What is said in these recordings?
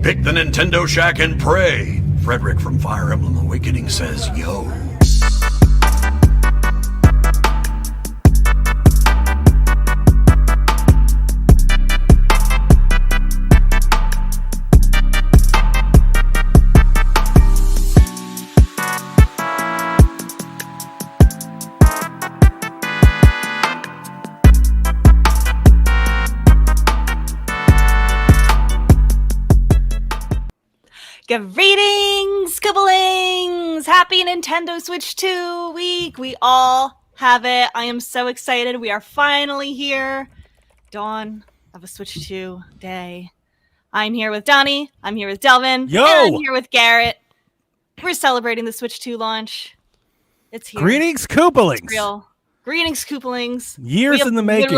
Pick the Nintendo Shack and pray. Frederick from Fire Emblem Awakening says, yo. Greetings, Kibblings! Happy Nintendo Switch 2 week! We all have it. I am so excited. We are finally here. Dawn of a Switch 2 day. I'm here with Donnie. I'm here with Delvin. Yo! And I'm here with Garrett. We're celebrating the Switch 2 launch. It's here. Greetings, Koopalings. It's real. Greetings, Koopalings. Years in the making.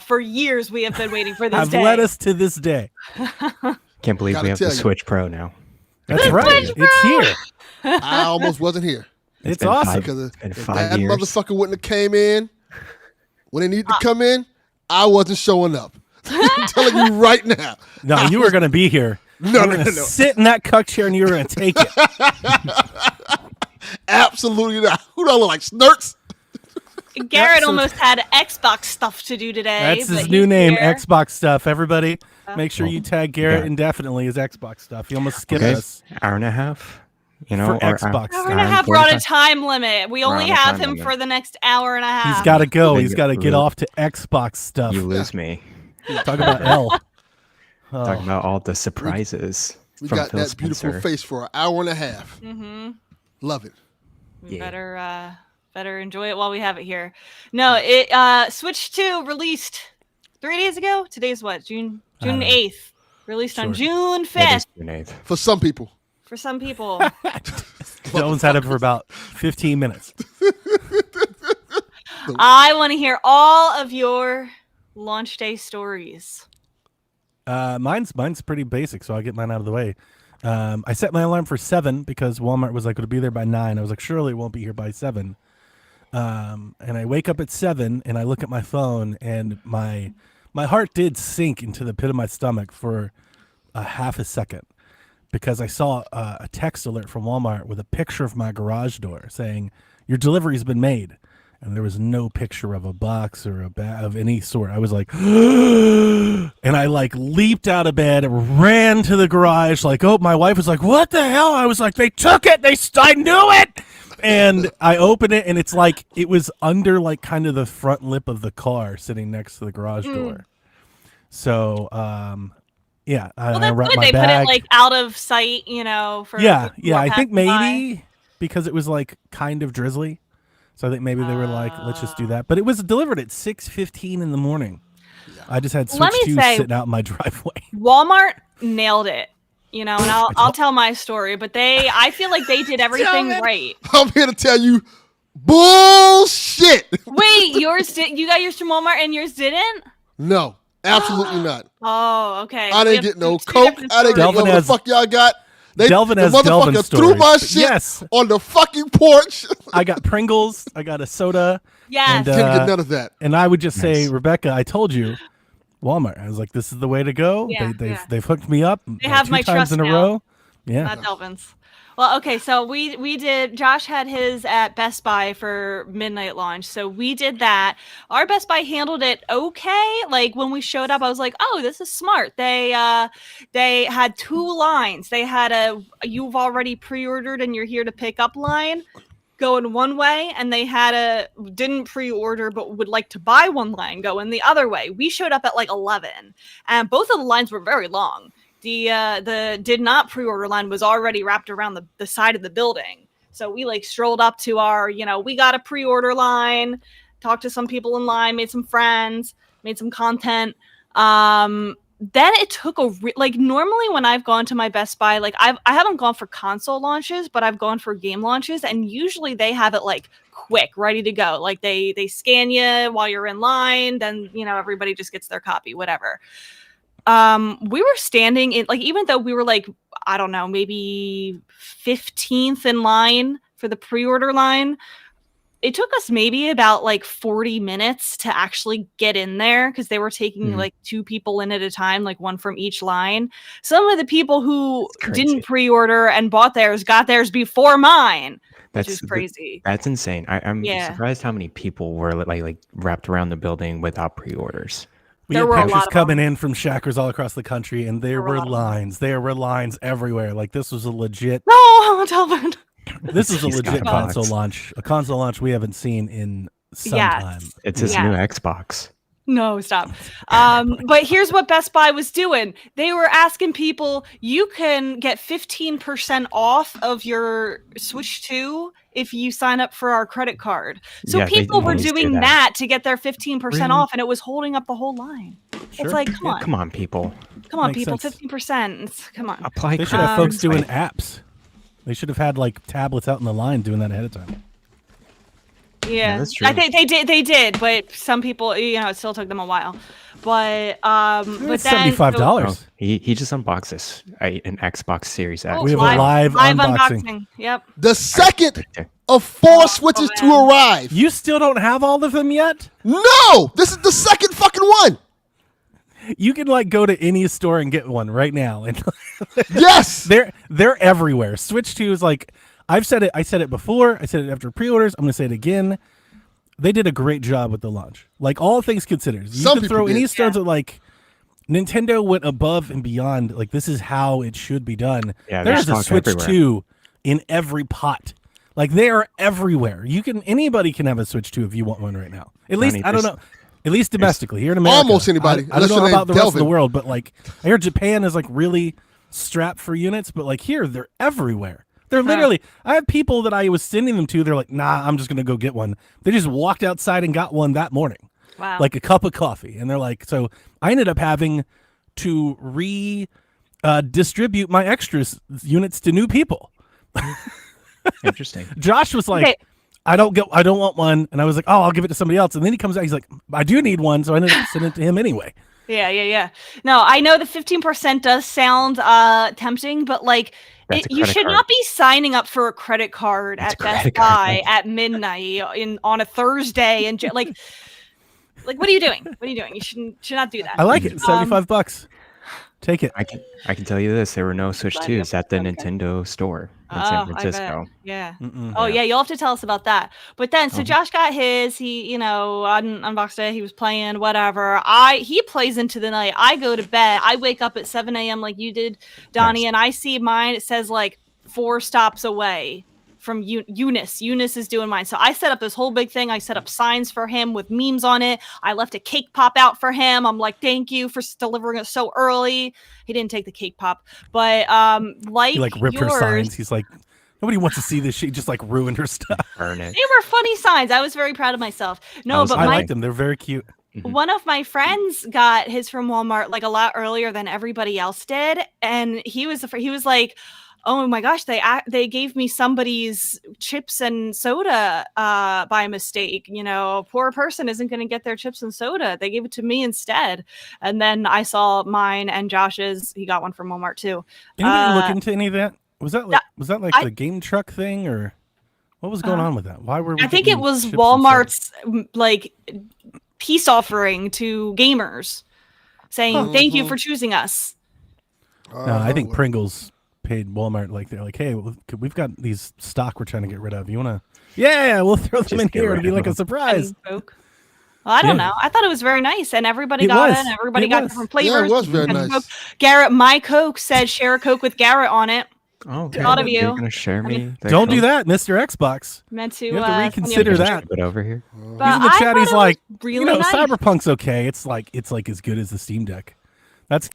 For years we have been waiting for this have day. led us to this day. Can't believe we have the Switch Pro now. That's right. It's here. I almost wasn't here. It's awesome. Because if that years. motherfucker wouldn't have came in when they needed to come in, I wasn't showing up. I'm telling you right now. No, you were going to be here. No. Sit in that cuck chair and you were going to take it. Absolutely not. Who do I look like? Snurks? Garrett almost had Xbox stuff to do today. That's his new name, here. Xbox Stuff. Everybody, make sure you tag Garrett indefinitely as Xbox Stuff. He almost skipped us. Hour and a half, for Xbox. Hour and a half. We're on a time limit. We only have him for the next hour and a half. He's got to go. He's got to get off to Xbox Stuff. You lose me. Talk about L. Talking about all the surprises. We from got Phil that beautiful Spencer. face for an hour and a half. Mm-hmm. Love it. We better enjoy it while we have it here. No, Switch 2 released 3 days ago. Today's what? June 8th. Released on June 5th. June 8th. For some people. For some people. Dylan's had it for about 15 minutes. I want to hear all of your launch day stories. Mine's pretty basic, so I'll get mine out of the way. I set my alarm for 7 because Walmart was like, going to be there by 9. I was like, surely it won't be here by 7. And I wake up at 7 and I look at my phone and my heart did sink into the pit of my stomach for a half a second because I saw a text alert from Walmart with a picture of my garage door saying, your delivery's been made. And there was no picture of a box or a bag of any sort. I was like, and I like leaped out of bed, ran to the garage. Like, oh, my wife was like, what the hell? I was like, they took it. I knew it. And I opened it and it's like, it was under like kind of the front lip of the car sitting next to the garage door. So, I Well, that's wrapped good. my They bag. put it like out of sight, for Yeah. people I think passing by. maybe because it was like kind of drizzly. So I think maybe they were like, let's just do that. But it was delivered at 6:15 in the morning. Yeah. I just had Switch 2 sitting out in my driveway. Walmart nailed it, and I'll tell my story, but I feel like they did everything right. I'm here to tell you bullshit. Wait, you got yours from Walmart and yours didn't? No, absolutely not. Oh, okay. I didn't get no Coke. I didn't get Delvin whatever the fuck y'all got. Delvin the has motherfucker Delvin threw my stories. shit Yes. on the fucking porch. I got Pringles. I got a soda. Yes. And, Didn't get none of that. And I would just say, Rebecca, I told you, Walmart. I was like, this is the way to go. Yeah, They've hooked me up. They have 2 my times trust in a now. row. Yeah. Not Delvin's. Well, okay, so we did, Josh had his at Best Buy for midnight launch, so we did that. Our Best Buy handled it okay. Like, when we showed up, I was like, oh, this is smart. They had 2 lines. They had a, you've already pre-ordered and you're here to pick up line going one way, and they had a didn't pre-order but would like to buy one line going the other way. We showed up at like 11, and both of the lines were very long. The did not pre-order line was already wrapped around the side of the building. So we like strolled up to our, we got a pre-order line, talked to some people in line, made some friends, made some content. Then it took normally when I've gone to my Best Buy, like I haven't gone for console launches, but I've gone for game launches, and usually they have it like quick, ready to go. Like they scan you while you're in line, then everybody just gets their copy, whatever. We were standing in, like, even though we were like, I don't know, maybe 15th in line for the pre-order line, it took us maybe about like 40 minutes to actually get in there because they were taking like 2 people in at a time, like one from each line. Some of the people who didn't pre-order and bought theirs got theirs before mine, which is crazy. That's insane. I'm surprised how many people were like wrapped around the building without pre-orders. We had pictures coming in from Shackers all across the country, and there were lines. There were lines everywhere. Like, this was a legit... No, Delvin. This is a legit console launch. A console launch we haven't seen in some time. It's his new Xbox. No, stop. But here's what Best Buy was doing. They were asking people, you can get 15% off of your Switch 2 if you sign up for our credit card. So people were doing that to get their 15% off, and it was holding up the whole line. Sure. It's like, come on, people. Come on, people. 15%. Come on. They should have folks doing apps. They should have had like tablets out in the line doing that ahead of time. Yeah, that's true. I think they did, but some people, it still took them a while. But it's $75. He just unboxed this an Xbox Series X. We have a live unboxing. Yep. The second of 4 Switches to arrive. You still don't have all of them yet? No, this is the second fucking one. You can like go to any store and get one right now, and yes, they're everywhere. Switch 2 is like, I said it before. I said it after pre-orders. I'm going to say it again. They did a great job with the launch. Like, all things considered, you can throw any stones at like Nintendo went above and beyond. Like, this is how it should be done. Yeah, there's a Switch 2 in every pot. Like, they are everywhere. Anybody can have a Switch 2 if you want one right now. At least I don't know. At least domestically here in America. Almost anybody. I don't know about the rest of the world, but like, I hear Japan is like really strapped for units, but like here they're everywhere. They're literally, I have people that I was sending them to, they're like, nah, I'm just going to go get one. They just walked outside and got one that morning. Wow. Like a cup of coffee. And they're like, so I ended up having to distribute my extras units to new people. Interesting. Josh was like, I don't want one. And I was like, oh, I'll give it to somebody else. And then he comes out, he's like, I do need one. So I ended up sending it to him anyway. Yeah. No, I know the 15% does sound tempting, but like, you should not be signing up for a credit card at Best Buy at midnight on a Thursday and like what are you doing? You should not do that. I like it. $75. Take it. I can tell you this: there were no Switch 2s at the Nintendo store in San Francisco. Yeah. Yeah. You'll have to tell us about that. But then, so Josh got his. He, unboxed it. He was playing whatever. He plays into the night. I go to bed. I wake up at 7 a.m. like you did, Donnie, and I see mine. It says like 4 stops away from Eunice. Eunice is doing mine. So I set up this whole big thing. I set up signs for him with memes on it. I left a cake pop out for him. I'm like, thank you for delivering it so early. He didn't take the cake pop, but he like ripped her signs. He's like, nobody wants to see this. She just like ruined her stuff. Burn it. They were funny signs. I was very proud of myself. I like them. They're very cute. One of my friends got his from Walmart like a lot earlier than everybody else did, and he was like, oh my gosh, they gave me somebody's chips and soda by mistake. A poor person isn't going to get their chips and soda. They gave it to me instead. And then I saw mine and Josh's. He got one from Walmart too. Anybody look into any of that? Was that like the game truck thing, or what was going on with that? Why were we? I think it was Walmart's like peace offering to gamers, saying thank you for choosing us. No, I think Pringles paid Walmart, like they're like, hey, we've got these stock we're trying to get rid of. You want to? Yeah, we'll throw them in here. It'll be like a surprise. Well, I don't know. I thought it was very nice, and everybody got it. And everybody got different flavors. Yeah, it was very nice. Garrett, my Coke said share a Coke with Garrett on it. Oh, okay. A lot of you. You're gonna share me? Don't do that, Mr. Xbox. Meant to. You have to reconsider that. Put over here. He's in the chat. He's like, really nice. Cyberpunk's okay. It's like as good as the Steam Deck. That's.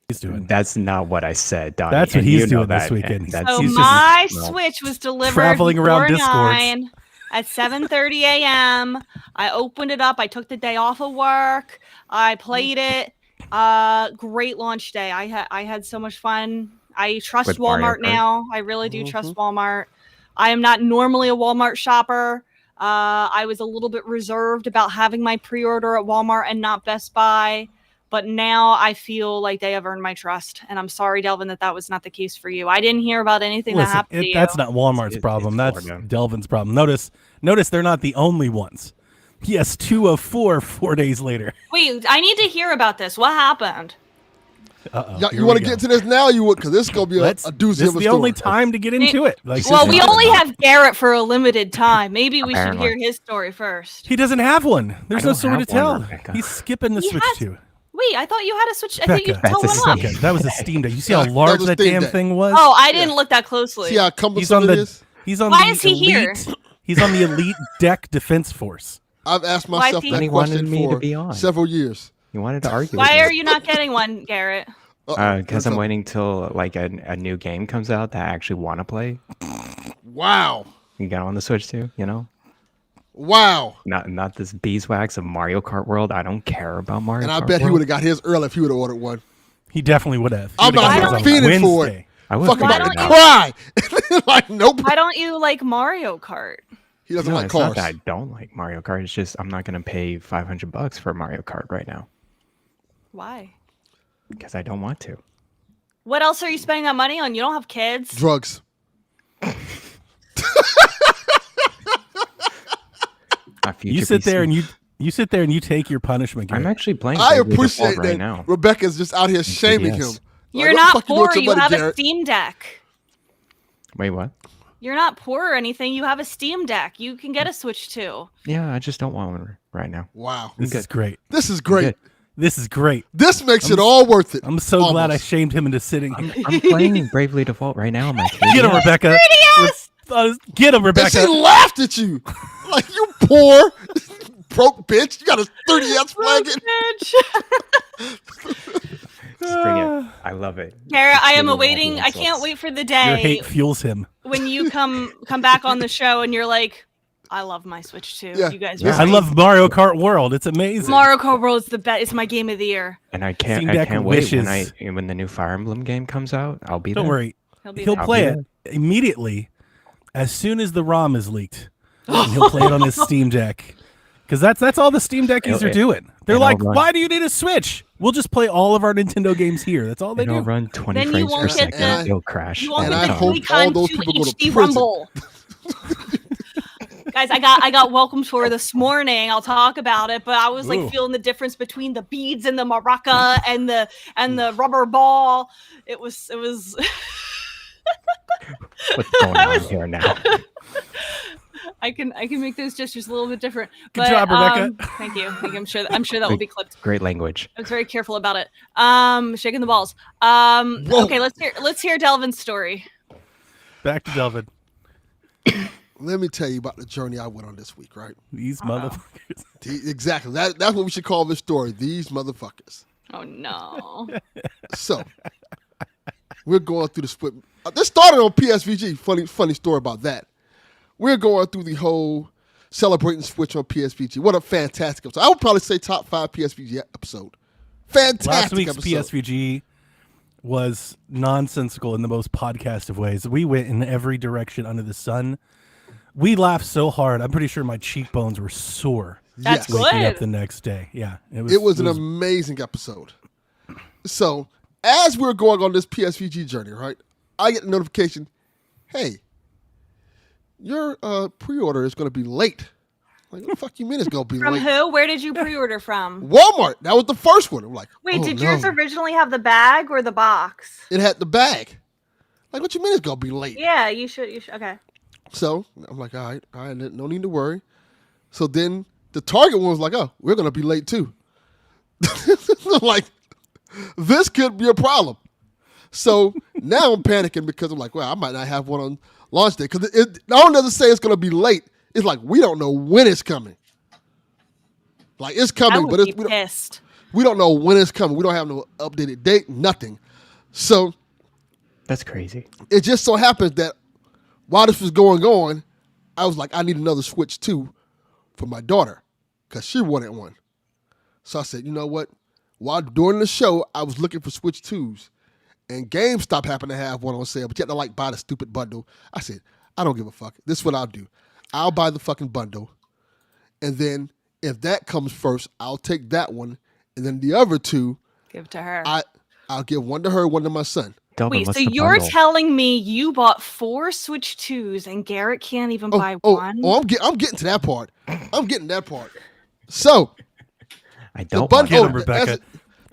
He's doing. That's not what I said, Donnie. That's what he's doing this weekend. So my Switch was delivered traveling around Discord at 7:30 a.m. I opened it up. I took the day off of work. I played it. Great launch day. I had so much fun. I trust With Walmart now. I really do trust Walmart. I am not normally a Walmart shopper. I was a little bit reserved about having my pre-order at Walmart and not Best Buy. But now I feel like they have earned my trust, and I'm sorry, Delvin, that was not the case for you. I didn't hear about anything that happened to you. That's not Walmart's problem. That's Delvin's problem. Notice they're not the only ones. Yes, 2 of 4 days later. Wait, I need to hear about this. What happened? You want to get to this now? You would, because this is gonna be a doozy of a story. This is the only time to get into it. Well, we only have Garrett for a limited time. Maybe we should hear his story first. He doesn't have one. There's no story to tell. He's skipping the Switch 2. Wait, I thought you had a Switch. I think you told one off. That was a Steam Deck. You see how large that damn thing was? Oh, I didn't look that closely. See how cumbersome it is? Why is he here? He's on the Elite Deck Defense Force. I've asked myself that question for several years. You wanted to argue. Why are you not getting one, Garrett? Because I'm waiting till like a new game comes out that I actually want to play. Wow. You get on the Switch too, you know? Wow. Not this beeswax of Mario Kart World. I don't care about Mario Kart. And I bet he would have got his early if he would have ordered one. He definitely would have. I'm not even feeding for it. I would fucking about to cry. Like, nope. Why don't you like Mario Kart? He doesn't like cars. Not that I don't like Mario Kart. It's just I'm not going to pay $500 for Mario Kart right now. Why? Because I don't want to. What else are you spending that money on? You don't have kids. Drugs. You sit there and you take your punishment. I'm actually playing. I appreciate that. Right now. Rebecca's just out here shaming him. You're not poor. You have a Steam Deck. Wait, what? You're not poor or anything. You have a Steam Deck. You can get a Switch too. Yeah, I just don't want one right now. Wow. This is great. This is great. This is great. This makes it all worth it. I'm so glad I shamed him into sitting. I'm playing Bravely Default right now on my TV. Get him, Rebecca. Get him, Rebecca. And she laughed at you. Like, you poor, broke bitch. You got a 30S flagging. Bring it. I love it. Kara, I am awaiting. I can't wait for the day. Your hate fuels him. When you come back on the show and you're like, I love my Switch too. Yeah. You guys. I love Mario Kart World. It's amazing. Mario Kart World is the best. It's my game of the year. And I can't wait when the new Fire Emblem game comes out. I'll be there. Don't worry. He'll play it immediately as soon as the ROM is leaked. And he'll play it on his Steam Deck. Because that's all the Steam Deckies are doing. They're like, why do you need a Switch? We'll just play all of our Nintendo games here. That's all they do. Run 20 frames per second and it'll crash. And I hope all those people go to prison. Guys, I got welcome tour this morning. I'll talk about it, but I was like feeling the difference between the beads and the maraca and the rubber ball. It was What's going on here now? I can make those gestures a little bit different. Good job, Rebecca. Thank you. I'm sure that will be clipped. Great language. I was very careful about it. Shaking the balls. Okay, let's hear Delvin's story. Back to Delvin. Let me tell you about the journey I went on this week, right? These motherfuckers. Exactly. That's what we should call this story. These motherfuckers. Oh no. So we're going through the split. This started on PSVG. Funny story about that. We're going through the whole celebrating Switch on PSVG. What a fantastic episode. I would probably say top 5 PSVG episode. Fantastic Last week's episode. PSVG was nonsensical in the most podcast of ways. We went in every direction under the sun. We laughed so hard. I'm pretty sure my cheekbones were sore. That's waking good. up the next day. Yeah. It was an amazing episode. So as we're going on this PSVG journey, right, I get a notification, hey, your pre-order is going to be late. Like, what the fuck you mean it's going to be From late? who? Where did you pre-order from? Walmart. That was the first one. I'm like, wait, did yours originally have the bag or the box? It had the bag. Like, what you mean it's going to be late? Yeah, you should. Okay. So I'm like, all right, no need to worry. So then the Target one was like, oh, we're going to be late too. Like, this could be a problem. So now I'm panicking because I'm like, well, I might not have one on launch day. Because it not only does it say it's going to be late, it's like we don't know when it's coming. Like, it's coming, but we don't know when it's coming. We don't have no updated date, nothing. So that's crazy. It just so happens that while this was going on, I was like, I need another Switch 2 for my daughter because she wanted one. So I said, you know what? While during the show, I was looking for Switch 2s, and GameStop happened to have one on sale, but you had to like buy the stupid bundle. I said, I don't give a fuck. This is what I'll do. I'll buy the fucking bundle, and then if that comes first, I'll take that one, and then the other 2, Give to her. I'll give one to her, one to my son. Delvin, Wait, what's so the you're bundle? telling me you bought 4 Switch 2s and Garrett can't even buy one? I'm getting to that part. I'm getting that part. So I the don't bundle. Get him, Rebecca.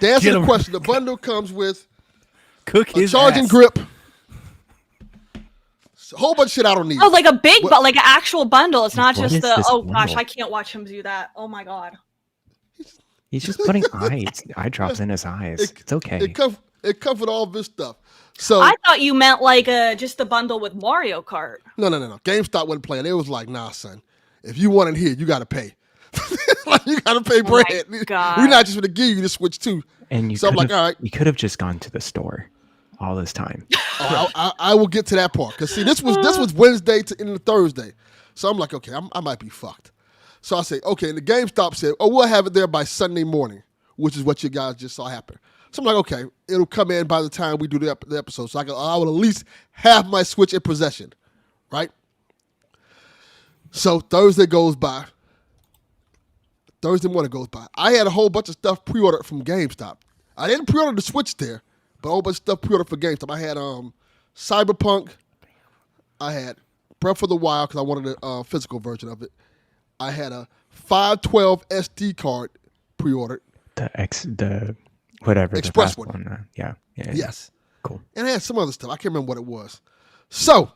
To answer Get the him. question, the bundle comes with Cook a his charging ass. grip, a whole bunch of shit I don't need. Oh, like a big, What- but like an actual bundle. It's not What just is the. this Oh gosh, bundle? I can't watch him do that. Oh my god. He's just putting eye drops in his eyes. It's okay. It comes with all this stuff. So I thought you meant like just a bundle with Mario Kart. no. GameStop wasn't playing. It was like, nah, son. If you want it here, you got to pay. Like, you got to pay Oh my bread. God. We're not just going to give you the Switch 2. And you So I'm could like, have, all right. you could have just gone to the store all this time. Oh, I will get to that part because see, this was Wednesday to into Thursday, so I'm like, okay, I might be fucked. So I say, okay, and the GameStop said, oh, we'll have it there by Sunday morning, which is what you guys just saw happen. So I'm like, okay, it'll come in by the time we do the episode, so I will at least have my Switch in possession, right? So Thursday goes by. Thursday morning goes by. I had a whole bunch of stuff pre-ordered from GameStop. I didn't pre-order the Switch there, but a whole bunch of stuff pre-ordered for GameStop. I had Cyberpunk. I had Breath of the Wild because I wanted a physical version of it. I had a 512 SD card pre-ordered. The whatever the Express fast one. Yeah. Yes. Cool. And I had some other stuff. I can't remember what it was. So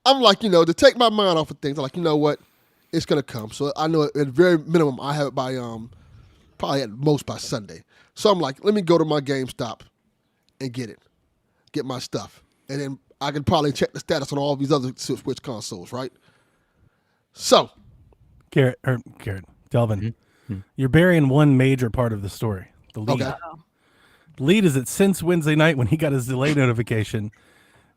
I'm like, to take my mind off of things, I'm like, you know what? It's going to come. So I know at very minimum I have it by probably at most by Sunday. So I'm like, let me go to my GameStop and get my stuff. And then I can probably check the status on all these other Switch consoles, right? So, Garrett, Delvin, you're burying one major part of the story. The lead. okay. The lead is that since Wednesday night when he got his delay notification,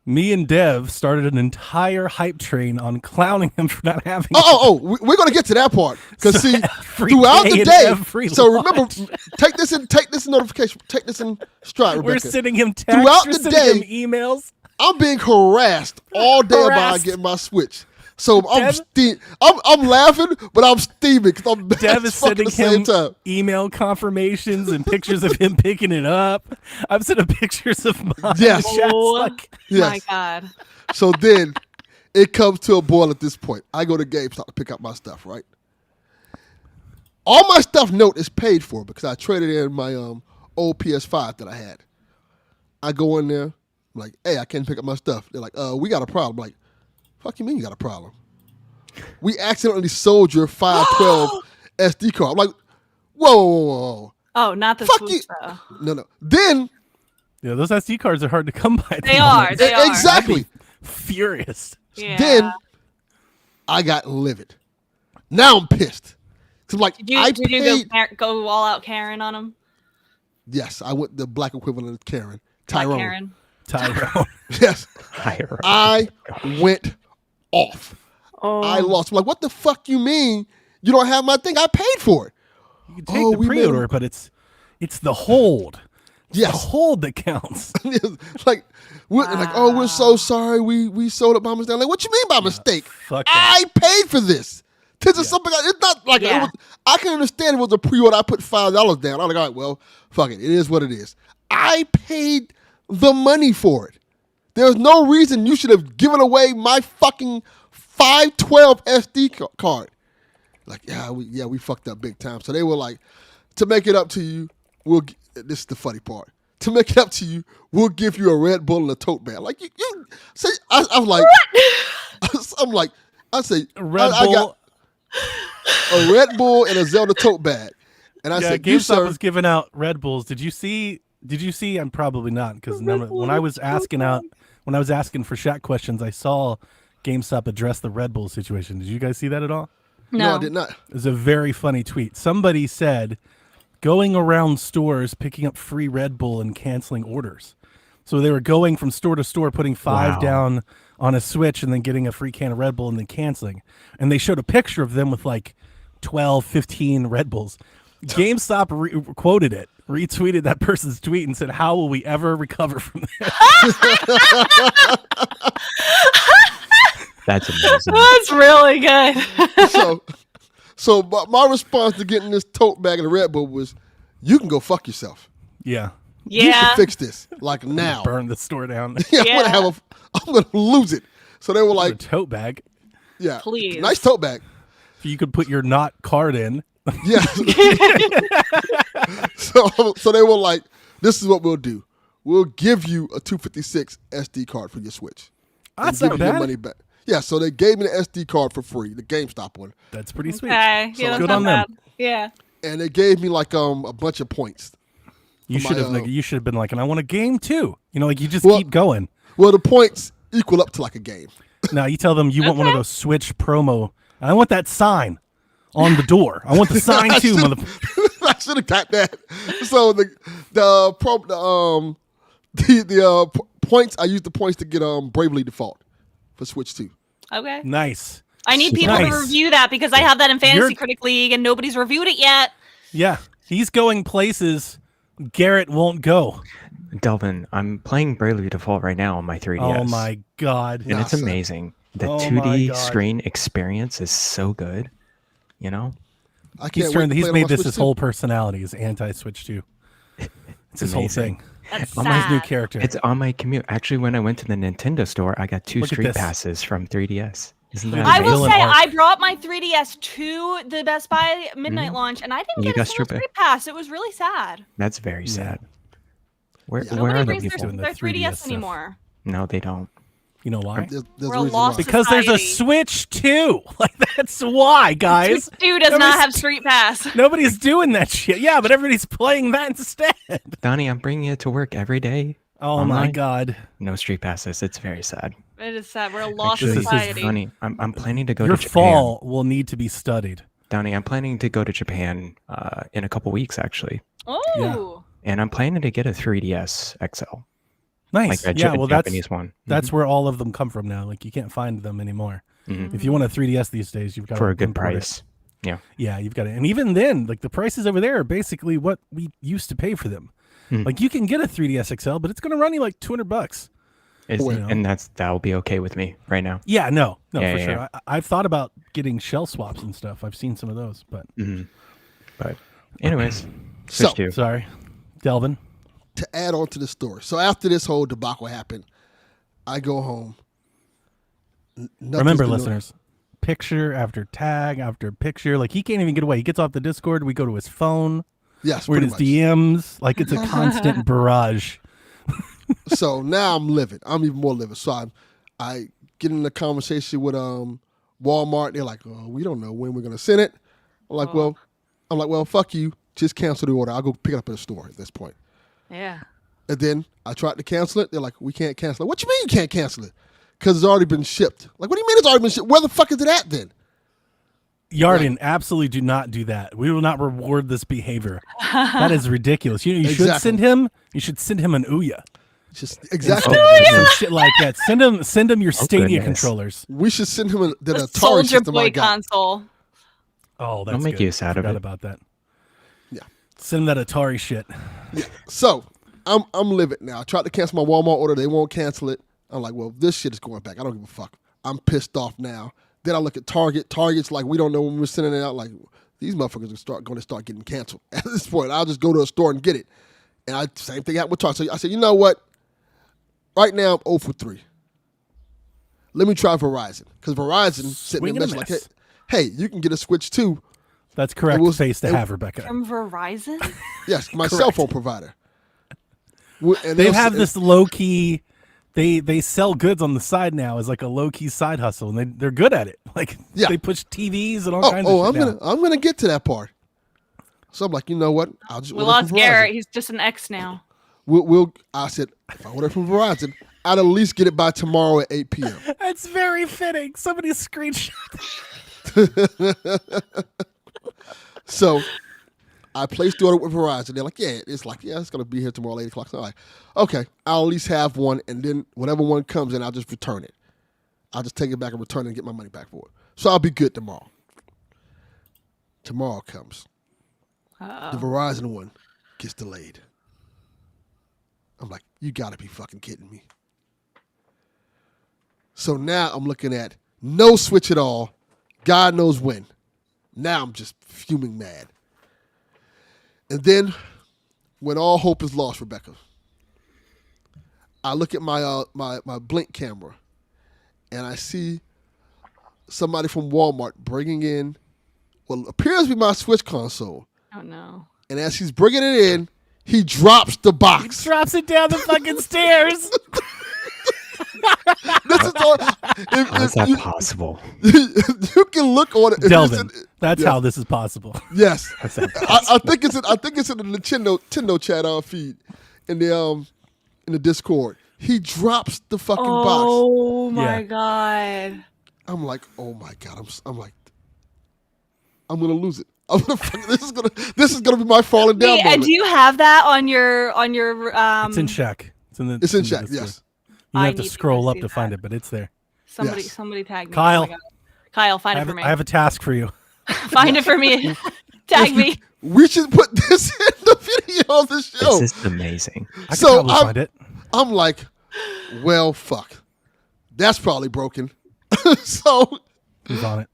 me and Dev started an entire hype train on clowning him for not having. We're going to get to that part. Because see, every throughout day the and day, every so remember, launch. take this in notification, take this in stride, We're Rebecca. sending him texts. Throughout We're the sending day- him emails. I'm being harassed all day about Harassed. getting my Switch. So Dev- I'm laughing, but I'm steaming because I'm Dev mad is as fuck at sending the same him time. email confirmations and pictures of him picking it up. I'm sending pictures of mine. Yes. The chat's Oh like, my Yes. god. So then it comes to a boil at this point. I go to GameStop to pick up my stuff, right? All my stuff note is paid for because I traded in my old PS5 that I had. I go in there, I'm like, hey, I can't pick up my stuff. They're like, we got a problem. I'm like, fuck you mean you got a problem? We accidentally sold your 512 SD card. I'm like, whoa. Oh, not the Fuck Switch you. though. No. Then, yeah, those SD cards are hard to come by. at the They are. moment. They are. exactly. Furious. Yeah. Then I got livid. Now I'm pissed. 'Cause I'm like, Did you, I did paid. you go all out Karen on him? Yes, I went the black equivalent of Karen. Black Tyrone. Karen. Tyrone. Yes. Higher. I went off. Oh. I lost. I'm like, what the fuck you mean you don't have my thing? I paid for it. You can take Oh, the we made pre-order, him- but it's the hold. The Yes. hold that counts. like, we're so sorry. We sold it by mistake. I'm like, what you mean by mistake? fuck that. I paid for this. This is something. It's not like Yeah. I can understand it was a pre-order. I put $5 down. I'm like, all right, well, fuck it. It is what it is. I paid the money for it. There's no reason you should have given away my fucking 512 SD card. Like, we fucked up big time. So they were like, to make it up to you, this is the funny part. To make it up to you, we'll give you a Red Bull and a tote bag. Like, you say, I'm like, I'm like, I say, Red I Bull. got a Red Bull and a Zelda tote bag. And I Yeah, said, you, GameStop sir, was giving out Red Bulls. Did you see? I'm probably not because when I was asking for chat questions, I saw GameStop address the Red Bull situation. Did you guys see that at all? no, I did not. It was a very funny tweet. Somebody said, going around stores picking up free Red Bull and canceling orders. So they were going from store to store, putting $5 Wow. down on a Switch and then getting a free can of Red Bull and then canceling. And they showed a picture of them with like 12, 15 Red Bulls. GameStop quoted it, retweeted that person's tweet and said, how will we ever recover from this? That's amazing. That's really good. So my response to getting this tote bag of the Red Bull was, you can go fuck yourself. Yeah. You Yeah. can fix this like now. Burn the store down. Yeah, Yeah. I'm gonna lose it. So they were A like, tote bag. yeah, Please. nice tote bag. So you could put your not card in. Yeah. so they were like, this is what we'll do. We'll give you a 256 SD card for your Switch. That's And not give you your bad. money back. Yeah, so they gave me the SD card for free, the GameStop one. That's pretty sweet. Okay. So Yeah, that's good not on them. bad. Yeah. And they gave me like a bunch of points. You For should my, have like, you should have been like, and I want a game too. You know, like you just Well- keep going. Well, the points equal up to like a game. Now you tell them you want one of those Switch promo. I want that sign on the door. I want the sign too, mother. I should have got that. So points, I used the points to get Bravely Default for Switch 2. Okay. Nice. I need people to Nice. review that because I have that in Fantasy You're- Critic League and nobody's reviewed it yet. Yeah, he's going places Garrett won't go. Delvin, I'm playing Bravely Default right now on my 3DS. Oh my god. And it's Nah, son. amazing. The Oh my 2D God. screen experience is so good. You know? I He's can't turned. wait to He's play it on made my this Switch his 2. whole personality. Is anti-Switch 2. It's his whole amazing. thing. That's On my new sad. character. It's on my commute. Actually, when I went to the Nintendo store, I got 2 Look at street this. passes from 3DS. Isn't that I amazing? will Villain say arc. I brought my 3DS to the Best Buy midnight Mhm. launch and I didn't You get a got single Street street pass. It was really sad. That's very sad. Where, Yeah. where Nobody are the brings people? doing the their 3DS stuff. anymore. No, they don't. You know why? There's We're a a reason lost why. Because there's a Society. Switch 2. Like that's why, guys. Dude does not Nobody's- have street pass. Nobody's doing that shit. Yeah, but everybody's playing that instead. Donnie, I'm bringing it to work every day. Oh my Online? god. No street passes. It's very sad. It is sad. We're a lost Actually, This is society. Donnie, I'm planning to go Your to Japan. fall will need to be studied. Donnie, I'm planning to go to Japan in a couple weeks, actually. Oh. And I'm planning to get a 3DS XL. Nice. Like a Yeah, well that's Japanese one. that's where all of them come from now. Like you can't find them anymore. Mhm. If you want a 3DS these days, you've got For to a good import it. price. Yeah. Yeah, you've got it. And even then, like the prices over there are basically what we used to pay for them. Hmm. Like you can get a 3DS XL, but it's going to run you like $200. Is, You know. and that'll be okay with me right now. Yeah, no, Yeah, for yeah, sure. yeah. I've thought about getting shell swaps and stuff. I've seen some of those, but But anyways, So- Switch 2. sorry, Delvin. To add on to the story. So after this whole debacle happened, I go home. Nothing's Remember, been- listeners, picture after tag after picture. Like he can't even get away. He gets off the Discord. We go to his phone. Yes, We're in pretty his much. DMs. Like it's a constant barrage. So now I'm livid. I'm even more livid. So I get in a conversation with Walmart. They're like, oh, we don't know when we're gonna send it. I'm like, well, fuck you. Just cancel the order. I'll go pick it up at the store at this point. Yeah. And then I tried to cancel it. They're like, we can't cancel it. What you mean you can't cancel it? Because it's already been shipped. Like, what do you mean it's already been shipped? Where the fuck is it at then? Yarden, absolutely do not do that. We will not reward this behavior. That is ridiculous. You should Exactly. send him. You should send him an Ouya. Just exactly. Some shit like that. Send him your Stadia goodness. controllers. We should send him the The Atari Soldier system I Boy got. console. Oh, that's make good. use out of Forgot it. about that. Yeah. Send him that Atari shit. So I'm livid now. I tried to cancel my Walmart order. They won't cancel it. I'm like, well, this shit is going back. I don't give a fuck. I'm pissed off now. Then I look at Target. Target's like, we don't know when we're sending it out. Like, these motherfuckers are going to start getting canceled. At this point, I'll just go to a store and get it. And same thing happened with Target. So I said, you know what? Right now, I'm 0 for 3. Let me try Verizon. Because Verizon sent me a Swing and a message like, miss. hey, you can get a Switch too. That's correct It was- face to it- have, Rebecca. From Verizon? Yes, my cell phone provider. And They they'll have say- this low key. They sell goods on the side now as like a low key side hustle, and they're good at it. Like Yeah. they push TVs and all kinds Oh, of shit. I'm gonna get to that part. So I'm like, you know what? I'll just We order lost from Verizon. Garrett. He's just an X now. I said, if I order from Verizon, I'd at least get it by tomorrow at 8 p.m. That's very fitting. Somebody screenshot. So I placed the order with Verizon. They're like, it's gonna be here tomorrow at 8 o'clock. So I'm like, okay, I'll at least have one, and then whatever one comes in, I'll just return it. I'll just take it back and return it and get my money back for it. So I'll be good tomorrow. Tomorrow comes. The Verizon one gets delayed. I'm like, you gotta be fucking kidding me. So now I'm looking at no Switch at all. God knows when. Now I'm just fuming mad. And then, when all hope is lost, Rebecca, I look at my my Blink camera, and I see somebody from Walmart bringing in what appears to be my Switch console. Oh no. And as he's bringing it in, he drops the box. Drops it down the fucking stairs. This is all, How is that possible? you can look on it. Delvin, that's yeah. how this is possible. Yes, How's that I think it's in the Nintendo chat feed in the Discord. He drops the fucking box. Oh my Yeah. god. I'm like, oh my god. I'm like, I'm gonna lose it. I'm gonna this is gonna be my falling down Wait, moment. do you have that on your It's in check. It's in It's in check. Discord. Yes. You I have to need to scroll go up see to find that. it, but it's there. Yes. Somebody tag me. Kyle. Oh my God. Kyle, find I it have, for me. I have a task for you. Find it for me. Tag me. We should put this in the video of the show. This is amazing. I can So, probably find it. I'm like, well, fuck. That's probably broken. So Who's on it?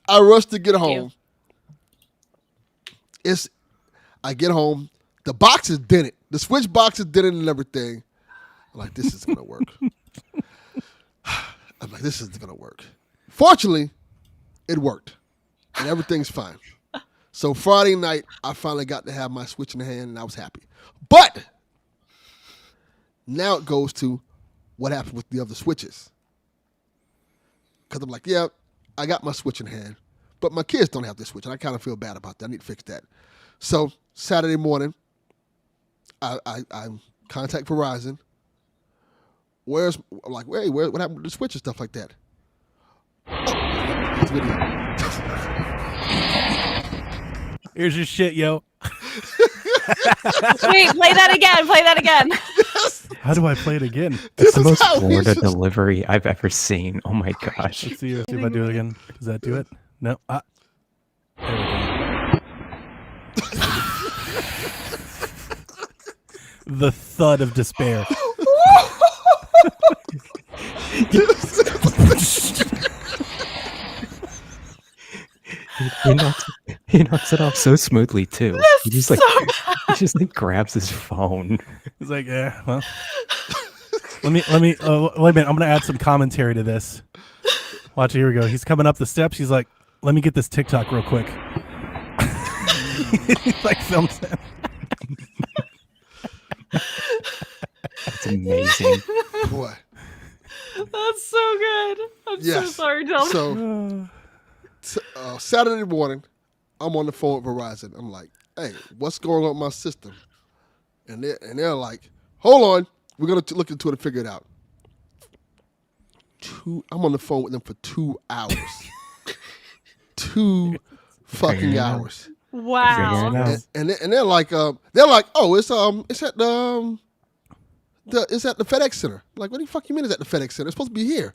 I rush to get you. home. I get home. The box is dented. The Switch box is dented and everything. I'm like, this is gonna work. I'm like, this is gonna work. Fortunately, it worked, and everything's fine. So Friday night, I finally got to have my Switch in hand, and I was happy. But now it goes to what happened with the other Switches. Because I'm like, yeah, I got my Switch in hand, but my kids don't have this Switch, and I kind of feel bad about that. I need to fix that. So Saturday morning, I contact Verizon. What happened to the Switch and stuff like that? Oh, here's video. Here's your shit, yo. Wait, play that again. Play that again. How do I play it again? It's the is most how we Florida should- delivery I've ever seen. Oh my gosh. Let's see if I do it again. Does that do it? No. There we go. The thud of despair. He knocks it off so smoothly too. He just like grabs his phone. He's like, yeah, well. Let me wait a minute. I'm gonna add some commentary to this. Watch, here we go. He's coming up the steps. He's like, let me get this TikTok real quick. He like films it. It's amazing. Boy. That's so good. I'm so Yes. sorry, Delvin. So Saturday morning, I'm on the phone with Verizon. I'm like, hey, what's going on with my system? And they're like, hold on. We're going to look into it and figure it out. I'm on the phone with them for 2 hours. 2 fucking hours. Wow. Now, And they're like, oh, it's at the FedEx Center. I'm like, what the fuck you mean it's at the FedEx Center? It's supposed to be here.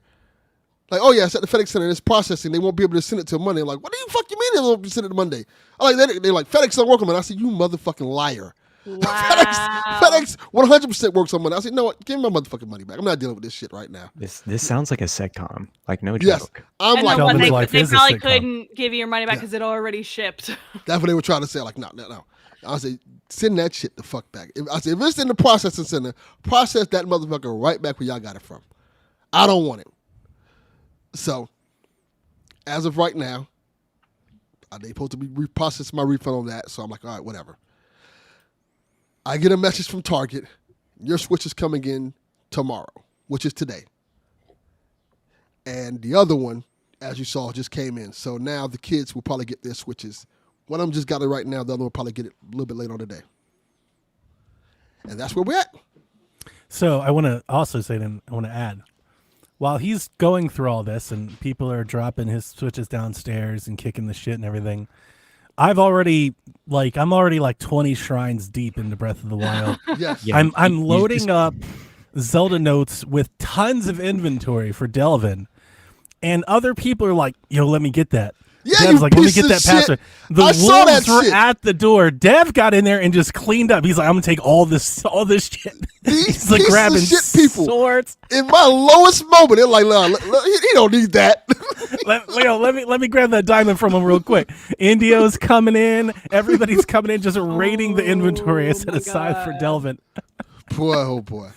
Like, oh yeah, it's at the FedEx Center and it's processing. They won't be able to send it till Monday. I'm like, what do you fuck you mean they won't be sending it Monday? I'm like, they're like, FedEx don't work on Monday. I said, you motherfucking liar. Wow. FedEx 100% works on Monday. I said, no, give me my motherfucking money back. I'm not dealing with this shit right now. This sounds like a sitcom. Like no Yes, joke. I'm And like, then what, Delvin's they, life they is a probably sitcom. couldn't give you your money back because it already shipped. that's what they were trying to say. Like, no. I said, send that shit the fuck back. I said, if it's in the processing center, process that motherfucker right back where y'all got it from. I don't want it. So, as of right now, they supposed to be reprocessing my refund on that. So I'm like, all right, whatever. I get a message from Target. Your Switch is coming in tomorrow, which is today. And the other one, as you saw, just came in. So now the kids will probably get their Switches. One of them just got it right now. The other one will probably get it a little bit later on today. And that's where we're at. so I want to also say, then I want to add, while he's going through all this and people are dropping his Switches downstairs and kicking the shit and everything, I'm already like 20 shrines deep into Breath of the Wild. Yes. Yeah, I'm you loading just- up Zelda notes with tons of inventory for Delvin, and other people are like, "Yo, let me get that." Yeah, Dev's you like, let me piece get of that shit. password. The I saw that wolves were shit. at the door. Dev got in there and just cleaned up. He's like, I'm gonna take all this shit. These He's like pieces of grabbing shit people. swords. In my lowest moment, they're like, look, he don't need that. Let me grab that diamond from him real quick. Indio's coming in. Everybody's coming in, just raiding the inventory I set my aside for God. Delvin. Boy, oh boy.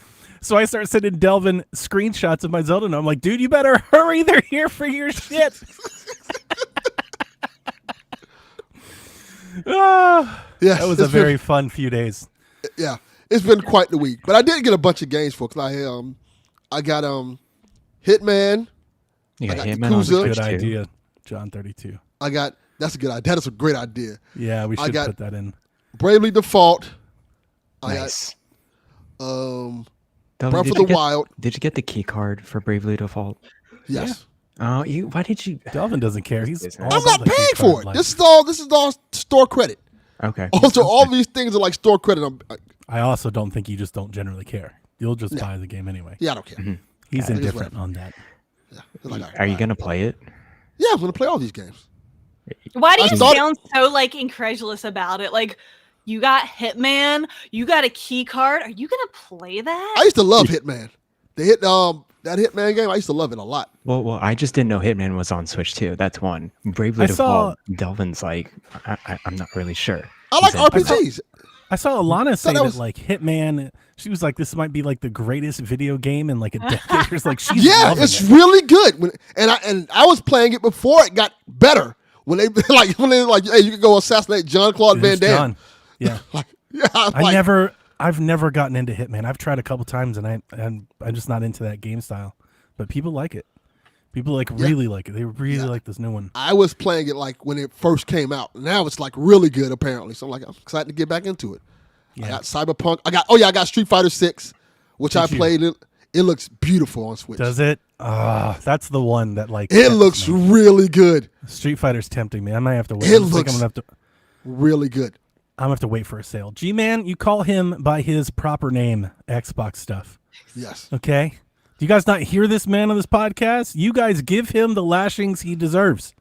So I start sending Delvin screenshots of my Zelda note. I'm like, dude, you better hurry. They're here for your shit. Yes, That was a it's been- very fun few days. Yeah, it's been quite the week. But I did get a bunch of games for. Cause I got Hitman. You got got Hitman on Yakuza. Switch Good too. idea, John 32. That's a good idea. That is a great idea. Yeah, we I should got- put that in. Bravely Default. Nice. I Delvin, got Breath did of you the get- Wild. Did you get the key card for Bravely Default? Yes. Oh, why did you? Delvin doesn't care. He's I'm all I'm about not the paying key for card it. life. This is all store credit. Okay. Also, all these things are like store credit. I also don't think you just don't generally care. You'll just buy the game anyway. Yeah, I don't care. Mm-hmm. He's Yeah, it is indifferent on that. Yeah. It's like, all right, Are you fine. gonna play it? Yeah, I'm gonna play all these games. Why do I you thought- sound so like incredulous about it? Like, you got Hitman, you got a key card. Are you gonna play that? I used to love Hitman. That Hitman game. I used to love it a lot. Well, I just didn't know Hitman was on Switch too. That's one. Bravely I saw- Default. Delvin's like, I'm not really sure. I like He's into RPGs. I saw Alana say that that, was- like Hitman. She was like, "This might be like the greatest video game in like a decade." It's like she's Yeah, loving it's it. really good. And I was playing it before it got better. When they like, hey, you can go assassinate John Claude Van It's Damme. done. Yeah, Like, yeah, I've never gotten into Hitman. I've tried a couple times and I'm just not into that game style. But people like it. People really like it. They really like this new one. I was playing it like when it first came out. Now it's like really good apparently. So I'm excited to get back into it. I Yeah. got Cyberpunk. I got Street Fighter 6, which I Did you? played. It looks beautiful on Switch. Does it? That's the one that like. It tempts looks me. really good. Street Fighter's tempting me. I might have to wait. It I think looks- I'm gonna Really good. have to wait for a sale. G-Man, you call him by his proper name, Xbox stuff. Yes. Okay? Do you guys not hear this man on this podcast? You guys give him the lashings he deserves.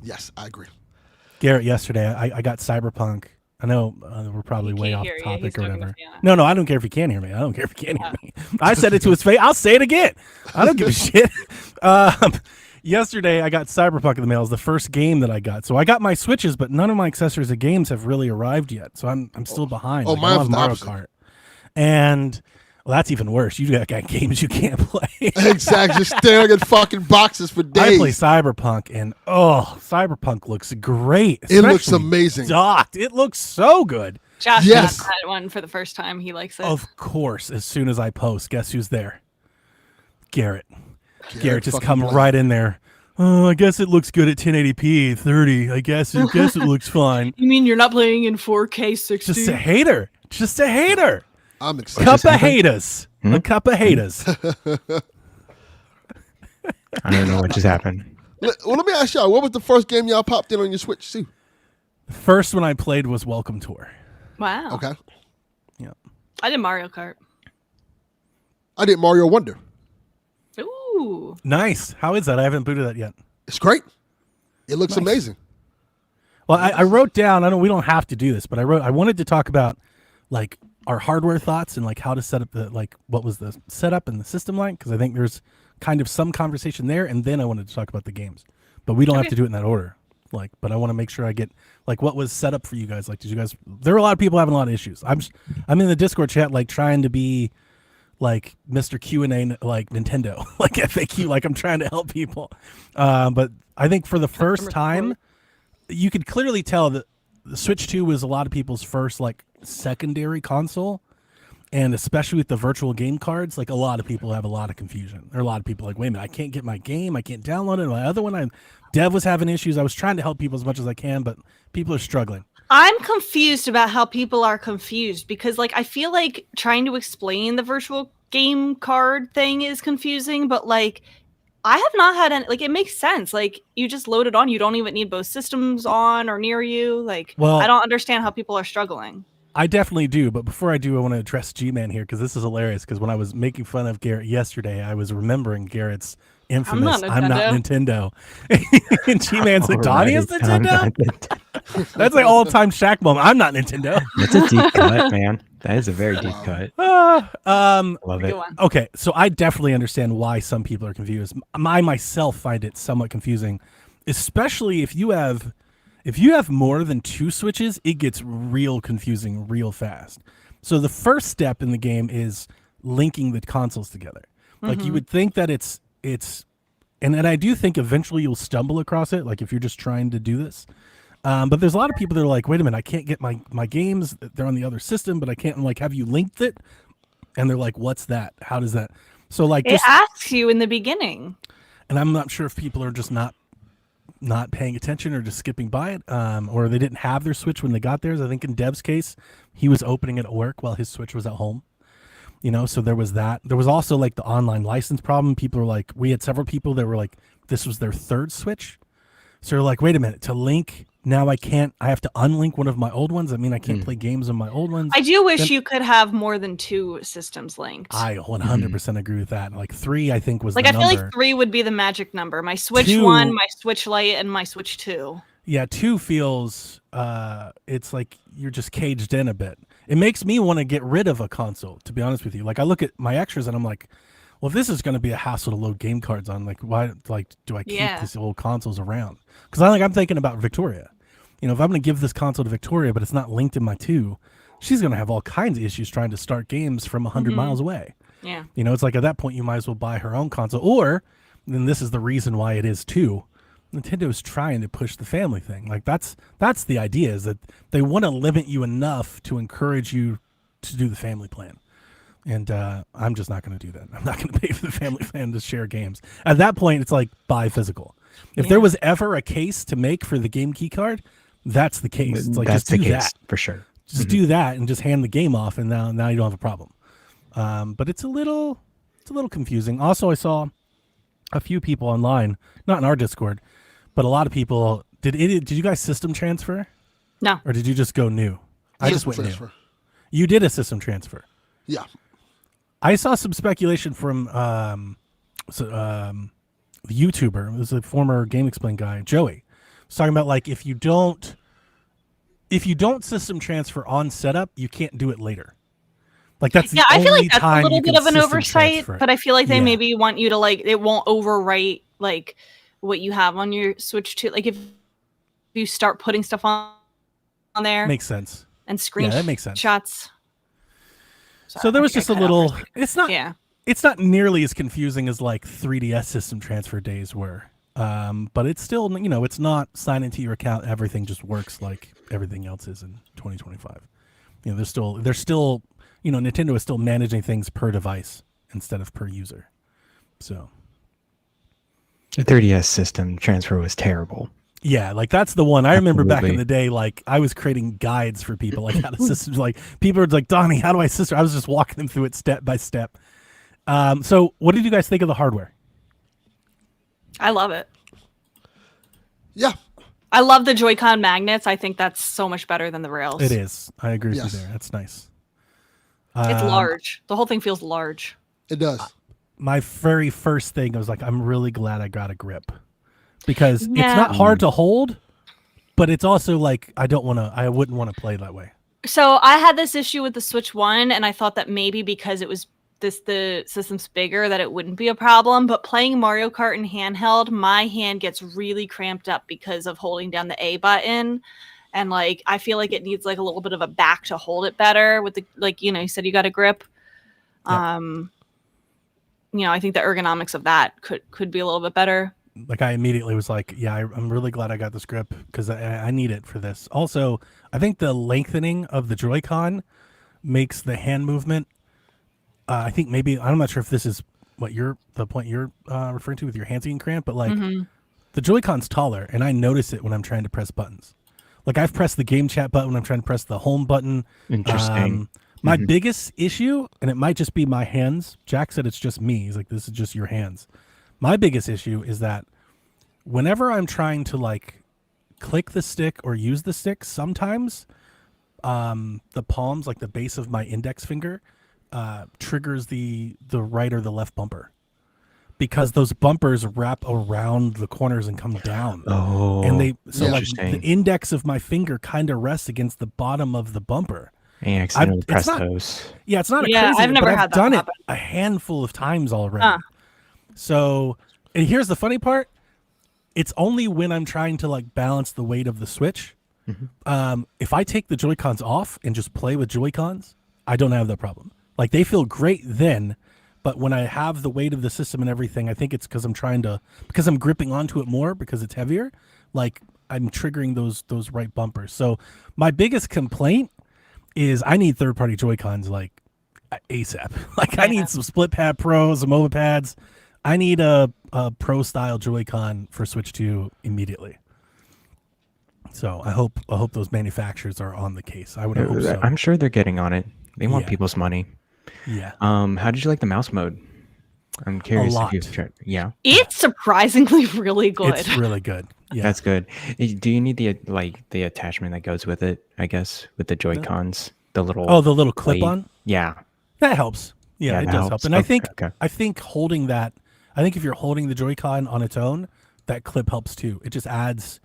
Yes, I agree. Garrett, yesterday I got Cyberpunk. I know we're probably He way can't off hear you. topic He's or talking whatever. with Fiona. No, I don't care if you can hear me. I don't care if you can't hear me. I said it to his face. I'll say it again. I don't give a shit. Yesterday I got Cyberpunk in the mail. It was the first game that I got. So I got my Switches, but none of my accessories and games have really arrived yet. So I'm still behind. Oh, Like, I don't mine's have the Mario opposite. Kart. And well, that's even worse. You got games you can't play. Exactly. Just staring at fucking boxes for days. I play Cyberpunk, and Cyberpunk looks great. It looks especially amazing. Docked. It looks so good. Josh Yes. got that one for the first time. He likes it. Of course, as soon as I post, guess who's there? Garrett. Garrett Garrett just fucking come Black. right in there. Oh, I guess it looks good at 1080p 30. I guess it looks fine. You mean you're not playing in 4K 60? Just a hater. Just a hater. I'm excited. Cup of haters. A cup of haters. I don't know what just happened. Well, let me ask y'all, what was the first game y'all popped in on your Switch too? The first one I played was Welcome Tour. Wow. Okay. I did Mario Kart. I did Mario Wonder. Ooh. Nice. How is that? I haven't booted that yet. It's great. It looks amazing. Well, I wrote down. We don't have to do this, but I wanted to talk about like our hardware thoughts and like how to set up what was the setup and the system like, because I think there's kind of some conversation there, and then I wanted to talk about the games, but we don't have to do it in that order. But I want to make sure I get like what was set up for you guys. Like, did you guys? There were a lot of people having a lot of issues. I'm in the Discord chat like trying to be like Mr. Q&A like Nintendo, like FAQ, like I'm trying to help people. But I think for the first time, you could clearly tell that the Switch 2 was a lot of people's first like secondary console, and especially with the virtual game cards, like a lot of people have a lot of confusion. There are a lot of people like, wait a minute, I can't get my game, I can't download it. My other one, Dev was having issues. I was trying to help people as much as I can, but people are struggling. I'm confused about how people are confused because, like, I feel like trying to explain the virtual game card thing is confusing, but like, I have not had any. Like, it makes sense. Like, you just load it on. You don't even need both systems on or near you. Like, Well- I don't understand how people are struggling. I definitely do, but before I do, I want to address G-Man here because this is hilarious. Because when I was making fun of Garrett yesterday, I was remembering Garrett's infamous "I'm not Nintendo," and G-Man's like, "Donnie is Nintendo." That's like all-time Shaq moment. I'm not Nintendo. That's a deep cut, man. That is a very deep cut. Love it. Okay, so I definitely understand why some people are confused. I myself find it somewhat confusing, especially if you have more than 2 switches, it gets real confusing real fast. So the first step in the game is linking the consoles together. Like you would think that it's and I do think eventually you'll stumble across it, like if you're just trying to do this. But there's a lot of people that are like, wait a minute, I can't get my games. They're on the other system, but I can't. I'm like, have you linked it? And they're like, what's that? How does that? So like, it asks you in the beginning. And I'm not sure if people are just not paying attention or just skipping by it, or they didn't have their Switch when they got theirs. I think in Dev's case, he was opening it at work while his Switch was at home. So there was that. There was also like the online license problem. People were like, we had several people that were like, this was their 3rd Switch. So they're like, wait a minute, to link, now I have to unlink one of my old ones. I mean, I can't play games on my old ones. I do wish you could have more than 2 systems linked. I 100% agree with that. Like 3, I think was like, the I number. feel like 3 would be the magic number. My Switch 2, 1, my Switch Lite, and my Switch 2. Yeah, 2 feels, it's like you're just caged in a bit. It makes me want to get rid of a console, to be honest with you. Like I look at my extras and I'm like, well, if this is going to be a hassle to load game cards on, like why, like, do I keep these old consoles around? Because I'm thinking about Victoria. If I'm going to give this console to Victoria, but it's not linked in my 2, she's going to have all kinds of issues trying to start games from 100 miles away. Yeah. It's like at that point, you might as well buy her own console. Or, then this is the reason why it is 2. Nintendo is trying to push the family thing. Like that's the idea, is that they want to limit you enough to encourage you to do the family plan. And I'm just not going to do that. I'm not going to pay for the family plan to share games. At that point, it's like buy physical. If there was ever a case to make for the game key card, that's the case. It's like, that's just do that for sure. Just do that and just hand the game off, and now you don't have a problem. But it's a little confusing. Also, I saw a few people online, not in our Discord, but a lot of people. Did you guys system transfer? No. Or did you just go new? I just went transfer. new. You did a system transfer. Yeah. I saw some speculation from YouTuber. It was a former Game Explain guy, Joey. Was talking about like if you don't system transfer on setup, you can't do it later. Like that's the I only feel like that's time a little you can bit of an system oversight, transfer it. but I feel like they Yeah. maybe want you to like it won't overwrite like what you have on your Switch 2. Like if you start putting stuff on there Makes sense. and screen that makes sense. shots. So there was just a little. It's not. Yeah. It's not nearly as confusing as like 3DS system transfer days were. But it's still, it's not sign into your account. Everything just works like everything else is in 2025. They're still, Nintendo is still managing things per device instead of per user. So The 3DS system transfer was terrible. yeah, like that's the one I remember back in Absolutely. the day. Like I was creating guides for people, like how to system. Like people are like, Donnie, how do I system? I was just walking them through it step by step. So what did you guys think of the hardware? I love it. Yeah. I love the Joy-Con magnets. I think that's so much better than the rails. It is. I agree with Yes. you there. That's nice. It's large. The whole thing feels large. It does. My very first thing, I was like, I'm really glad I got a grip because it's Yeah. not hard to hold, but it's also like I wouldn't want to play that way. So I had this issue with the Switch 1, and I thought that maybe because it was the system's bigger that it wouldn't be a problem. But playing Mario Kart in handheld, my hand gets really cramped up because of holding down the A button. And like I feel like it needs like a little bit of a back to hold it better with the you said you got a grip. Yeah. I think the ergonomics of that could be a little bit better. Like I immediately was like, yeah, I'm really glad I got this grip because I need it for this. Also, I think the lengthening of the Joy-Con makes the hand movement. I think maybe I'm not sure if this is the point you're referring to with your hands getting cramped, but like the Joy-Con's taller, and I notice it when I'm trying to press buttons. Like I've pressed the game chat button when I'm trying to press the home button. Interesting. My biggest issue, and it might just be my hands. Jack said it's just me. He's like, this is just your hands. My biggest issue is that whenever I'm trying to like click the stick or use the stick, sometimes the palms, like the base of my index finger, triggers the right or the left bumper, because those bumpers wrap around the corners and come down. Oh, And like the interesting. index of my finger kind of rests against the bottom of the bumper. And you accidentally it's press not- those. Yeah, it's not a Yeah, crazy, I've never but I've had that done happen. it a handful of times already. Huh. So, and here's the funny part: it's only when I'm trying to like balance the weight of the Switch. If I take the Joy-Cons off and just play with Joy-Cons, I don't have that problem. Like they feel great then, but when I have the weight of the system and everything, I think it's because because I'm gripping onto it more because it's heavier. Like I'm triggering those right bumpers. So my biggest complaint is I need third-party Joy-Cons like ASAP. Like I need some split pad pros, some MOBA pads. I need a pro style Joy-Con for Switch 2 immediately. So I hope those manufacturers are on the case. I would hope so. I'm sure they're getting on it. They want Yeah. people's money. Yeah. How did you like the mouse mode? I'm curious lot. if you've tried. Yeah, It's surprisingly really good. It's really good. Yeah. that's good. Do you need the attachment that goes with it? I guess with the Joy-Cons, the little the little clip on? blade? Yeah, That helps. Yeah, Yeah, it that does help. helps. And Okay. I think holding that, I think if you're holding the Joy-Con on its own, that clip helps too. It just adds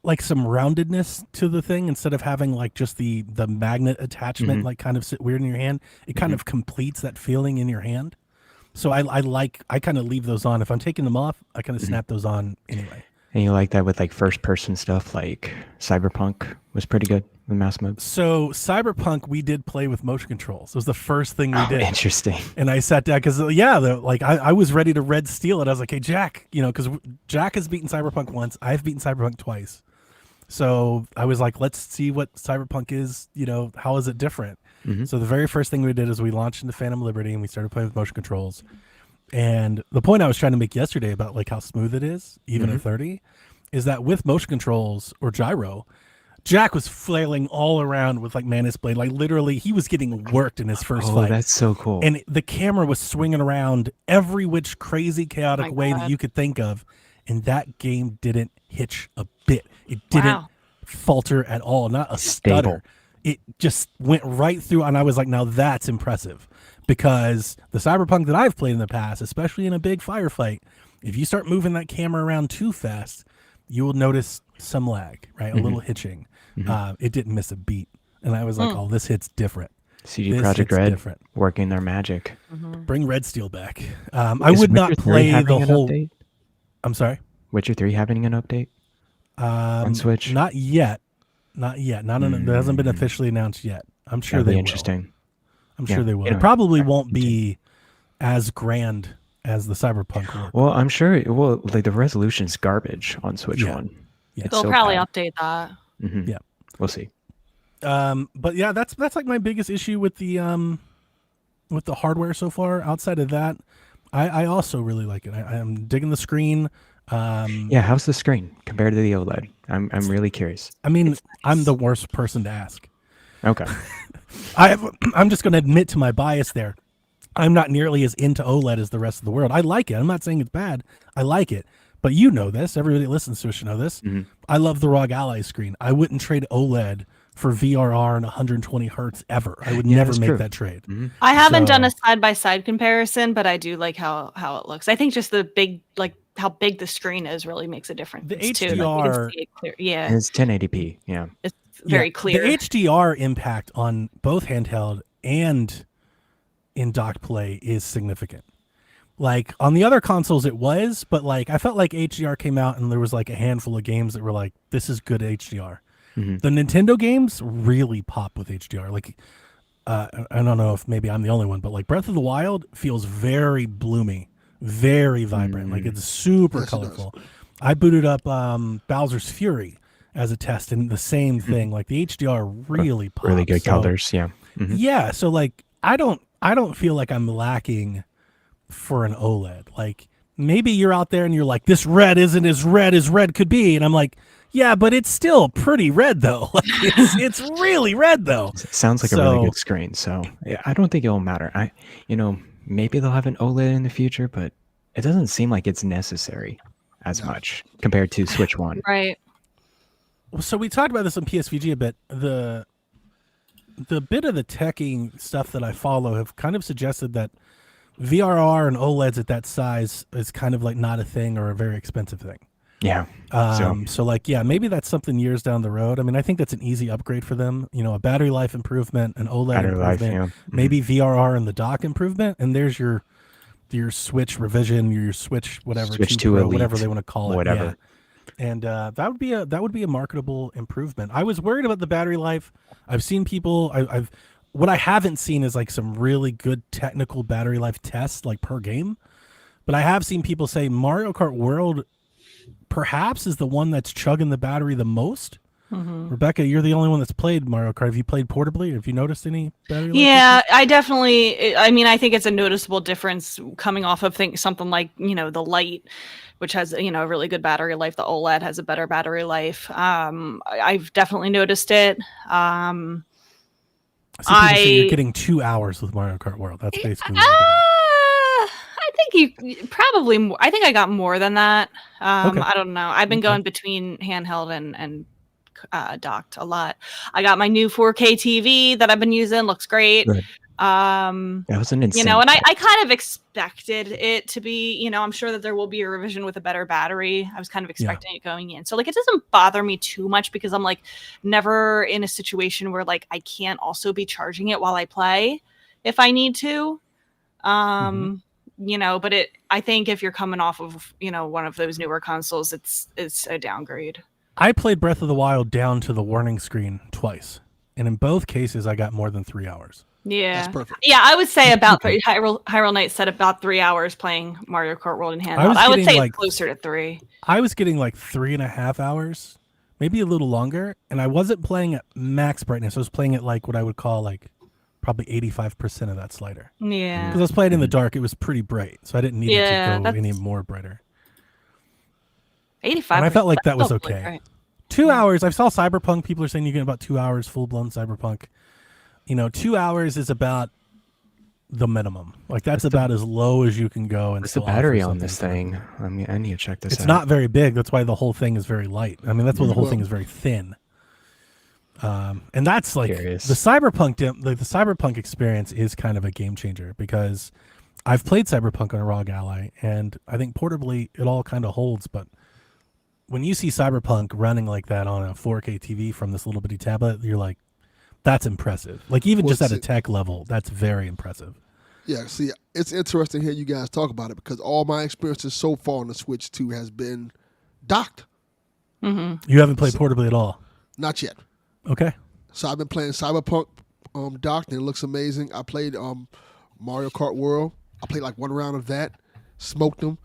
like some roundedness to the thing instead of having like just the magnet attachment like kind of sit weird in your hand. It kind of completes that feeling in your hand. So I kind of leave those on. If I'm taking them off, I kind of snap those on anyway. and you like that with like first person stuff, like Cyberpunk was pretty good with mouse mode. So Cyberpunk, we did play with motion controls. It was the first thing we did. Interesting. And I sat down because, I was ready to red steel it. I was like, hey, Jack, because Jack has beaten Cyberpunk once. I've beaten Cyberpunk twice. So I was like, let's see what Cyberpunk is. How is it different? So the very first thing we did is we launched into Phantom Liberty and we started playing with motion controls. And the point I was trying to make yesterday about like how smooth it is, even at 30, is that with motion controls or gyro, Jack was flailing all around with like Manus Blade. Like literally, he was getting worked in his first Oh, fight. that's so cool. And the camera was swinging around every which crazy, chaotic my way that God. you could think of. And that game didn't hitch a bit. It didn't Wow. falter at all. Not a Stable. stutter. It just went right through. And I was like, now that's impressive. Because the Cyberpunk that I've played in the past, especially in a big firefight, if you start moving that camera around too fast, you will notice some lag, right? A little hitching. It didn't miss a beat. And I was like, oh, this hit's different. CD This Projekt hits Red different. working their magic. Bring Red Steel back. I Is would not Witcher 3 play having the an whole. update? I'm sorry. Witcher 3 having an update on Switch? Not yet. Not yet. That hasn't been officially announced yet. I'm sure That'd they be will. interesting. I'm Yeah, sure they will. you It know, probably won't be as grand as the Cyberpunk work. Well, I'm sure it will. Like the resolution's garbage on Switch Yeah. One. Yeah. It's They'll so probably bad. update that. Yeah. We'll see. But yeah, that's like my biggest issue with the hardware so far. Outside of that, I also really like it. I'm digging the screen. Yeah, how's the screen compared to the OLED? I'm really curious. I mean, I'm the worst person to ask. Okay. I'm just going to admit to my bias there. I'm not nearly as into OLED as the rest of the world. I like it. I'm not saying it's bad. I like it. But you know this. Everybody that listens to us should know this. I love the ROG Ally screen. I wouldn't trade OLED for VRR and 120 hertz ever. I would never that's make true. that trade. I haven't done a So- side by side comparison, but I do like how it looks. I think just the big how big the screen is really makes a difference The too. Like, you can HDR see it clear. Yeah, And it's 1080p. Yeah. it's very Yeah, clear. The HDR impact on both handheld and in dock play is significant. Like on the other consoles it was, but like I felt like HDR came out and there was like a handful of games that were like, this is good HDR. The Nintendo games really pop with HDR. Like I don't know if maybe I'm the only one, but like Breath of the Wild feels very bloomy, very vibrant. Like it's super Yes, it does. colorful. I booted up Bowser's Fury as a test, and the same thing. Like the HDR really pops. Really good So, colors. Yeah. Yeah, so like I don't feel like I'm lacking for an OLED. Like maybe you're out there and you're like, this red isn't as red as red could be, and I'm like, yeah, but it's still pretty red though. Like it's really red though. It sounds like a really So- good screen. So yeah, I don't think it'll matter. Maybe they'll have an OLED in the future, but it doesn't seem like it's necessary as much compared to Switch One. Right. So we talked about this on PSVG a bit. The bit of the teching stuff that I follow have kind of suggested that VRR and OLEDs at that size is kind of like not a thing or a very expensive thing. Yeah. So like, yeah, maybe that's something years down the road. I mean, I think that's an easy upgrade for them. You know, a battery life improvement, an OLED Battery life, improvement, yeah. maybe VRR and the dock improvement, and there's your Switch revision, your Switch whatever, Switch 2 2 Pro, Elite, whatever they want to call it, whatever. yeah. And that would be a marketable improvement. I was worried about the battery life. I've seen people. What I haven't seen is like some really good technical battery life tests, like per game. But I have seen people say Mario Kart World perhaps is the one that's chugging the battery the most. Mm-hmm. Rebecca, you're the only one that's played Mario Kart. Have you played portably? Have you noticed any battery life? Yeah, I definitely. I mean, I think it's a noticeable difference coming off of something like the Lite, which has a really good battery life. The OLED has a better battery life. I've definitely noticed it. I see people say you're getting 2 hours with Mario Kart World. That's basically what you're getting. I think you probably more. I think I got more than that. Okay. I don't know. I've been going between handheld and docked a lot. I got my new 4K TV that I've been using. Looks great. Good. That was an insane. And I kind of expected it to be, I'm sure that there will be a revision with a better battery. I was kind of expecting it going in. So like, it doesn't bother me too much because I'm like never in a situation where like I can't also be charging it while I play if I need to. But I think if you're coming off of, one of those newer consoles, it's a downgrade. I played Breath of the Wild down to the warning screen twice. And in both cases, I got more than 3 hours. Yeah, That's perfect. Yeah, I would say about Hyrule Knight said about 3 hours playing Mario Kart World in handheld. I would say it's closer to 3. I was getting like 3.5 hours, maybe a little longer, and I wasn't playing at max brightness. I was playing at like what I would call like probably 85% of that slider. Yeah, because I was playing in the dark. It was pretty bright, so I didn't need it to go any more brighter. 85. And I felt like that was okay. Right. 2 hours. I saw Cyberpunk. People are saying you get about 2 hours full blown Cyberpunk. 2 hours is about the minimum. Like that's about as low as you can go. And what's the battery on this thing? I mean, I need to check this out. It's not very big. That's why the whole thing is very light. I mean, that's why the whole thing is very thin. And that's like the Cyberpunk. The Cyberpunk experience is kind of a game changer because I've played Cyberpunk on a ROG Ally, and I think portably it all kind of holds. But when you see Cyberpunk running like that on a 4K TV from this little bitty tablet, you're like, that's impressive. Like even just at a tech level, that's very impressive. Yeah, see, it's interesting to hear you guys talk about it because all my experiences so far on the Switch 2 has been docked. Mm-hmm. You haven't played portably at all? Not yet. Okay. So I've been playing Cyberpunk docked, and it looks amazing. I played Mario Kart World. I played like one round of that, smoked them.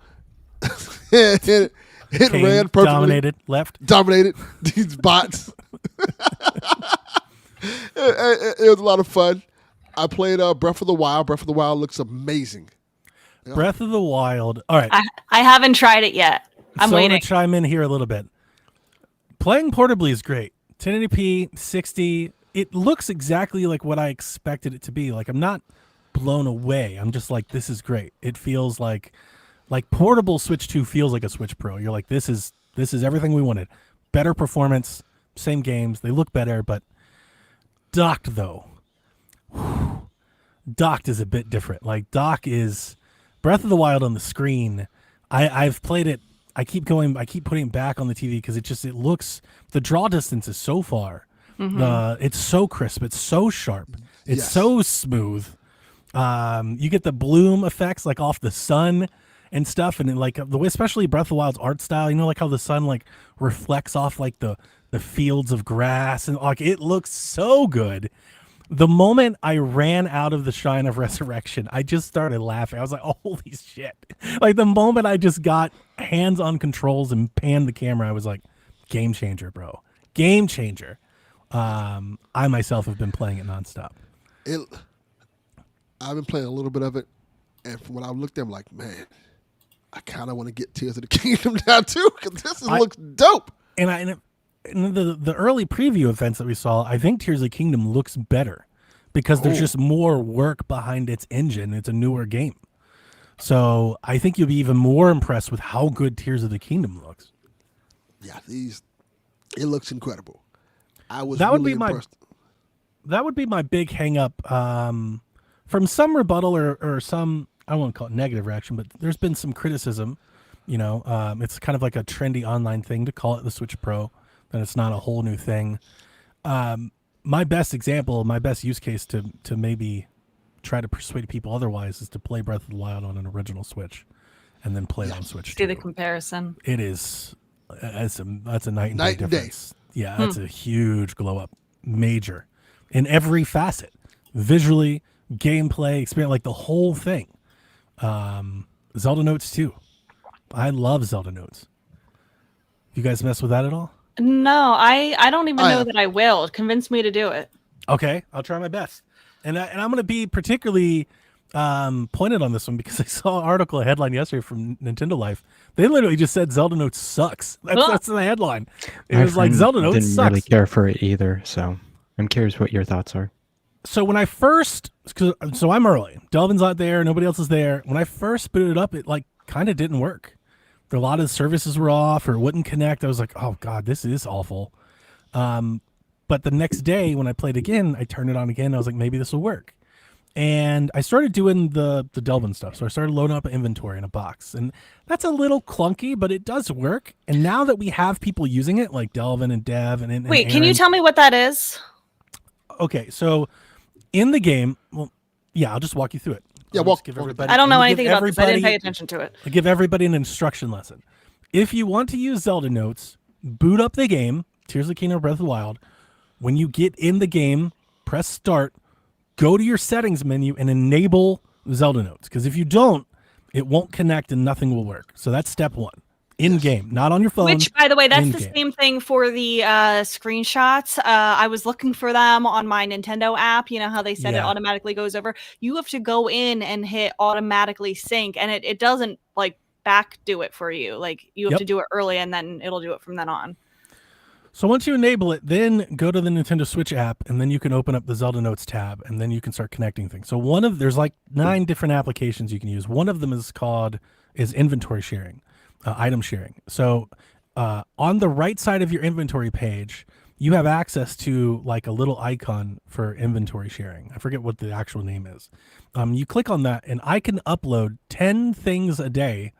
it ran perfectly. Dominated these bots. It was a lot of fun. I played Breath of the Wild. Breath of the Wild looks amazing. Yeah. Breath of the Wild. All right. I haven't tried it yet. I'm waiting. I'm going to chime in here a little bit. Playing portably is great. 1080p, 60. It looks exactly like what I expected it to be. Like I'm not blown away. I'm just like, this is great. It feels like portable Switch 2 feels like a Switch Pro. You're like, this is everything we wanted. Better performance, same games. They look better, but docked though. Docked is a bit different. Like dock is Breath of the Wild on the screen. I've played it. I keep putting it back on the TV because it looks, the draw distance is so far. Mm-hmm. It's so crisp. It's so sharp. It's so smooth. You get the bloom effects like off the sun and stuff, and like the way, especially Breath of the Wild's art style. Like how the sun like reflects off like the fields of grass, and like it looks so good. The moment I ran out of the Shrine of Resurrection, I just started laughing. I was like, holy shit. Like the moment I just got hands on controls and panned the camera, I was like, game changer, bro. Game changer. I myself have been playing it nonstop. I've been playing a little bit of it, and from what I looked at, I'm like, man, I kind of want to get Tears of the Kingdom down too, because this looks dope. And in the early preview events that we saw, I think Tears of the Kingdom looks better because there's just more work behind its engine. It's a newer game. So I think you'll be even more impressed with how good Tears of the Kingdom looks. Yeah, It looks incredible. I was That would really be my- impressed. That would be my big hang up from some rebuttal or some, I won't call it negative reaction, but there's been some criticism. It's kind of like a trendy online thing to call it the Switch Pro, that it's not a whole new thing. My best example, my best use case to maybe try to persuade people otherwise is to play Breath of the Wild on an original Switch and then play it on Switch See the 2. comparison. It is, that's a night and day Night and day. difference. Yeah, that's a huge glow up, major, in every facet, visually, gameplay, experience, like the whole thing. Zelda Notes 2. I love Zelda Notes. You guys mess with that at all? No, I don't even I know have. that I will. Convince me to do it. Okay, I'll try my best. And I'm going to be particularly pointed on this one because I saw an article, a headline yesterday from Nintendo Life. They literally just said Zelda Notes sucks. That's the headline. It My was like friend Zelda Notes didn't sucks. really care for it either, so I'm curious what your thoughts are. So when I first, so I'm early. Delvin's not there. Nobody else is there. When I first booted it up, it like kind of didn't work. A lot of the services were off or wouldn't connect. I was like, oh God, this is awful. But the next day when I played again, I turned it on again. I was like, maybe this will work. And I started doing the Delvin stuff. So I started loading up an inventory in a box. And that's a little clunky, but it does work. And now that we have people using it, like Delvin and Dev and Wait, can you Aaron- tell me what that is? Okay, so in the game, well, yeah, I'll just walk you through it. Yeah, I'll walk- just give walk it everybody- I don't know let me give anything about this. I didn't pay everybody- attention to it. I give everybody an instruction lesson. If you want to use Zelda Notes, boot up the game, Tears of the Kingdom, Breath of the Wild. When you get in the game, press start, go to your settings menu and enable Zelda Notes. Because if you don't, it won't connect and nothing will work. So that's step one. In game, not on your phone. Which, by the way, that's the in-game. same thing for the screenshots. I was looking for them on my Nintendo app. You know how they said it Yeah. automatically goes over? You have to go in and hit automatically sync, and it doesn't like back do it for you. Like you have Yep. to do it early, and then it'll do it from then on. So once you enable it, then go to the Nintendo Switch app, and then you can open up the Zelda Notes tab, and then you can start connecting things. So there's like 9 different applications you can use. One of them is inventory sharing, item sharing. So on the right side of your inventory page, you have access to like a little icon for inventory sharing. I forget what the actual name is. You click on that, and I can upload 10 things a day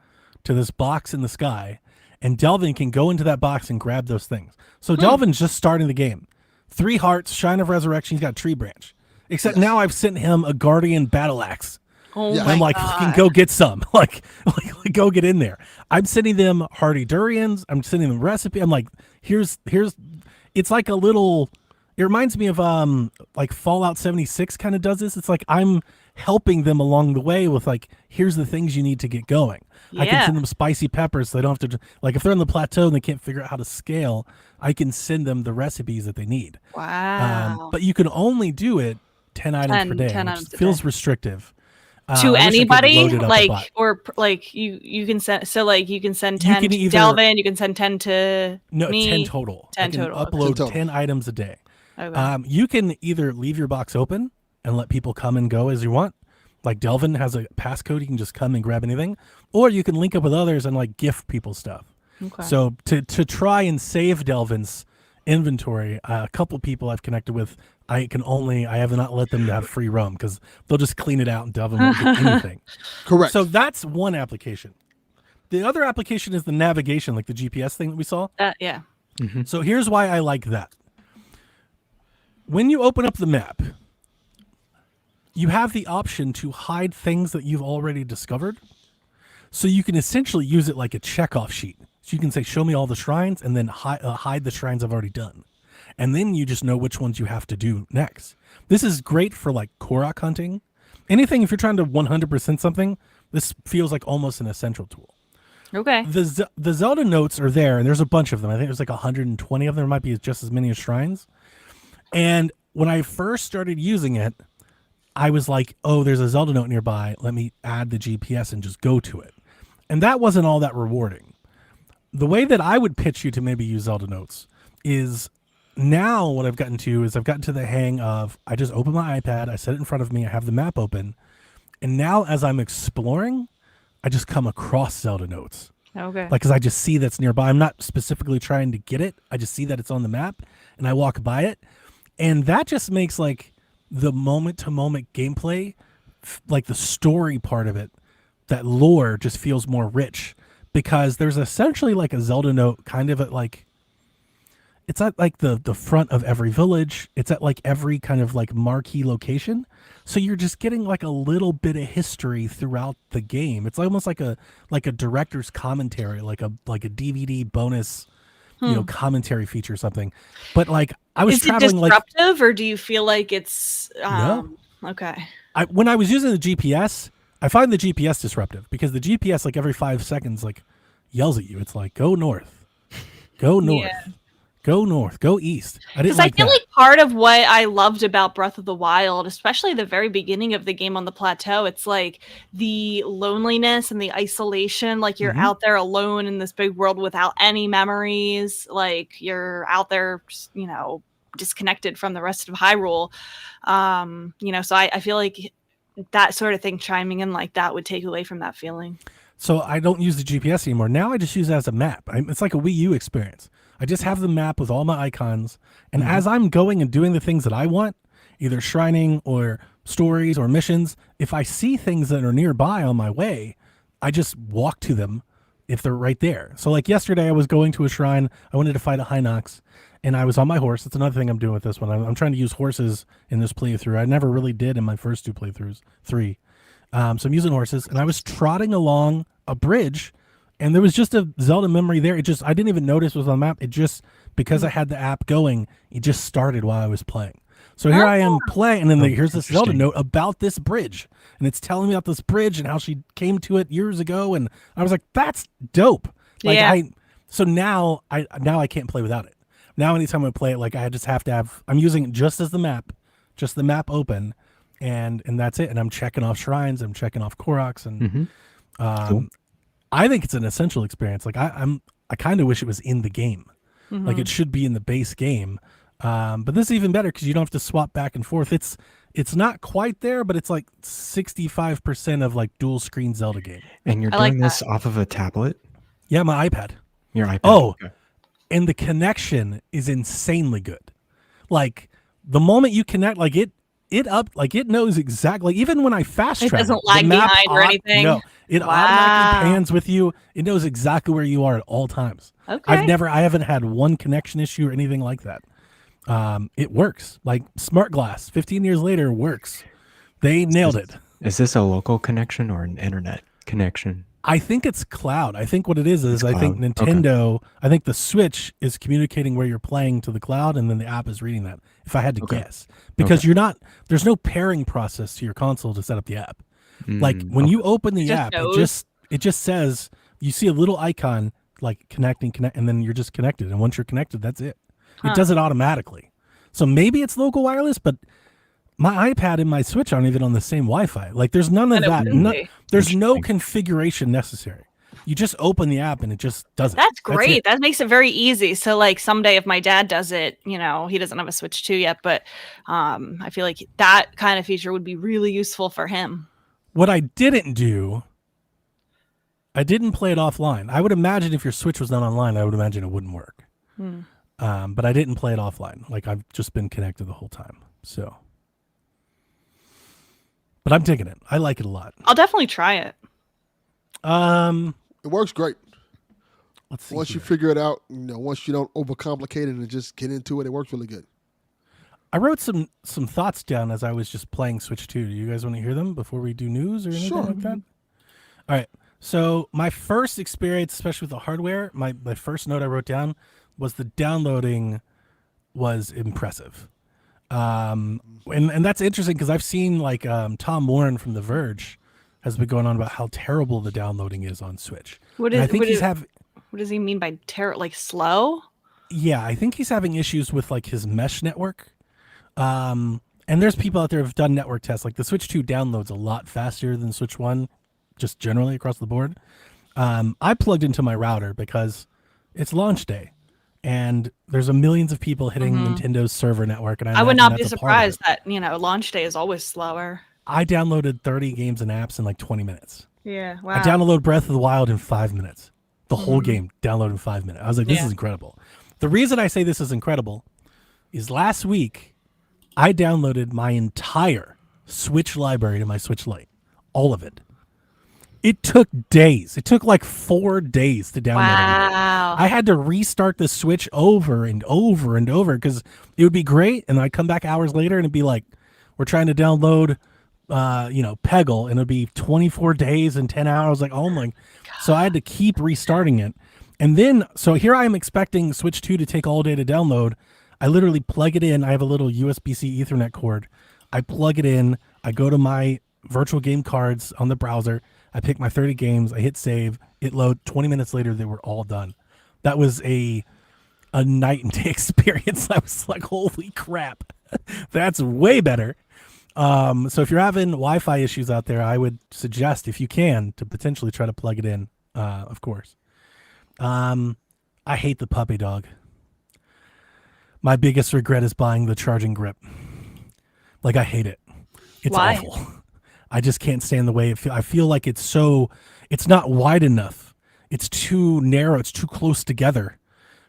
to this box in the sky, and Delvin can go into that box and grab those things. So Delvin's just starting the game. 3 hearts, Shrine of Resurrection, he's got a tree branch. Except now I've sent him a Guardian Battle Axe. Oh Yeah. my I'm like, god! fucking go get some. like, go get in there. I'm sending them hardy durians. I'm sending them recipe. I'm like, here's. It's like a little. It reminds me of like Fallout 76 kind of does this. It's like I'm helping them along the way with like, here's the things you need to get going. I can Yeah. send them spicy peppers so they don't have to, like if they're on the plateau and they can't figure out how to scale, I can send them the recipes that they need. Wow. But you can only do it 10 items per day, 10 which items a feels day. restrictive. I To wish I could anybody, load it up a like bot. like you can send you can send You 10 can to either- Delvin, you can send 10 to No, me. 10 total. 10 I can total, okay. upload 10 total. 10 items a day. Okay. You can either leave your box open and let people come and go as you want. Like Delvin has a passcode, you can just come and grab anything, or you can link up with others and like gift people stuff. Okay. So to try and save Delvin's inventory, a couple people I've connected with, I have not let them have free roam because they'll just clean it out and Delvin won't get anything. Correct. So that's one application. The other application is the navigation, like the GPS thing that we saw. Yeah. So here's why I like that. When you open up the map, you have the option to hide things that you've already discovered. So you can essentially use it like a checkoff sheet. So you can say, show me all the shrines, and then hide the shrines I've already done. And then you just know which ones you have to do next. This is great for like Korok hunting. Anything, if you're trying to 100% something, this feels like almost an essential tool. Okay. The Zelda notes are there, and there's a bunch of them. I think there's like 120 of them. There might be just as many as shrines. And when I first started using it, I was like, oh, there's a Zelda note nearby. Let me add the GPS and just go to it. And that wasn't all that rewarding. The way that I would pitch you to maybe use Zelda notes is now what I've gotten to is I've gotten to the hang of I just open my iPad, I set it in front of me, I have the map open. And now as I'm exploring, I just come across Zelda notes. Okay. Like, because I just see that's nearby. I'm not specifically trying to get it. I just see that it's on the map, and I walk by it, and that just makes like the moment-to-moment gameplay, like the story part of it, that lore just feels more rich because there's essentially like a Zelda note, kind of at like. It's at like the front of every village. It's at like every kind of like marquee location. So you're just getting like a little bit of history throughout the game. It's almost like a director's commentary, like a DVD bonus, commentary feature or something. But like I was Is it traveling disruptive, or do you feel like it's No. okay? when I was using the GPS, I find the GPS disruptive because the GPS like every 5 seconds like yells at you. It's like go north, go north. Yeah. Go north, go east. I didn't Because like I feel that. like part of what I loved about Breath of the Wild, especially the very beginning of the game on the plateau, it's like the loneliness and the isolation. Like you're out there alone in this big world without any memories. Like you're out there, disconnected from the rest of Hyrule. So I feel like that sort of thing chiming in like that would take away from that feeling. So I don't use the GPS anymore. Now I just use it as a map. It's like a Wii U experience. I just have the map with all my icons, and as I'm going and doing the things that I want, either shrining or stories or missions, if I see things that are nearby on my way, I just walk to them if they're right there. So like yesterday I was going to a shrine. I wanted to fight a Hinox, and I was on my horse. That's another thing I'm doing with this one. I'm trying to use horses in this playthrough. I never really did in my first 2 playthroughs, 3. So I'm using horses, and I was trotting along a bridge, and there was just a Zelda memory there. I didn't even notice it was on the map. It just, because I had the app going, it just started while I was playing. So here I am playing, and then here's this Zelda note about this bridge, and it's telling me about this bridge and how she came to it years ago, and I was like, that's dope. Like Yeah. So now I can't play without it. Now anytime I play it, like I just have to have, I'm using it just as the map, just the map open, and that's it. And I'm checking off shrines, I'm checking off Koroks, and Cool. I think it's an essential experience. Like I kind of wish it was in the game. Like it should be in the base game. But this is even better because you don't have to swap back and forth. It's not quite there, but it's like 65% of like dual screen Zelda game. And you're I like doing this off of a tablet? Yeah, my iPad. Your iPad? Oh, Okay. and the connection is insanely good. Like the moment you connect, like it knows exactly. Even when I fast It travel, doesn't the lag map behind or anything? No, it Wow. automatically pans with you. It knows exactly where you are at all times. Okay. I haven't had one connection issue or anything like that. It works. Like Smart Glass, 15 years later, works. They nailed it. Is this a local connection or an internet connection? I think it's cloud. I think what it is I think cloud. Okay. Nintendo, I think the Switch is communicating where you're playing to the cloud, and then the app is reading that, if I had to guess. Because there's no pairing process to your console to set up the app. Like when you open the just app, knows. it just says, you see a little icon like connect, and then you're just connected. And once you're connected, that's it. It does it automatically. So maybe it's local wireless, but my iPad and my Switch aren't even on the same Wi-Fi. Like there's none of And it that. wouldn't be. There's no configuration necessary. You just open the app and it just does it. That's great. it. That makes it very easy. So like someday if my dad does it, he doesn't have a Switch 2 yet, but I feel like that kind of feature would be really useful for him. What I didn't do, I didn't play it offline. I would imagine if your Switch was not online, I would imagine it wouldn't work. But I didn't play it offline. Like I've just been connected the whole time. So, but I'm digging it. I like it a lot. I'll definitely try it. It works great. Let's see. Once you here. figure it out, once you don't overcomplicate it and just get into it, it works really good. I wrote some thoughts down as I was just playing Switch 2. Do you guys want to hear them before we do news or anything Sure. like that? All right. So my first experience, especially with the hardware, my first note I wrote down was the downloading was impressive. And that's interesting because I've seen like Tom Warren from The Verge has been going on about how terrible the downloading is on Switch. What And is- I think what he's is- having. What does he mean by like slow? Yeah, I think he's having issues with like his mesh network. And there's people out there who've done network tests. Like the Switch 2 downloads a lot faster than Switch 1, just generally across the board. I plugged into my router because it's launch day, and there's millions of people hitting Nintendo's server network. And I would imagine not be that's a part of it. surprised that, launch day is always slower. I downloaded 30 games and apps in like 20 minutes. Yeah. Wow. I downloaded Breath of the Wild in 5 minutes. the whole game downloaded in 5 minutes. I was like, this is incredible. The reason I say this is incredible is last week I downloaded my entire Switch library to my Switch Lite, all of it. It took days. It took like 4 days to download everything. Wow. I had to restart the Switch over and over and over because it would be great, and I'd come back hours later and it'd be like, we're trying to download, Peggle, and it'd be 24 days and 10 hours. Like, oh my! So I had to keep restarting it, and then so here I am expecting Switch 2 to take all day to download. I literally plug it in. I have a little USB-C Ethernet cord. I plug it in. I go to my virtual game cards on the browser. I pick my 30 games. I hit save. It load. 20 minutes later, they were all done. That was a night and day experience. I was like, holy crap, that's way better. So if you're having Wi-Fi issues out there, I would suggest, if you can, to potentially try to plug it in. Of course. I hate the puppy dog. My biggest regret is buying the charging grip. Like, I hate it. It's Why? awful. I just can't stand the way I feel like it's not wide enough. It's too narrow. It's too close together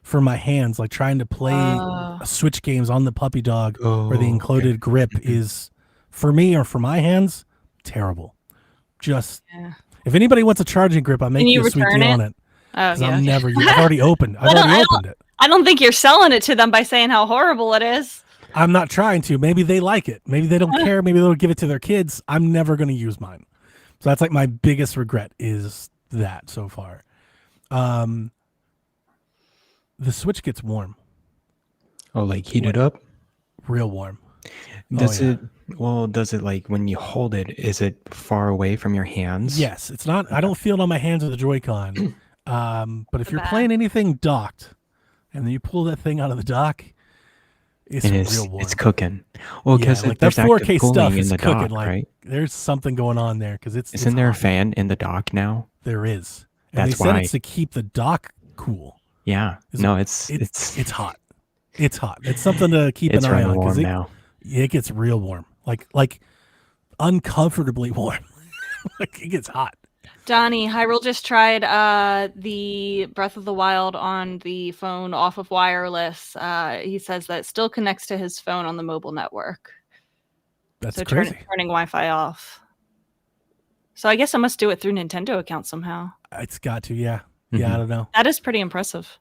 for my hands. Like trying to play Switch games on the puppy dog or the included grip is, for me or for my hands, terrible. Just if anybody wants a charging grip, I'll make you a sweet deal on it. Oh, yeah. I've already opened it. I don't think you're selling it to them by saying how horrible it is. I'm not trying to. Maybe they like it. Maybe they don't care. Maybe they'll give it to their kids. I'm never going to use mine. So that's like my biggest regret is that so far. The Switch gets warm. Oh, like heated up? Real warm. Does it like when you hold it, is it far away from your hands? Yes. It's not. I don't feel it on my hands with the Joy-Con. But if you're playing anything docked and then you pull that thing out of the dock, it's real warm. It's cooking. Well, because like that 4K stuff is in the cooking. dock, Like right? there's something going on there because Isn't there a hot. fan in the dock now? There is. And That's they said why. it's to keep the dock cool. Yeah. No, it's hot. It's hot. It's something to keep it's an eye running on warm because now. it gets real warm, like uncomfortably warm. Like it gets hot. Donnie, Hyrule just tried the Breath of the Wild on the phone off of wireless. He says that it still connects to his phone on the mobile network. That's So crazy. turning Wi-Fi off. So I guess I must do it through Nintendo account somehow. It's got to, yeah. Yeah, I don't know. That is pretty impressive.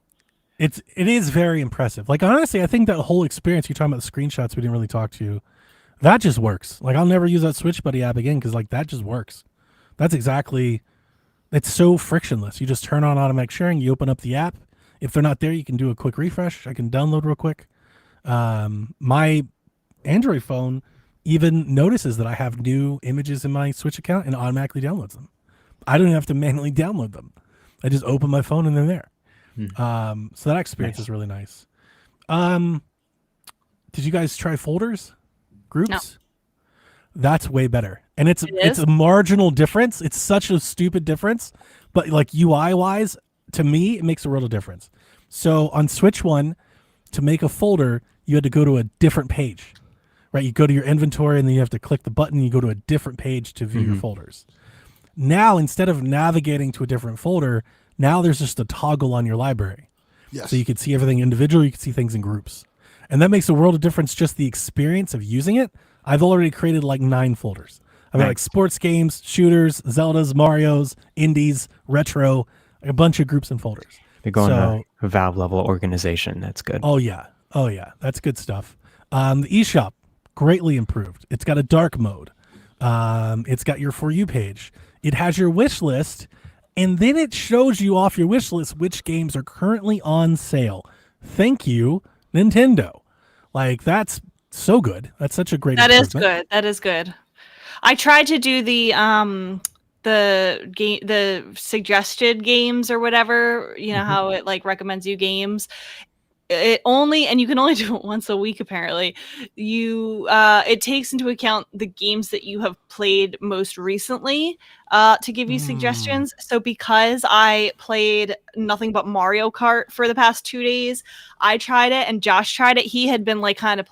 It is very impressive. Like honestly, I think that whole experience you're talking about the screenshots we didn't really talk to, that just works. Like I'll never use that Switch Buddy app again because like that just works. That's exactly. It's so frictionless. You just turn on automatic sharing. You open up the app. If they're not there, you can do a quick refresh. I can download real quick. My Android phone even notices that I have new images in my Switch account and automatically downloads them. I don't have to manually download them. I just open my phone and they're there. So that experience is really nice. Did you guys try folders? Groups? No. That's way better. And it's a marginal difference. It's such a stupid difference, but like UI wise, to me, it makes a world of difference. So on Switch 1, to make a folder, you had to go to a different page, right? You go to your inventory and then you have to click the button. And you go to a different page to view your folders. Now, instead of navigating to a different folder, now there's just a toggle on your library. Yes. So you can see everything individually. You can see things in groups. And that makes a world of difference, just the experience of using it. I've already created like 9 folders. I've got like sports games, shooters, Zeldas, Marios, indies, retro, a bunch of groups and folders. They're going to a Valve level organization. That's good. Oh yeah. That's good stuff. The eShop, greatly improved. It's got a dark mode. It's got your For You page. It has your wish list, and then it shows you off your wish list which games are currently on sale. Thank you, Nintendo. Like that's so good. That's such a great improvement. Good. That is good. I tried to do the suggested games or whatever, you know, how it like recommends you games. And you can only do it once a week apparently. It takes into account the games that you have played most recently to give you suggestions. So because I played nothing but Mario Kart for the past 2 days, I tried it and Josh tried it. He had been like kind of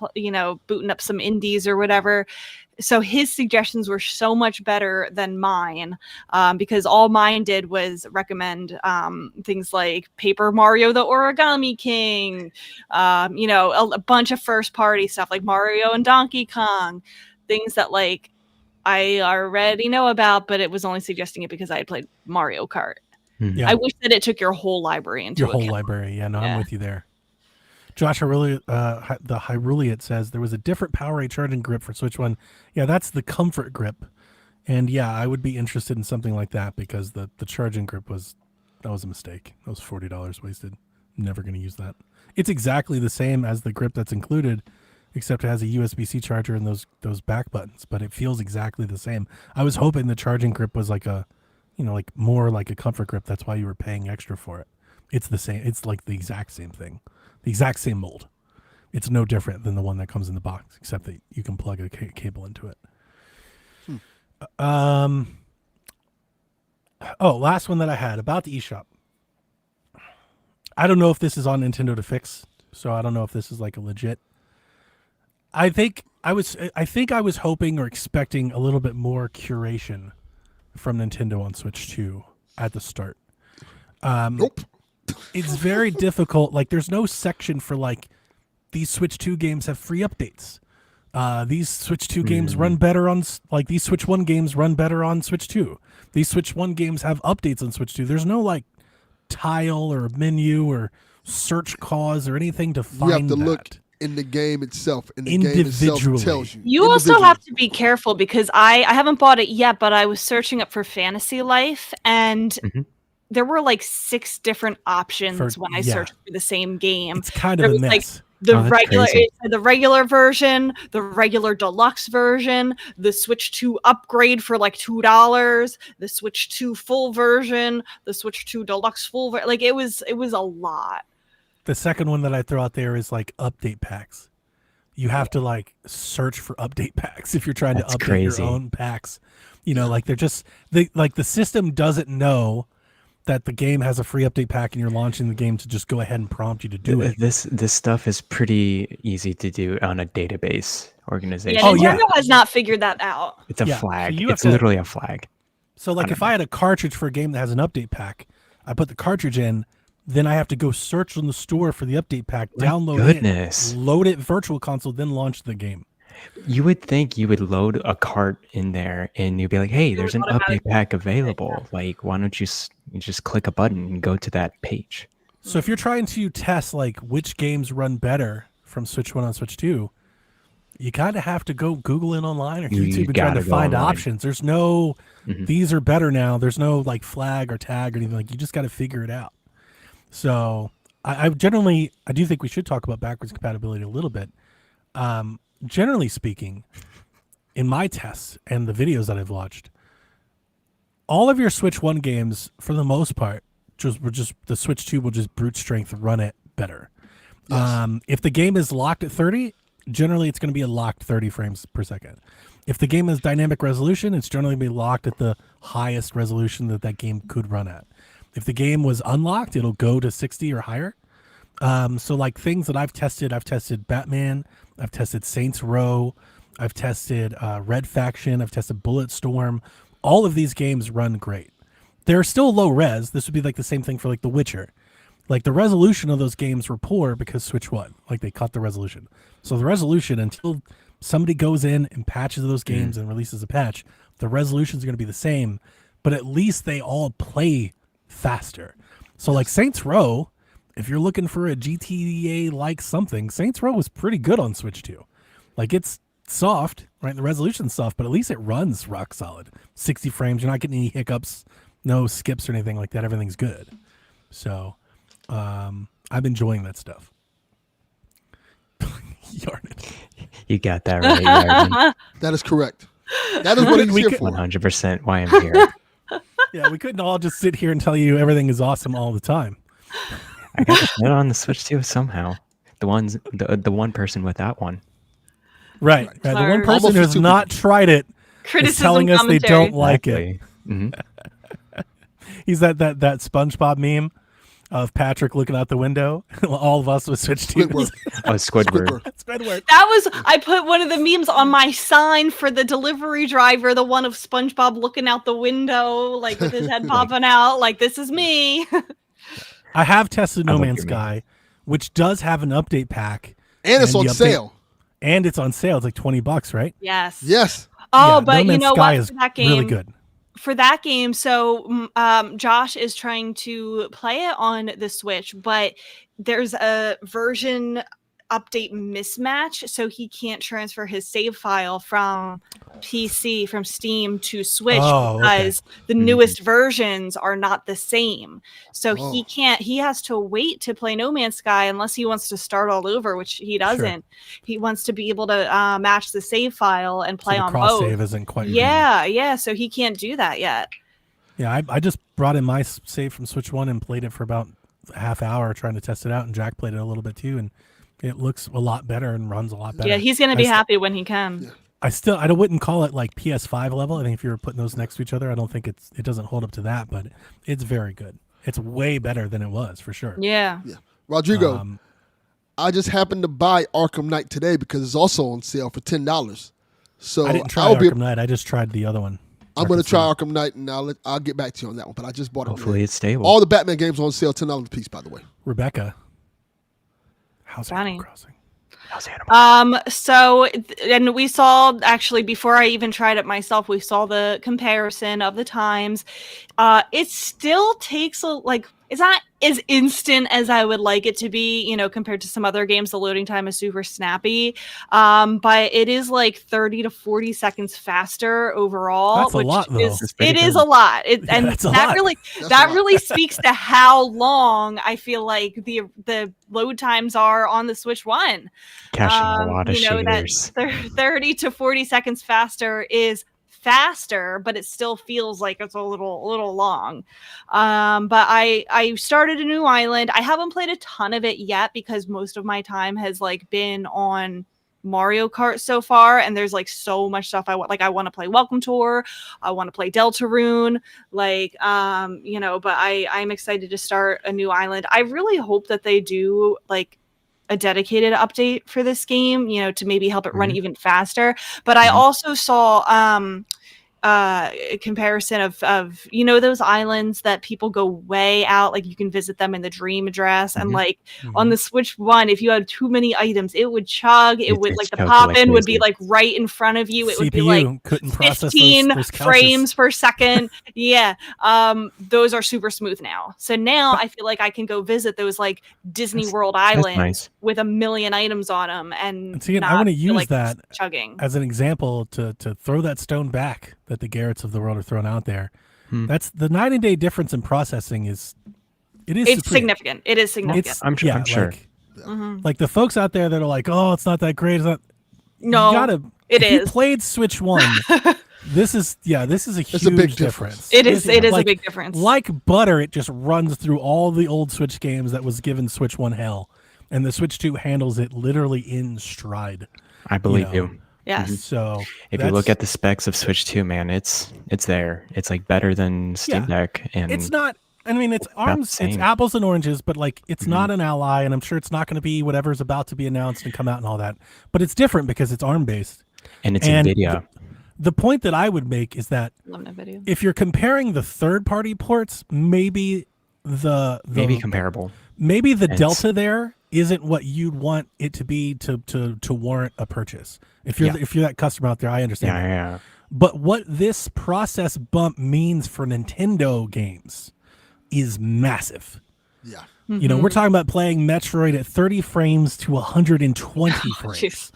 booting up some indies or whatever. So his suggestions were so much better than mine, because all mine did was recommend things like Paper Mario the Origami King, a bunch of first party stuff like Mario and Donkey Kong, things that like I already know about, but it was only suggesting it because I had played Mario Kart. Yeah. I wish that it took your whole library into Your whole account. library. Yeah, no, I'm with you there. Josh, the Hyrulean says there was a different PowerA charging grip for Switch 1. Yeah, that's the comfort grip. And yeah, I would be interested in something like that because the charging grip was a mistake. That was $40 wasted. Never going to use that. It's exactly the same as the grip that's included, except it has a USB-C charger and those back buttons, but it feels exactly the same. I was hoping the charging grip was like like more like a comfort grip. That's why you were paying extra for it. It's the same. It's like the exact same thing. The exact same mold. It's no different than the one that comes in the box, except that you can plug a cable into it. Last one that I had about the eShop. I don't know if this is on Nintendo to fix, so I don't know if this is like a legit. I think I was hoping or expecting a little bit more curation from Nintendo on Switch 2 at the start. Nope. It's very difficult. Like, there's no section for like these Switch 2 games have free updates. These Switch 2 games run better on these Switch 1 games run better on Switch 2. These Switch 1 games have updates on Switch 2. There's no like tile or menu or search cause or anything to find. You have to that. look in the game itself, and the game itself tells you. You also have to be careful because I haven't bought it yet, but I was searching up for Fantasy Life, and there were like 6 different options when I searched for the same game. It's kind of a mess. Like the regular version, the regular deluxe version, the Switch 2 upgrade for like $2, the Switch 2 full version, the Switch 2 deluxe full version. Like it was a lot. The second one that I throw out there is like update packs. You have to like search for update packs if you're trying to update your own packs. Like the system doesn't know that the game has a free update pack and you're launching the game to just go ahead and prompt you to do it. This stuff is pretty easy to do on a database organization. Yeah, Nintendo has not figured that out. It's a flag. So it's literally a flag. So like if I had a cartridge for a game that has an update pack, I put the cartridge in, then I have to go search on the store for the update pack, download it, load it Virtual Console, then launch the game. You would think you would load a cart in there and you'd be like, hey, there's an update pack available. Like, why don't you just click a button and go to that page? So if you're trying to test like which games run better from Switch 1 on Switch 2, you kind of have to go Google it online or YouTube and try to find options. There's no, these are better now. There's no like flag or tag or anything. Like, you just got to figure it out. So I do think we should talk about backwards compatibility a little bit. Generally speaking, in my tests and the videos that I've watched, all of your Switch 1 games, for the most part, the Switch 2 will just brute strength run it better. Yes. If the game is locked at 30, generally it's going to be a locked 30 frames per second. If the game is dynamic resolution, it's generally going to be locked at the highest resolution that game could run at. If the game was unlocked, it'll go to 60 or higher. So like things that I've tested Batman, I've tested Saints Row, I've tested Red Faction, I've tested Bulletstorm. All of these games run great. They're still low res. This would be like the same thing for like The Witcher. Like the resolution of those games were poor because Switch 1, like they cut the resolution. So the resolution, until somebody goes in and patches those games and releases a patch, the resolutions are going to be the same, but at least they all play faster. So like Saints Row, if you're looking for a GTA like something, Saints Row was pretty good on Switch 2. Like it's soft, right? The resolution's soft, but at least it runs rock solid. 60 frames, you're not getting any hiccups, no skips or anything like that. Everything's good. So I'm enjoying that stuff. Yarnit. You got that right, Yarden. That is correct. That is what he's here for. 100% why I'm here. Yeah, we couldn't all just sit here and tell you everything is awesome all the time. I got it on the Switch too somehow. The one person without one. Right. The one person who has not tried it is telling us they don't like it. Mm-hmm. He's that SpongeBob meme of Patrick looking out the window. All of us with Switch 2. Squidward. Oh, Squidward. Squidward. Squidward. That was I put one of the memes on my sign for the delivery driver, the one of SpongeBob looking out the window, like with his head popping out, like this is me. I have tested No love Man's your Sky, which does have an update pack. And it's And on the update- sale. And it's on sale. It's like $20, right? Yes. Yes. Oh, Yeah, but No you Man's know Sky what? is For that game, really good. for that game, so Josh is trying to play it on the Switch, but there's a version update mismatch, so he can't transfer his save file from PC from Steam to Switch Oh, okay. because the newest versions are not the same. So Oh. he has to wait to play No Man's Sky unless he wants to start all over, which he doesn't. He wants to be able to match the save file and play so the on cross both. save isn't quite. Yeah, so he can't do that yet. Yeah, I just brought in my save from Switch 1 and played it for about a half hour trying to test it out, and Jack played it a little bit too, and it looks a lot better and runs a lot better. Yeah, he's gonna be I st- happy when he can. I wouldn't call it like PS5 level. I think if you were putting those next to each other, I don't think it doesn't hold up to that, but it's very good. It's way better than it was for sure. Yeah. Rodrigo, Um, I just happened to buy Arkham Knight today because it's also on sale for $10. So I didn't try I'll be, Arkham Knight. I just tried the other one. I'm going to try Arkham Arkham Knight, and I'll get back to you on that one. But I just bought it. Hopefully it's stable. All the Batman games are on sale, $10 a piece, by the way. Rebecca. How's Johnny. Animal Crossing? How's Animal? So and we saw actually before I even tried it myself, we saw the comparison of the times. It still takes it's not as instant as I would like it to be, compared to some other games. The loading time is super snappy. But it is like 30 to 40 seconds faster overall. That's a which lot, though. is pretty it is good. a lot. And that's a that lot. really That's that a lot. really speaks to how long I feel like the load times are on the Switch One. Cashing a lot of That shaders. 30 to 40 seconds faster is faster, but it still feels like it's a little long. But I started a new island. I haven't played a ton of it yet because most of my time has been on Mario Kart so far, and there's so much stuff I want. I want to play Welcome Tour, I want to play Deltarune, but I'm excited to start a new island. I really hope that they do a dedicated update for this game, to maybe help it run even faster. But I also saw a comparison of those islands that people go way out, you can visit them in the dream address, and on the Switch One, if you had too many items, it would chug. It would It's the chug pop like in would be crazy. right in front of you. It would be CPU couldn't process 15 those couches. frames per second. Yeah. Those are super smooth now. So now I feel like I can go visit those Disney World islands nice. with a million items on them and See, I not want to feel use like that it's chugging. as an example to throw that stone back that the Garretts of the world are throwing out there. That's the night and day difference in processing is It's supreme. significant. It is significant. It's I'm sure. yeah, I'm sure. like the folks out there that are like, oh, it's not that great. It's not. No, you gotta, it if you is. played Switch One, this is a huge a big difference. It is a Like- big difference. Like butter, it just runs through all the old Switch games that was given Switch One hell, and the Switch 2 handles it literally in stride. I believe know, you. Yes. So If you look at the specs of Switch 2, man, it's there. It's better than Steam Yeah. Deck, and it's not. I mean, it's Not the arms. It's same. apples and oranges, but it's not an ally, and I'm sure it's not going to be whatever's about to be announced and come out and all that. But it's different because it's ARM based. and it's and Nvidia. The point that I would make is that Love that video. if you're comparing the third-party ports, maybe the Maybe comparable. maybe the It's- delta there isn't what you'd want it to be to warrant a purchase. If you're Yeah. if you're that customer out there, I understand. Yeah, that. yeah. But what this process bump means for Nintendo games is massive. Yeah. You know, we're talking about playing Metroid at 30 frames to 120 frames. Jeez.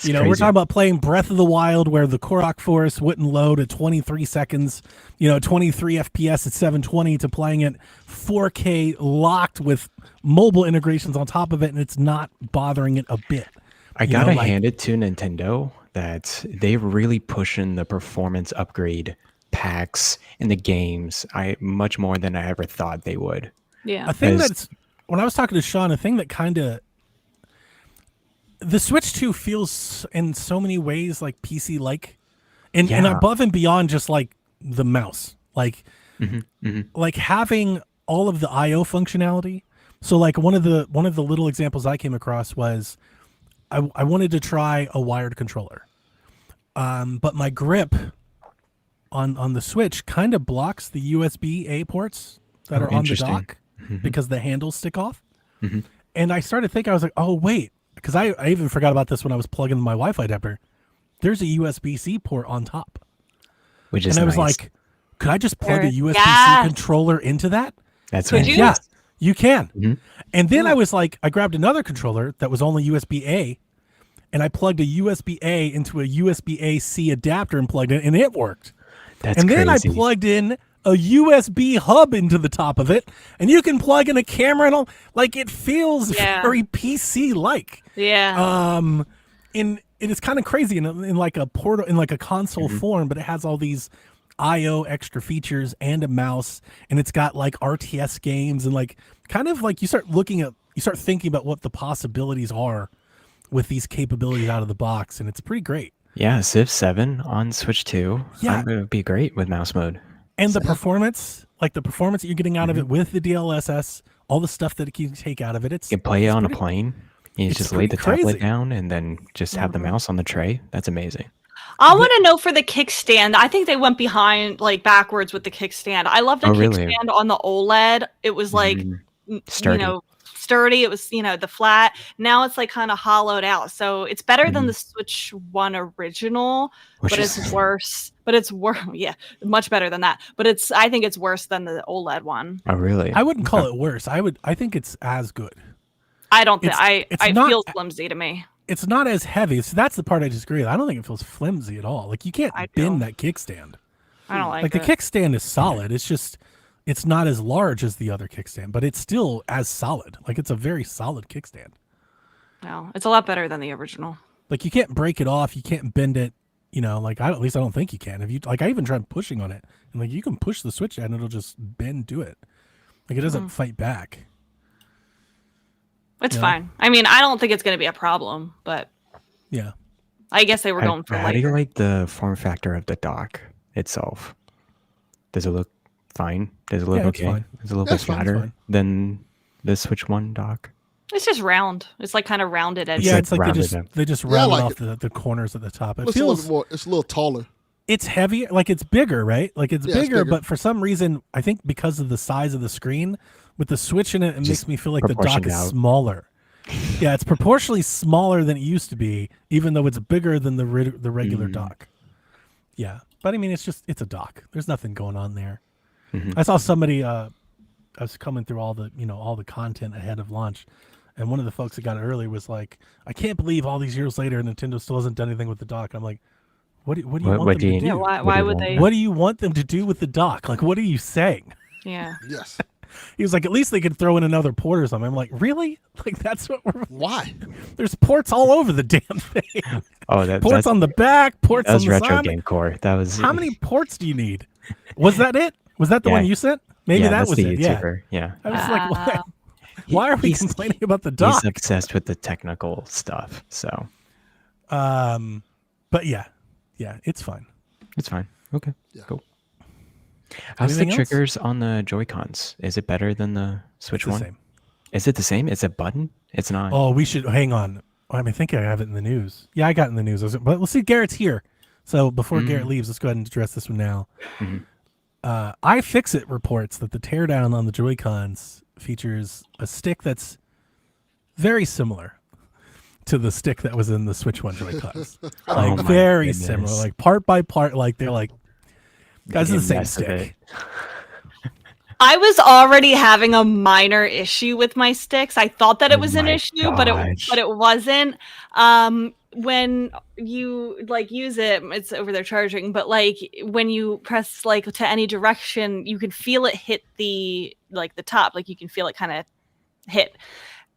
You know, we're talking about playing Breath of the Wild where the Korok Forest wouldn't load at 23 seconds, 23 FPS at 720 to playing it 4K locked with mobile integrations on top of it, and it's not bothering it a bit. I You know, gotta like- hand it to Nintendo that they're really pushing the performance upgrade packs in the games. Much more than I ever thought they would. Yeah. A thing As- that's, when I was talking to Sean, a thing that kind of, the Switch 2 feels in so many ways like PC-like, and Yeah. above and beyond just like the mouse, like having all of the IO functionality. So like one of the little examples I came across was I wanted to try a wired controller. But my grip on the Switch kind of blocks the USB-A ports that are on the interesting. dock because the handles stick off. And I started thinking, I was like, oh, wait, because I even forgot about this when I was plugging my Wi-Fi adapter. There's a USB-C port on top. Which is And I was nice. like, could I just plug a USB-C Yes. controller into that? That's Could nice. you? Yeah, you can. Mhm. And then I was like, I grabbed another controller that was only USB-A, and I plugged a USB-A into a USB-A-C adapter and plugged it, and it worked. That's And then crazy. I plugged in a USB hub into the top of it, and you can plug in a camera and all. Like, it feels Yeah. very PC-like. Yeah. And it is kind of crazy in like a portal, in like a console form, but it has all these IO extra features and a mouse, and it's got like RTS games, and like kind of like you start thinking about what the possibilities are with these capabilities out of the box, and it's pretty great. Yeah, Civ 7 on Switch 2. Yeah. It would be great with mouse mode. And the performance that you're getting out of it with the DLSS, all the stuff that it can take out of it, You can play it on a pretty- plane. You it's just lay the pretty tablet crazy. down and then just have the mouse on the tray. That's amazing. I want to know for the kickstand. I think they went backwards with the kickstand. I loved a Oh, really? kickstand on the OLED. It was like, Sturdy. sturdy. It was, the flat. Now it's like kind of hollowed out. So it's better than the Switch One original, Which but is- it's worse. But it's worse. Yeah, much better than that. But I think it's worse than the OLED one. Oh, really? I wouldn't call it worse. I think it's as good. I don't think It's it not- feels flimsy to me. It's not as heavy. So that's the part I disagree with. I don't think it feels flimsy at all. Like you can't I bend do. that kickstand. I don't like Like the it. kickstand is solid. It's just it's not as large as the other kickstand, but it's still as solid. Like it's a very solid kickstand. No, it's a lot better than the original. Like you can't break it off. You can't bend it. Like at least I don't think you can. If you like, I even tried pushing on it, and like you can push the switch and it'll just bend to it. Like it doesn't fight back. It's Yeah. fine. I mean, I don't think it's going to be a problem, but Yeah. I guess they were going for How do you lighter. like the form factor of the dock itself? Does it look fine? Does it look Yeah, it's okay? fine. Is it a little That's bit fine, it's flatter fine. than the Switch 1 dock? It's just round. It's like kind of rounded edges. Yeah, like it's like rounded they up. just Yeah, I rounded like off the corners at the top. It It's a little feels bit more. It's a little taller. it's heavier, like it's bigger, right? Like it's Yeah, it's bigger, bigger. but for some reason, I think because of the size of the screen, with the Switch in it, it makes Just me feel like the dock proportioned is out. smaller. Yeah, it's proportionally smaller than it used to be, even though it's bigger than the regular dock. Yeah, but I mean, it's a dock. There's nothing going on there. I saw somebody. I was coming through all the content ahead of launch, and one of the folks that got it early was like, "I can't believe all these years later, Nintendo still hasn't done anything with the dock." I'm like, "What do you want What them do you- to do? Yeah, What why do you would want? they? What do you want them to do with the dock? Like, what are you saying?" Yeah. Yes. He was like, "At least they could throw in another port or something." I'm like, "Really? Like that's what we're? Why? There's ports all over the damn thing. Oh, that's Ports on the back, ports that on was the Retro side. Game Core. That was How many ports do you need? Was that it? Was that the Yeah. one you sent? Maybe yeah, that that's was the it. Yeah. YouTuber. Yeah. I was like, why? Wow. Why are we He's- complaining about the He's dock? obsessed with the technical stuff, so But yeah, it's fine. it's fine. Okay, Yeah. cool. How's the Anything else? triggers on the Joy-Cons? Is it better than the Switch It's the one? same. Is it the same? It's a button? It's not. Oh, we should hang on. I think I have it in the news. Yeah, I got it in the news. But we'll see. Garrett's here, so before Garrett leaves, let's go ahead and address this one now. iFixit reports that the teardown on the Joy-Cons features a stick that's very similar to the stick that was in the Switch One Joy-Cons. Oh Like my very goodness. similar, like part by part. Like they're like, guys, it's the Making same a mess of stick. I was already having a minor issue with my sticks. I thought that it Oh was an my issue, gosh. but it wasn't. When you like use it, it's over there charging, but like when you press like to any direction, you can feel it hit the top, like you can feel it kind of hit.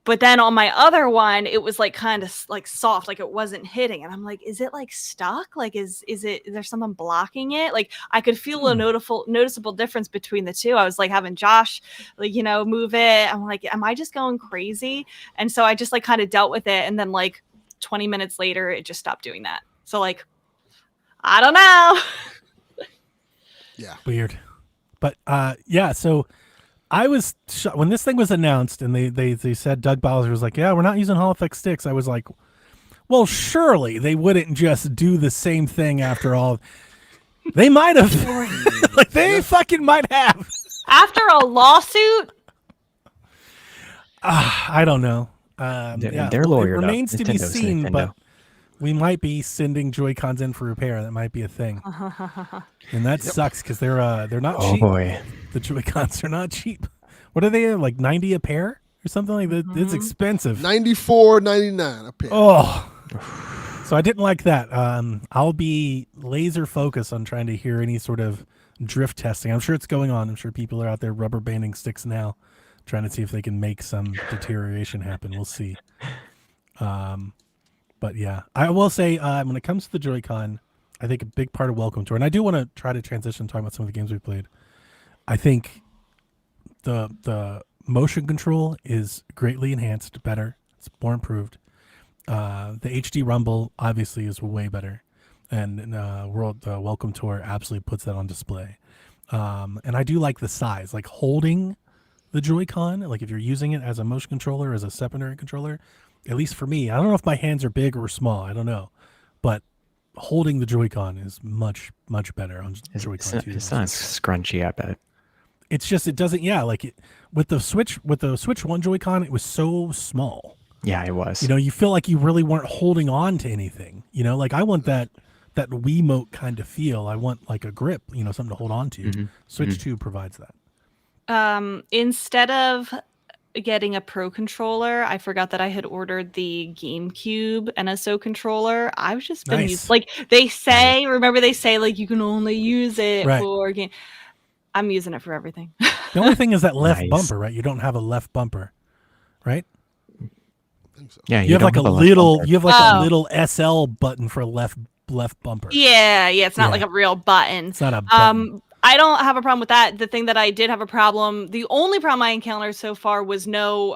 But then on my other one, it was like kind of like soft, like it wasn't hitting. And I'm like, is it like stuck? Like, is there someone blocking it? Like I could feel a noticeable difference between the two. I was like having Josh, like, move it. I'm like, am I just going crazy? And so I just like kind of dealt with it. And then like 20 minutes later, it just stopped doing that. So like, I don't know. Yeah. Weird. But yeah, so I was when this thing was announced and they said Doug Bowser was like, yeah, we're not using Hall Effect sticks. I was like, well, surely they wouldn't just do the same thing after all. They might have. Like they fucking might have. After a lawsuit? I don't know. They're lawyered It up. remains to be Nintendo's seen, Nintendo. but we might be sending Joy-Cons in for repair. That might be a thing, and that sucks because they're not Oh cheap. boy. The Joy-Cons are not cheap. What are they like 90 a pair or something like that? It's expensive. $94.99 a pair. Oh, so I didn't like that. I'll be laser focused on trying to hear any sort of drift testing. I'm sure it's going on. I'm sure people are out there rubber banding sticks now, trying to see if they can make some deterioration happen. We'll see. But yeah, I will say when it comes to the Joy-Con, I think a big part of Welcome Tour, and I do want to try to transition talking about some of the games we played. I think the motion control is greatly enhanced, better. It's more improved. The HD Rumble obviously is way better, and Welcome Tour absolutely puts that on display. And I do like the size, like holding the Joy-Con, like if you're using it as a motion controller, as a secondary controller, at least for me, I don't know if my hands are big or small, I don't know, but holding the Joy-Con is much better on Joy-Con 2. It's not scrunchy, I bet. It's just it doesn't with the Switch 1 Joy-Con, it was so small. Yeah, it was. You know, you feel like you really weren't holding on to anything. You know, like I want that Wiimote kind of feel. I want like a grip, you know, something to hold on to. Mm-hmm. Switch 2 provides that. Instead of getting a Pro controller, I forgot that I had ordered the GameCube NSO controller. I've just been Nice. like they say. Remember they say like you can only use it Right. for game. I'm using it for everything. The only thing is that left Nice. bumper, right? You don't have a left bumper, right? I think so. Yeah, You have like a left little bumper. you have like Oh. a little SL button for left bumper. Yeah, it's not Yeah. like a real button. It's not a button. I don't have a problem with that. The thing that I did have a problem, the only problem I encountered so far was no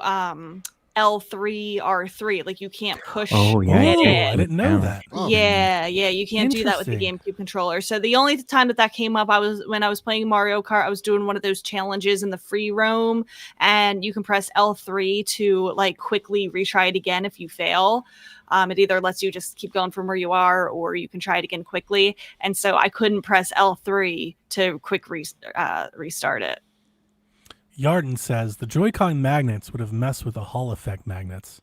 L3 R3. Like you can't push Oh, yeah, it Oh, in. I didn't know that. Oh. Yeah, you can't do that with the Interesting. GameCube controller. So the only time that came up, when I was playing Mario Kart, I was doing one of those challenges in the free roam, and you can press L3 to like quickly retry it again if you fail. It either lets you just keep going from where you are, or you can try it again quickly. And so I couldn't press L3 to quick restart it. Yarden says the Joy-Con magnets would have messed with the Hall Effect magnets.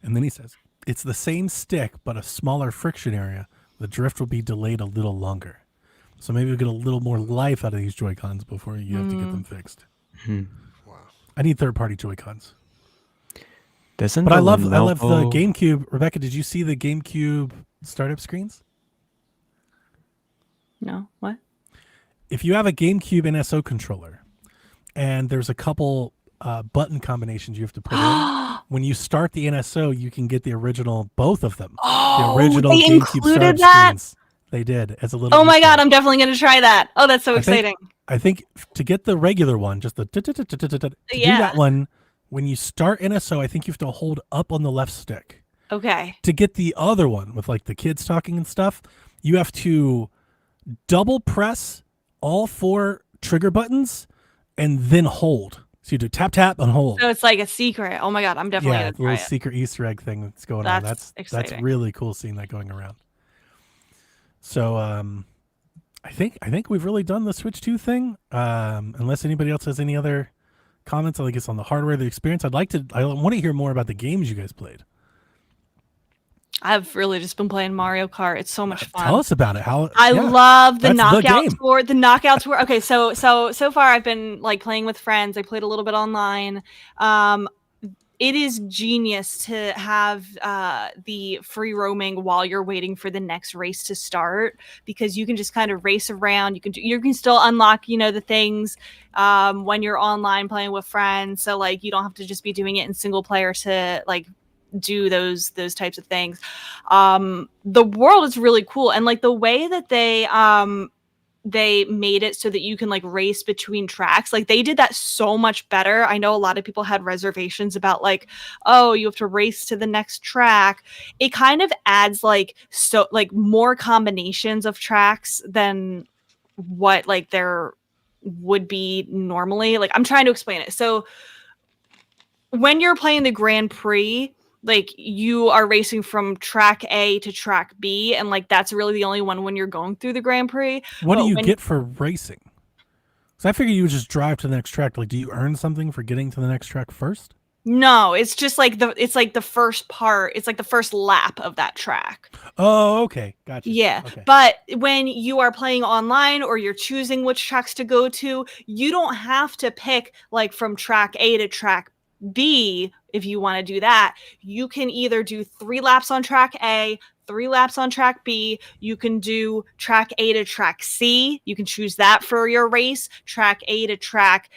And then he says, it's the same stick, but a smaller friction area. The drift will be delayed a little longer. So maybe we'll get a little more life out of these Joy-Cons before you have to get them fixed. Hmm. I need third-party Joy-Cons. Doesn't But I the love the Lenovo- GameCube. Rebecca, did you see the GameCube startup screens? No, what? If you have a GameCube NSO controller and there's a couple button combinations you have to put in, when you start the NSO, you can get the original, both of them. Oh, The original they GameCube included startup that? screens. They did as a little. Oh my Easter god, egg. I'm definitely going to try that. Oh, that's so I think- exciting. I think to get the regular one, just the to do Yeah. that one, when you start NSO, I think you have to hold up on the left stick. Okay. To get the other one with like the kids talking and stuff, you have to double press all 4 trigger buttons and then hold. So you do tap, tap, and hold. So it's like a secret. Oh my god, I'm definitely Yeah, going the to try little it. secret Easter egg thing that's going on. That's That's exciting. really cool seeing that going around. So I think we've really done the Switch 2 thing. Unless anybody else has any other comments, I guess on the hardware, the experience. I want to hear more about the games you guys played. I've really just been playing Mario Kart. It's so much fun. Tell us about it. I love the That's the knockout game. tour. The knockout tour. Okay, so far I've been like playing with friends. I played a little bit online. It is genius to have the free roaming while you're waiting for the next race to start, because you can just kind of race around. You can still unlock, the things when you're online playing with friends. So like you don't have to just be doing it in single player to like do those types of things. The world is really cool, and like the way that they made it so that you can like race between tracks, like they did that so much better. I know a lot of people had reservations about like, oh, you have to race to the next track. It kind of adds like more combinations of tracks than what like they're would be normally. Like, I'm trying to explain it. So when you're playing the Grand Prix, like, you are racing from track A to track B, and like that's really the only one when you're going through the Grand Prix. What do But you when- get for racing? So I figure you would just drive to the next track. Like, do you earn something for getting to the next track first? No, it's just like the first part. It's like the first lap of that track. Oh, okay, gotcha. Yeah. Okay. But when you are playing online or you're choosing which tracks to go to, you don't have to pick like from track A to track B. If you want to do that, you can either do 3 laps on track A, 3 laps on track B. You can do track A to track C. You can choose that for your race. Track A to track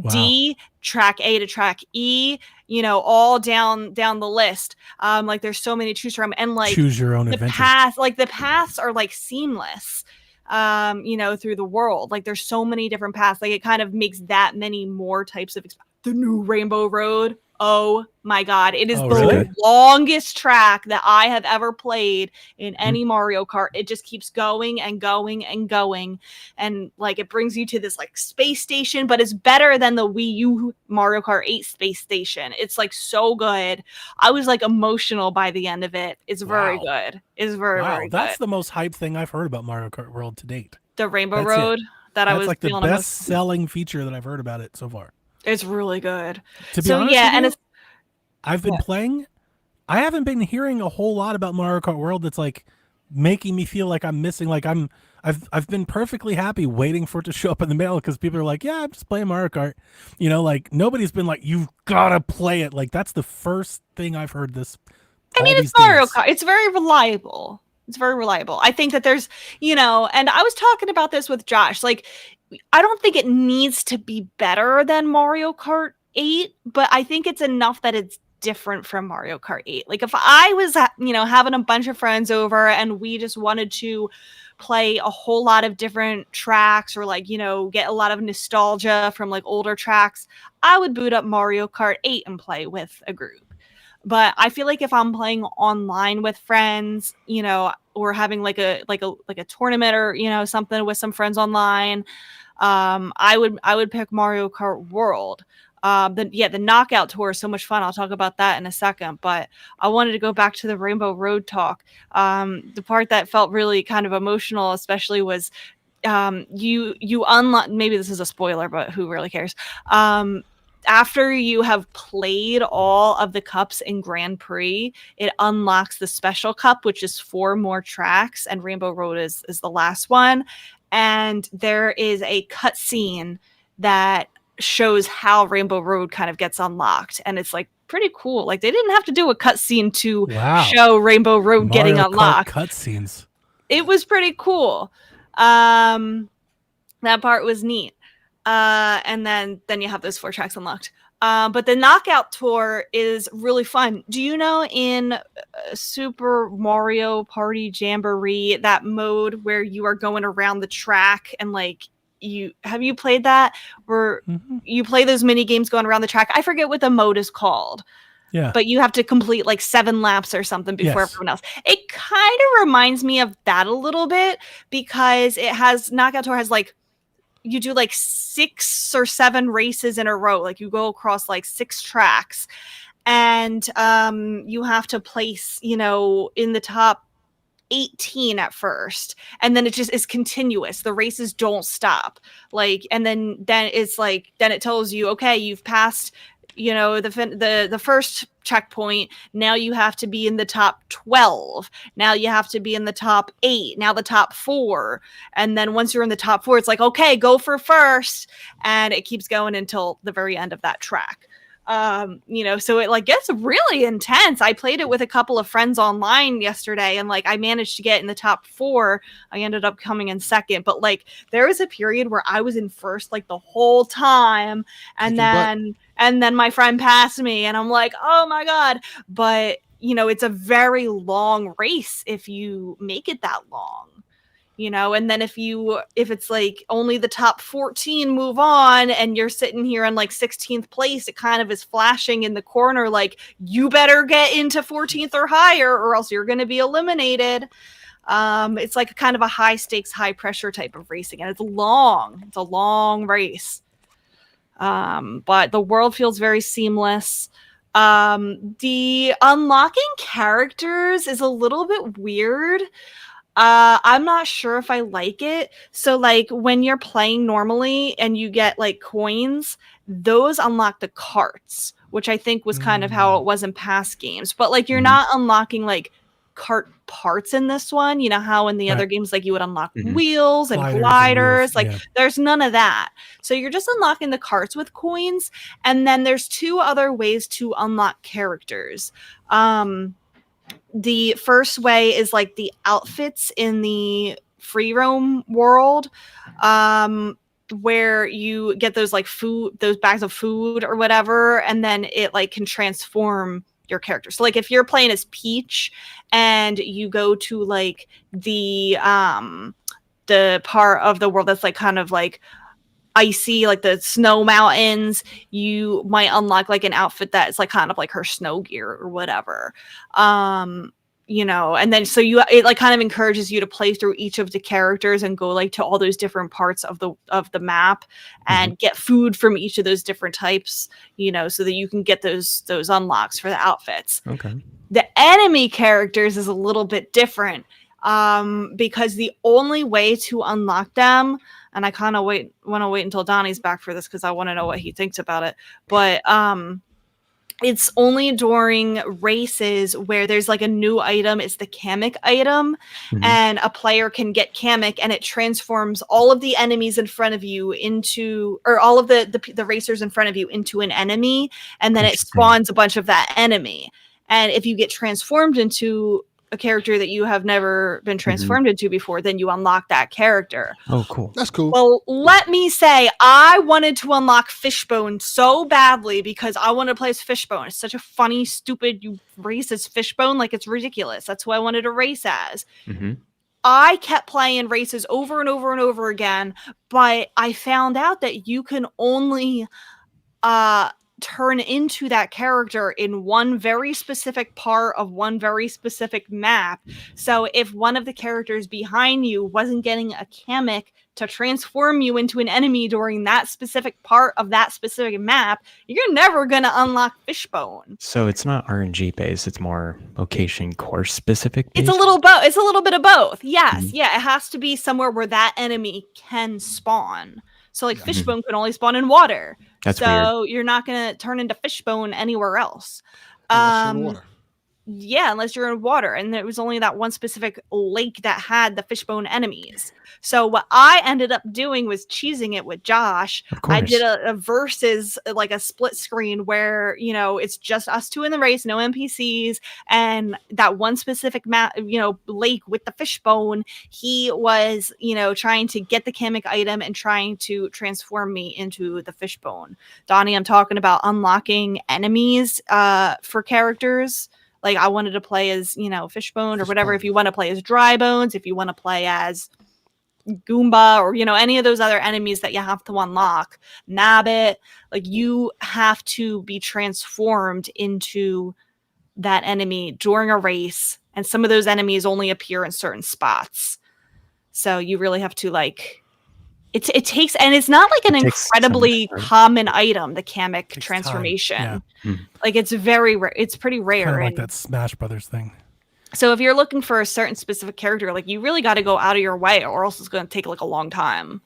D, track A to track E, you know, all down the list. Like, there's so many to choose from, and like Choose your own the adventure. paths are like seamless, you know, through the world. Like, there's so many different paths. Like, it kind of makes that many more types of the new Rainbow Road. Oh my God. It is Oh, the really? longest track that I have ever played in any Mario Kart. It just keeps going and going and going. And like, it brings you to this like space station, but it's better than the Wii U Mario Kart 8 space station. It's like so good. I was like emotional by the end of it. It's very Wow. good. It's very, Wow, very that's good. the most hype thing I've heard about Mario Kart World to date. The Rainbow That's it. Road that I That's was like the feeling best most. selling feature that I've heard about it so far. It's really good. To be So honest yeah, with and you, it's I've been playing. I haven't been hearing a whole lot about Mario Kart World that's like making me feel like I'm missing. Like I've been perfectly happy waiting for it to show up in the mail because people are like, yeah, I'm just playing Mario Kart. You know, like nobody's been like, you've gotta play it. Like that's the first thing I've heard this. I mean, all it's these Mario days. Kart. It's very reliable. It's very reliable. I think that there's, you know, and I was talking about this with Josh. Like, I don't think it needs to be better than Mario Kart 8, but I think it's enough that it's different from Mario Kart 8. Like, if I was, you know, having a bunch of friends over and we just wanted to play a whole lot of different tracks or like, you know, get a lot of nostalgia from like older tracks, I would boot up Mario Kart 8 and play with a group. But I feel like if I'm playing online with friends, you know, or having like a tournament or, you know, something with some friends online, I would pick Mario Kart World. The knockout tour is so much fun. I'll talk about that in a second, but I wanted to go back to the Rainbow Road talk. The part that felt really kind of emotional, especially, was you unlock. Maybe this is a spoiler, but who really cares? After you have played all of the cups in Grand Prix, it unlocks the special cup, which is 4 more tracks, and Rainbow Road is the last one. And there is a cutscene that shows how Rainbow Road kind of gets unlocked, and it's like pretty cool. Like, they didn't have to do a cutscene to Wow. show Rainbow Road getting Mario Kart unlocked. cutscenes. It was pretty cool. That part was neat. And then you have those 4 tracks unlocked. But the knockout tour is really fun. Do you know in Super Mario Party Jamboree, that mode where you are going around the track and like have you played that where you play those mini games going around the track? I forget what the mode is called. Yeah. But you have to complete like 7 laps or something before Yes. everyone else. It kind of reminds me of that a little bit because it has Knockout Tour has like you do like 6 or 7 races in a row. Like you go across like 6 tracks and you have to place, you know, in the top 18 at first, and then it just is continuous. The races don't stop. Like, and then it's like then it tells you, okay, you've passed, you know, the first checkpoint. Now you have to be in the top 12. Now you have to be in the top 8. Now the top 4. And then once you're in the top 4, it's like, okay, go for first, and it keeps going until the very end of that track. You know, so it like gets really intense. I played it with a couple of friends online yesterday, and like I managed to get in the top 4. I ended up coming in second, but like there was a period where I was in first like the whole time, and then my friend passed me, and I'm like, oh my god. But you know, it's a very long race if you make it that long. You know, and then if it's like only the top 14 move on and you're sitting here in like 16th place, it kind of is flashing in the corner like you better get into 14th or higher or else you're going to be eliminated. It's like kind of a high stakes, high pressure type of racing, and it's long. It's a long race. But the world feels very seamless. The unlocking characters is a little bit weird. I'm not sure if I like it. So like when you're playing normally and you get like coins, those unlock the carts, which I think was kind of how it was in past games. But like you're not unlocking like cart parts in this one. You know how in the other games like you would unlock wheels and gliders. Like there's none of that. So you're just unlocking the carts with coins. And then there's two other ways to unlock characters. The first way is like the outfits in the free roam world, where you get those like food, those bags of food or whatever, and then it like can transform your character. So like if you're playing as Peach and you go to like the part of the world that's like kind of like icy, like the snow mountains, you might unlock like an outfit that's like kind of like her snow gear or whatever. You know, and then so it like kind of encourages you to play through each of the characters and go like to all those different parts of the map and get food from each of those different types, you know, so that you can get those unlocks for the outfits. Okay. The enemy characters is a little bit different, because the only way to unlock them, and I kind of want to wait until Donnie's back for this because I want to know what he thinks about it, but it's only during races where there's like a new item. It's the Kamek item, and a player can get Kamek, and it transforms all of the enemies in front of you into, or all of the racers in front of you into an enemy, and then it spawns a bunch of that enemy. And if you get transformed into a character that you have never been transformed into before, then you unlock that character. Oh, cool. That's cool. Well, let me say, I wanted to unlock Fishbone so badly because I wanted to play as Fishbone. It's such a funny, stupid, you race as Fishbone, like it's ridiculous. That's who I wanted to race as. I kept playing races over and over and over again, but I found out that you can only turn into that character in one very specific part of one very specific map. So if one of the characters behind you wasn't getting a Kamek to transform you into an enemy during that specific part of that specific map, you're never going to unlock Fishbone. So it's not RNG based, it's more location course specific based? It's a little bit of both. Yes. Yeah, it has to be somewhere where that enemy can spawn. So like Fishbone can only spawn in water. That's so weird. You're not going to turn into Fishbone anywhere else. Unless you're in water. Yeah, unless you're in water. And there was only that one specific lake that had the Fishbone enemies. So what I ended up doing was cheesing it with Josh. Of course. I did a versus, like a split screen where, you know, it's just us two in the race, no NPCs, and that one specific map, you know, lake with the Fishbone, he was, you know, trying to get the Kamek item and trying to transform me into the Fishbone. Donnie, I'm talking about unlocking enemies for characters. Like I wanted to play as, you know, Fishbone or whatever. If you want to play as Dry Bones, if you want to play as Goomba or, you know, any of those other enemies that you have to unlock, Nabbit, like you have to be transformed into that enemy during a race. And some of those enemies only appear in certain spots. So you really have to like, it takes, and it's not like an incredibly common item, the Kamek transformation. Like it's very rare. It's pretty rare. Kind of like that Smash Brothers thing. So if you're looking for a certain specific character, like you really got to go out of your way or else it's going to take like a long time.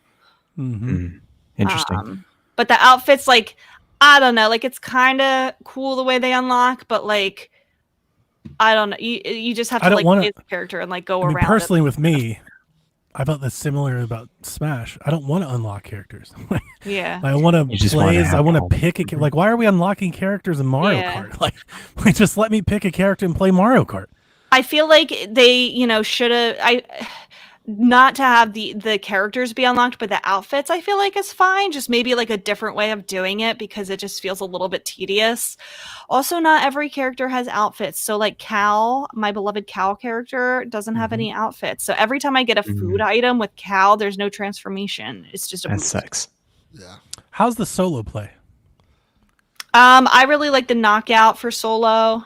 Interesting. But the outfits, like, I don't know, like it's kind of cool the way they unlock, but like, I don't know. You just have to like play the character and like go around. Personally, with me, I felt this similar about Smash. I don't want to unlock characters. Yeah. I want to play as, I want to pick a, like, why are we unlocking characters in Mario Kart? Like, just let me pick a character and play Mario Kart. I feel like they, you know, should have, not to have the characters be unlocked, but the outfits I feel like is fine. Just maybe like a different way of doing it because it just feels a little bit tedious. Also, not every character has outfits. So like Cal, my beloved Cal character, doesn't have any outfits. So every time I get a food item with Cal, there's no transformation. It's just a that sucks. Yeah. How's the solo play? I really like the knockout for solo.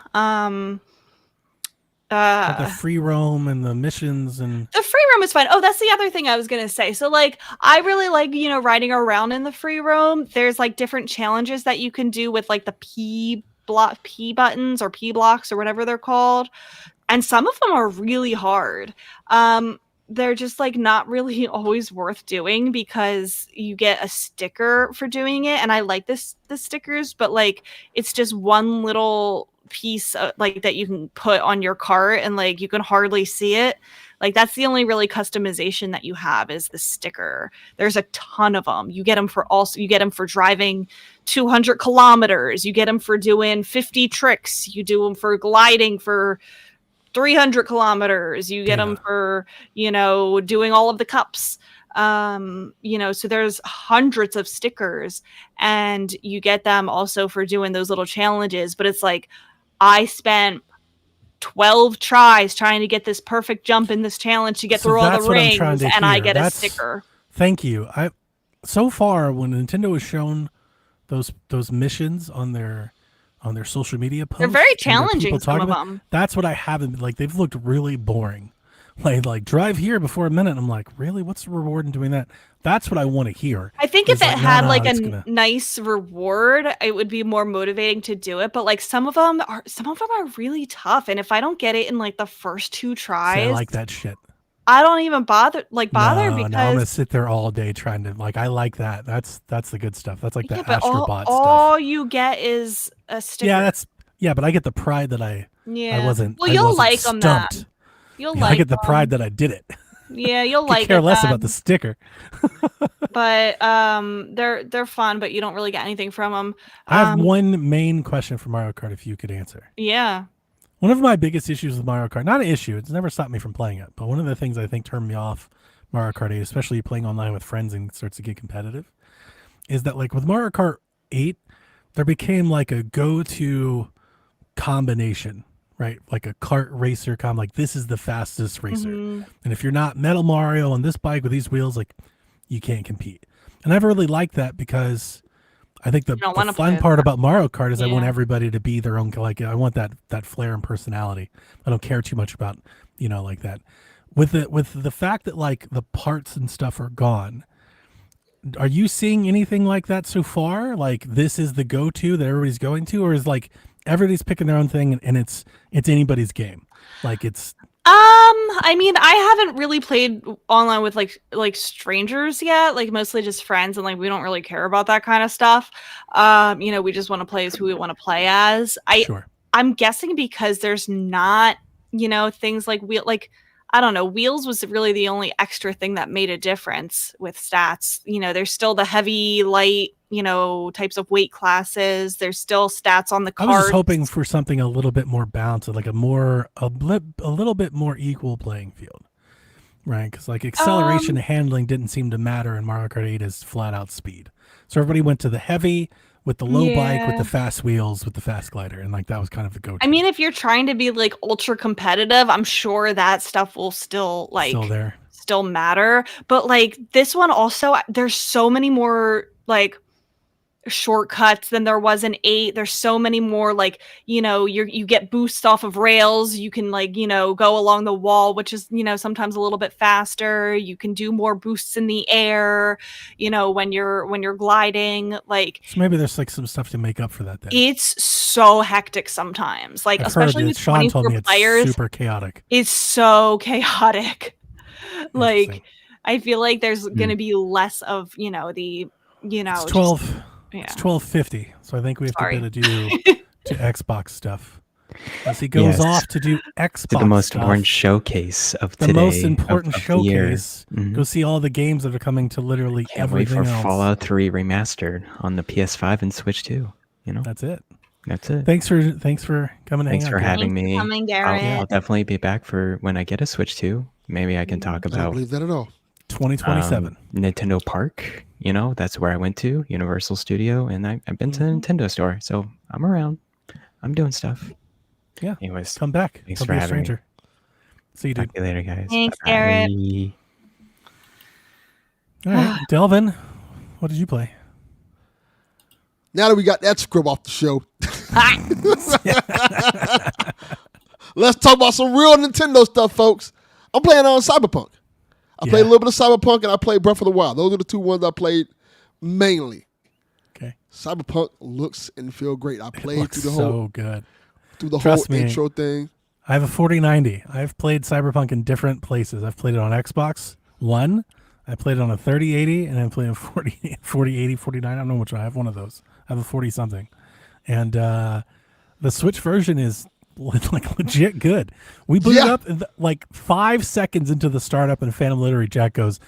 Like the free roam and the missions and The free roam is fine. Oh, that's the other thing I was gonna say. So like I really like, riding around in the free roam. There's like different challenges that you can do with like the P buttons or P blocks or whatever they're called. And some of them are really hard. They're just like not really always worth doing because you get a sticker for doing it. And I like the stickers, but like it's just one little piece like that you can put on your cart and like you can hardly see it. Like that's the only really customization that you have is the sticker. There's a ton of them. You get them for driving 200 kilometers. You get them for doing 50 tricks. You do them for gliding for 300 kilometers. You get them for, doing all of the cups. So there's hundreds of stickers and you get them also for doing those little challenges. But it's like, I spent 12 tries trying to get this perfect jump in this challenge to get through all the rings, and I get a sticker. Thank you. So far, when Nintendo has shown those missions on their social media posts, they're very challenging. Some of them. That's what I haven't like. They've looked really boring. Like drive here before a minute. I'm like, really? What's the reward in doing that? That's what I want to hear. I think if it had a nice reward, it would be more motivating to do it. But like some of them are really tough, and if I don't get it in like the first 2 tries, see, I like that shit. I don't even bother because I'm gonna sit there all day trying to I like that. That's the good stuff. That's like the Astrobot stuff. All you get is a sticker. But I get the pride that I wasn't. Well, you'll like them that. I get the pride that I did it. Yeah, you'll like it. Care less about the sticker. But they're fun, but you don't really get anything from them. I have one main question for Mario Kart if you could answer. Yeah. One of my biggest issues with Mario Kart, not an issue, it's never stopped me from playing it, but one of the things I think turned me off Mario Kart 8, especially playing online with friends and it starts to get competitive, is that like with Mario Kart 8, there became like a go-to combination, right? Like a kart racer like this is the fastest racer. Mm-hmm. And if you're not Metal Mario on this bike with these wheels, like you can't compete. And I've really liked that because I think the fun part about Mario Kart is I want everybody to be their own, like I want that flair and personality. I don't care too much about, like that. With the fact that like the parts and stuff are gone, are you seeing anything like that so far? Like this is the go-to that everybody's going to, or is like everybody's picking their own thing and it's anybody's game? Like it's I mean, I haven't really played online with like strangers yet, like mostly just friends, and like we don't really care about that kind of stuff. We just want to play as who we want to play as. I'm guessing because there's not, things like I don't know, wheels was really the only extra thing that made a difference with stats. There's still the heavy, light, types of weight classes. There's still stats on the cards. I was just hoping for something a little bit more balanced, like a little bit more equal playing field, right? Because like acceleration and handling didn't seem to matter in Mario Kart 8 as flat out speed. So everybody went to the heavy with the low bike, with the fast wheels, with the fast glider, and like that was kind of the go-to. I mean, if you're trying to be like ultra competitive, I'm sure that stuff will still matter. But like this one also, there's so many more like shortcuts than there was in 8. There's so many more like you get boosts off of rails. You can like go along the wall, which is sometimes a little bit faster. You can do more boosts in the air when you're gliding. Like so maybe there's like some stuff to make up for that then. It's so hectic sometimes, like especially with 24 players. It's super chaotic. It's so chaotic. Like I feel like there's gonna be less of it's 12. It's 12:50, so I think we have to be able to do to Xbox stuff. As he goes off to do Xbox the most stuff, important showcase of today. The most important of showcase. Mm-hmm. Go see all the games that are coming to literally everything wait for else. Fallout 3 remastered on the PS5 and Switch 2. That's it. That's it. Thanks for coming. Thanks for having me. Coming, Garrett. I'll definitely be back for when I get a Switch 2. Maybe I can talk about. I don't believe that at all. 2027. Nintendo Park. That's where I went to, Universal Studio, and I've been to the Nintendo store, so I'm around. I'm doing stuff. Yeah. Anyways, come back. Thanks for having me. See you, dude. Talk to you later, guys. Thanks, Garrett. All right, Delvin, what did you play? Now that we got that scrub off the show, Let's talk about some real Nintendo stuff, folks. I'm playing on Cyberpunk. I played a little bit of Cyberpunk, and I played Breath of the Wild. Those are the two ones I played mainly. Okay. Cyberpunk looks and feel great. I played Looks through the whole so good. whole intro thing. I have a 4090. I've played Cyberpunk in different places. I've played it on Xbox One. I played it on a 3080, and I played a 4080, 49. I don't know which one. I have one of those. I have a 40 something, and the Switch version is like legit good. We boot it up and like 5 seconds into the startup, and Phantom Literary Jack goes,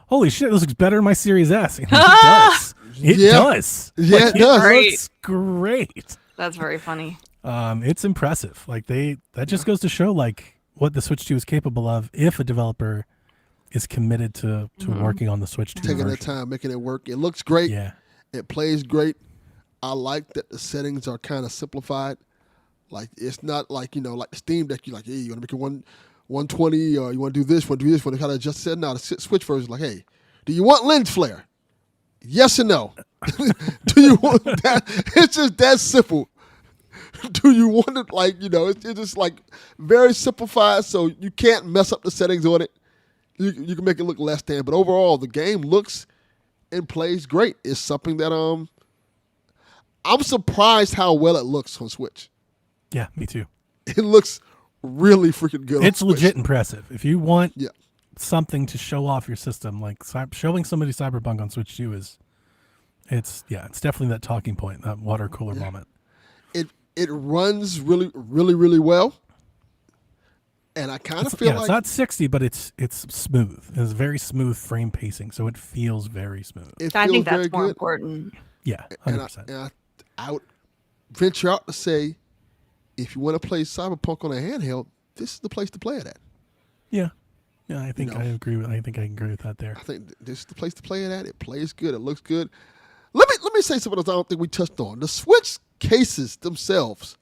"Holy shit, this looks better than my Series S." And it does. It does. Yeah, like, it does. Great. Looks great. That's very funny. It's impressive. Like that just goes to show like what the Switch 2 is capable of if a developer is committed to working on the Switch 2 Taking their version. time, making it work. It looks great. Yeah. It plays great. I like that the settings are kind of simplified. Like it's not like like the Steam Deck. You like, hey, you want to make it 120 or you want to do this, want to kind of adjust it. Now the Switch version is like, hey, do you want lens flare? Yes or no? Do you want that? It's just that simple. Do you want it it's just like very simplified, so you can't mess up the settings on it. You can make it look less than, but overall the game looks and plays great. It's something that I'm surprised how well it looks on Switch. Yeah, me too. It looks really freaking good. It's on Switch. legit impressive. If you want Yeah. something to show off your system, like showing somebody Cyberpunk on Switch 2 it's definitely that talking point, that water cooler moment. It runs really, really, really well. And I kind of feel like it's not 60, but it's smooth. It's very smooth frame pacing, so it feels very smooth. it I feels think very that's more good. important. Yeah, And 100%. I would venture out to say, if you want to play Cyberpunk on a handheld, this is the place to play it at. Yeah, I think know. I agree with. I think I can agree with that there. I think this is the place to play it at. It plays good. It looks good. Let me say something else I don't think we touched on. The Switch cases themselves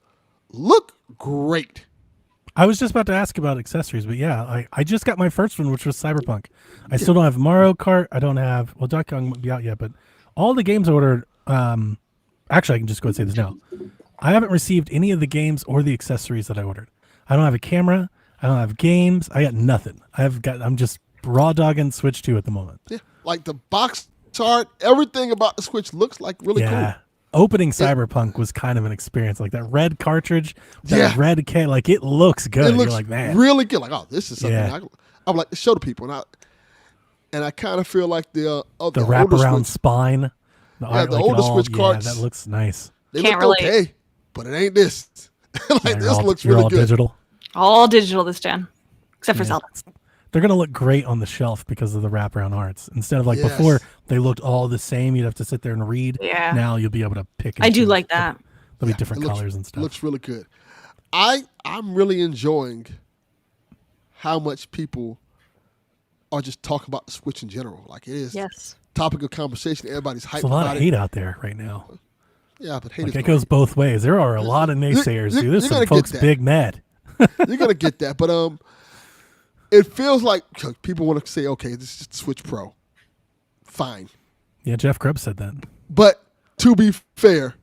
look great. I was just about to ask about accessories, but yeah, I just got my first one, which was Cyberpunk. I still don't have Mario Kart. I don't have Donkey Kong won't be out yet, but all the games I ordered. Actually, I can just go and say this now. I haven't received any of the games or the accessories that I ordered. I don't have a camera. I don't have games. I got nothing. I'm just raw dogging Switch 2 at the moment. Yeah, like the box art, everything about the Switch looks like really cool. Opening Cyberpunk was kind of an experience. Like that red cartridge, that Yeah. red can, like it looks good. It looks You're like, man, really good. Like, oh, this is something Yeah. I would like to show to people. And I kind of feel like the older wraparound Switch, spine. the older Switch cards. that looks nice. they Can't look relate. okay, but it ain't this. Like Yeah, this looks you're really all good. digital. All digital this gen, except for Yeah. Zelda. They're gonna look great on the shelf because of the wraparound arts. Instead of like Yes. before, they looked all the same. You'd have to sit there and read. Yeah. Now you'll be able to pick. And I do choose. like that. There'll Yeah, be different it looks- colors and stuff. Looks really good. I'm really enjoying how much people are just talking about the Switch in general. Like it is Yes. topic of conversation. Everybody's hyped There's a lot about of it. hate out there right now. Yeah, but hate Like is it gonna goes both ways. There are a lot of naysayers, you- dude. There's you're some gonna get folks that. big mad. You're gonna get that, but it feels like people want to say, okay, this is Switch Pro. Fine, Yeah, Jeff Grubb said that. but to be fair,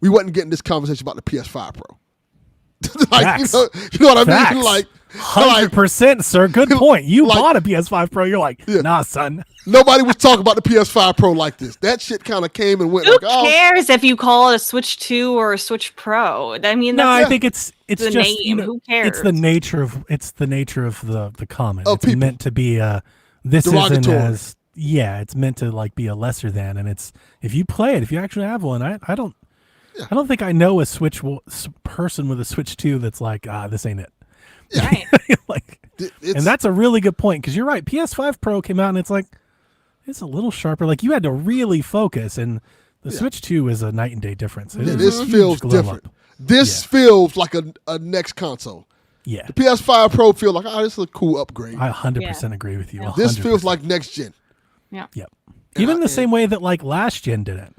we wasn't getting this conversation about the PS5 Pro. Like, Facts. you know what I Facts. mean? Like 100%, sir. Good point. You like- bought a PS5 Pro. You're like, Yeah. nah, son. nobody was talking about the PS5 Pro like this. That shit kind of came and went. Who Like, oh, cares if you call it a Switch 2 or a Switch Pro? I mean, No, that's I think it's the just name. Who cares? It's the nature of the comment. Of It's people. meant to be this isn't Derogatory. as it's meant to like be a lesser than, and it's if you play it, if you actually have one, I don't think I know a person with a Switch 2 that's like this ain't it. right. Like, it's, and that's a really good point because you're right. PS5 Pro came out and it's like it's a little sharper. Like you had to really focus, and the Switch 2 is a night and day difference. It is this a huge feels glow different. up. This feels like a next console. Yeah, The PS5 Pro feel like, this is a cool upgrade. I 100% agree with you. This 100%. feels like next gen. Yep. Even the and- same way that like last gen didn't.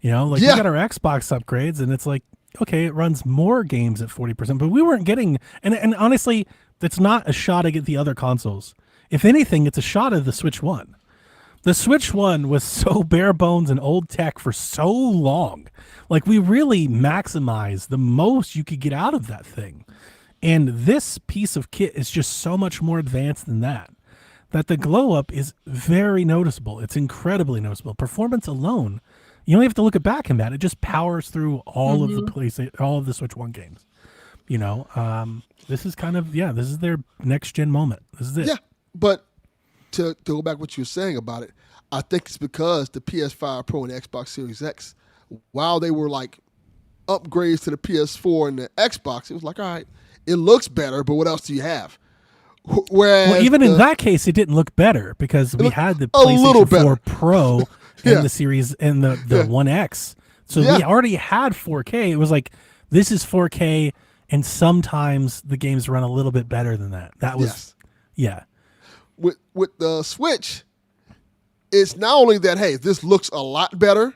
You know, like Yeah. we got our Xbox upgrades and it's like, okay, it runs more games at 40%, but we weren't getting and honestly, that's not a shot at the other consoles. If anything, it's a shot at the Switch 1. The Switch 1 was so bare bones and old tech for so long. Like we really maximized the most you could get out of that thing. And this piece of kit is just so much more advanced than that the glow up is very noticeable. It's incredibly noticeable. Performance alone, you only have to look at back combat. It just powers through all of the Switch 1 games. You know, this is kind of, this is their next gen moment. This is it. Yeah, but to go back what you were saying about it, I think it's because the PS5 Pro and the Xbox Series X, while they were like upgrades to the PS4 and the Xbox, it was like, all right, it looks better, but what else do you have? Whereas well, even in that case, it didn't look better because we had the PlayStation 4 Pro and the Series and the One X. So we already had 4K. It was like, this is 4K, and sometimes the games run a little bit better than that. That was, With the Switch, it's not only that, hey, this looks a lot better,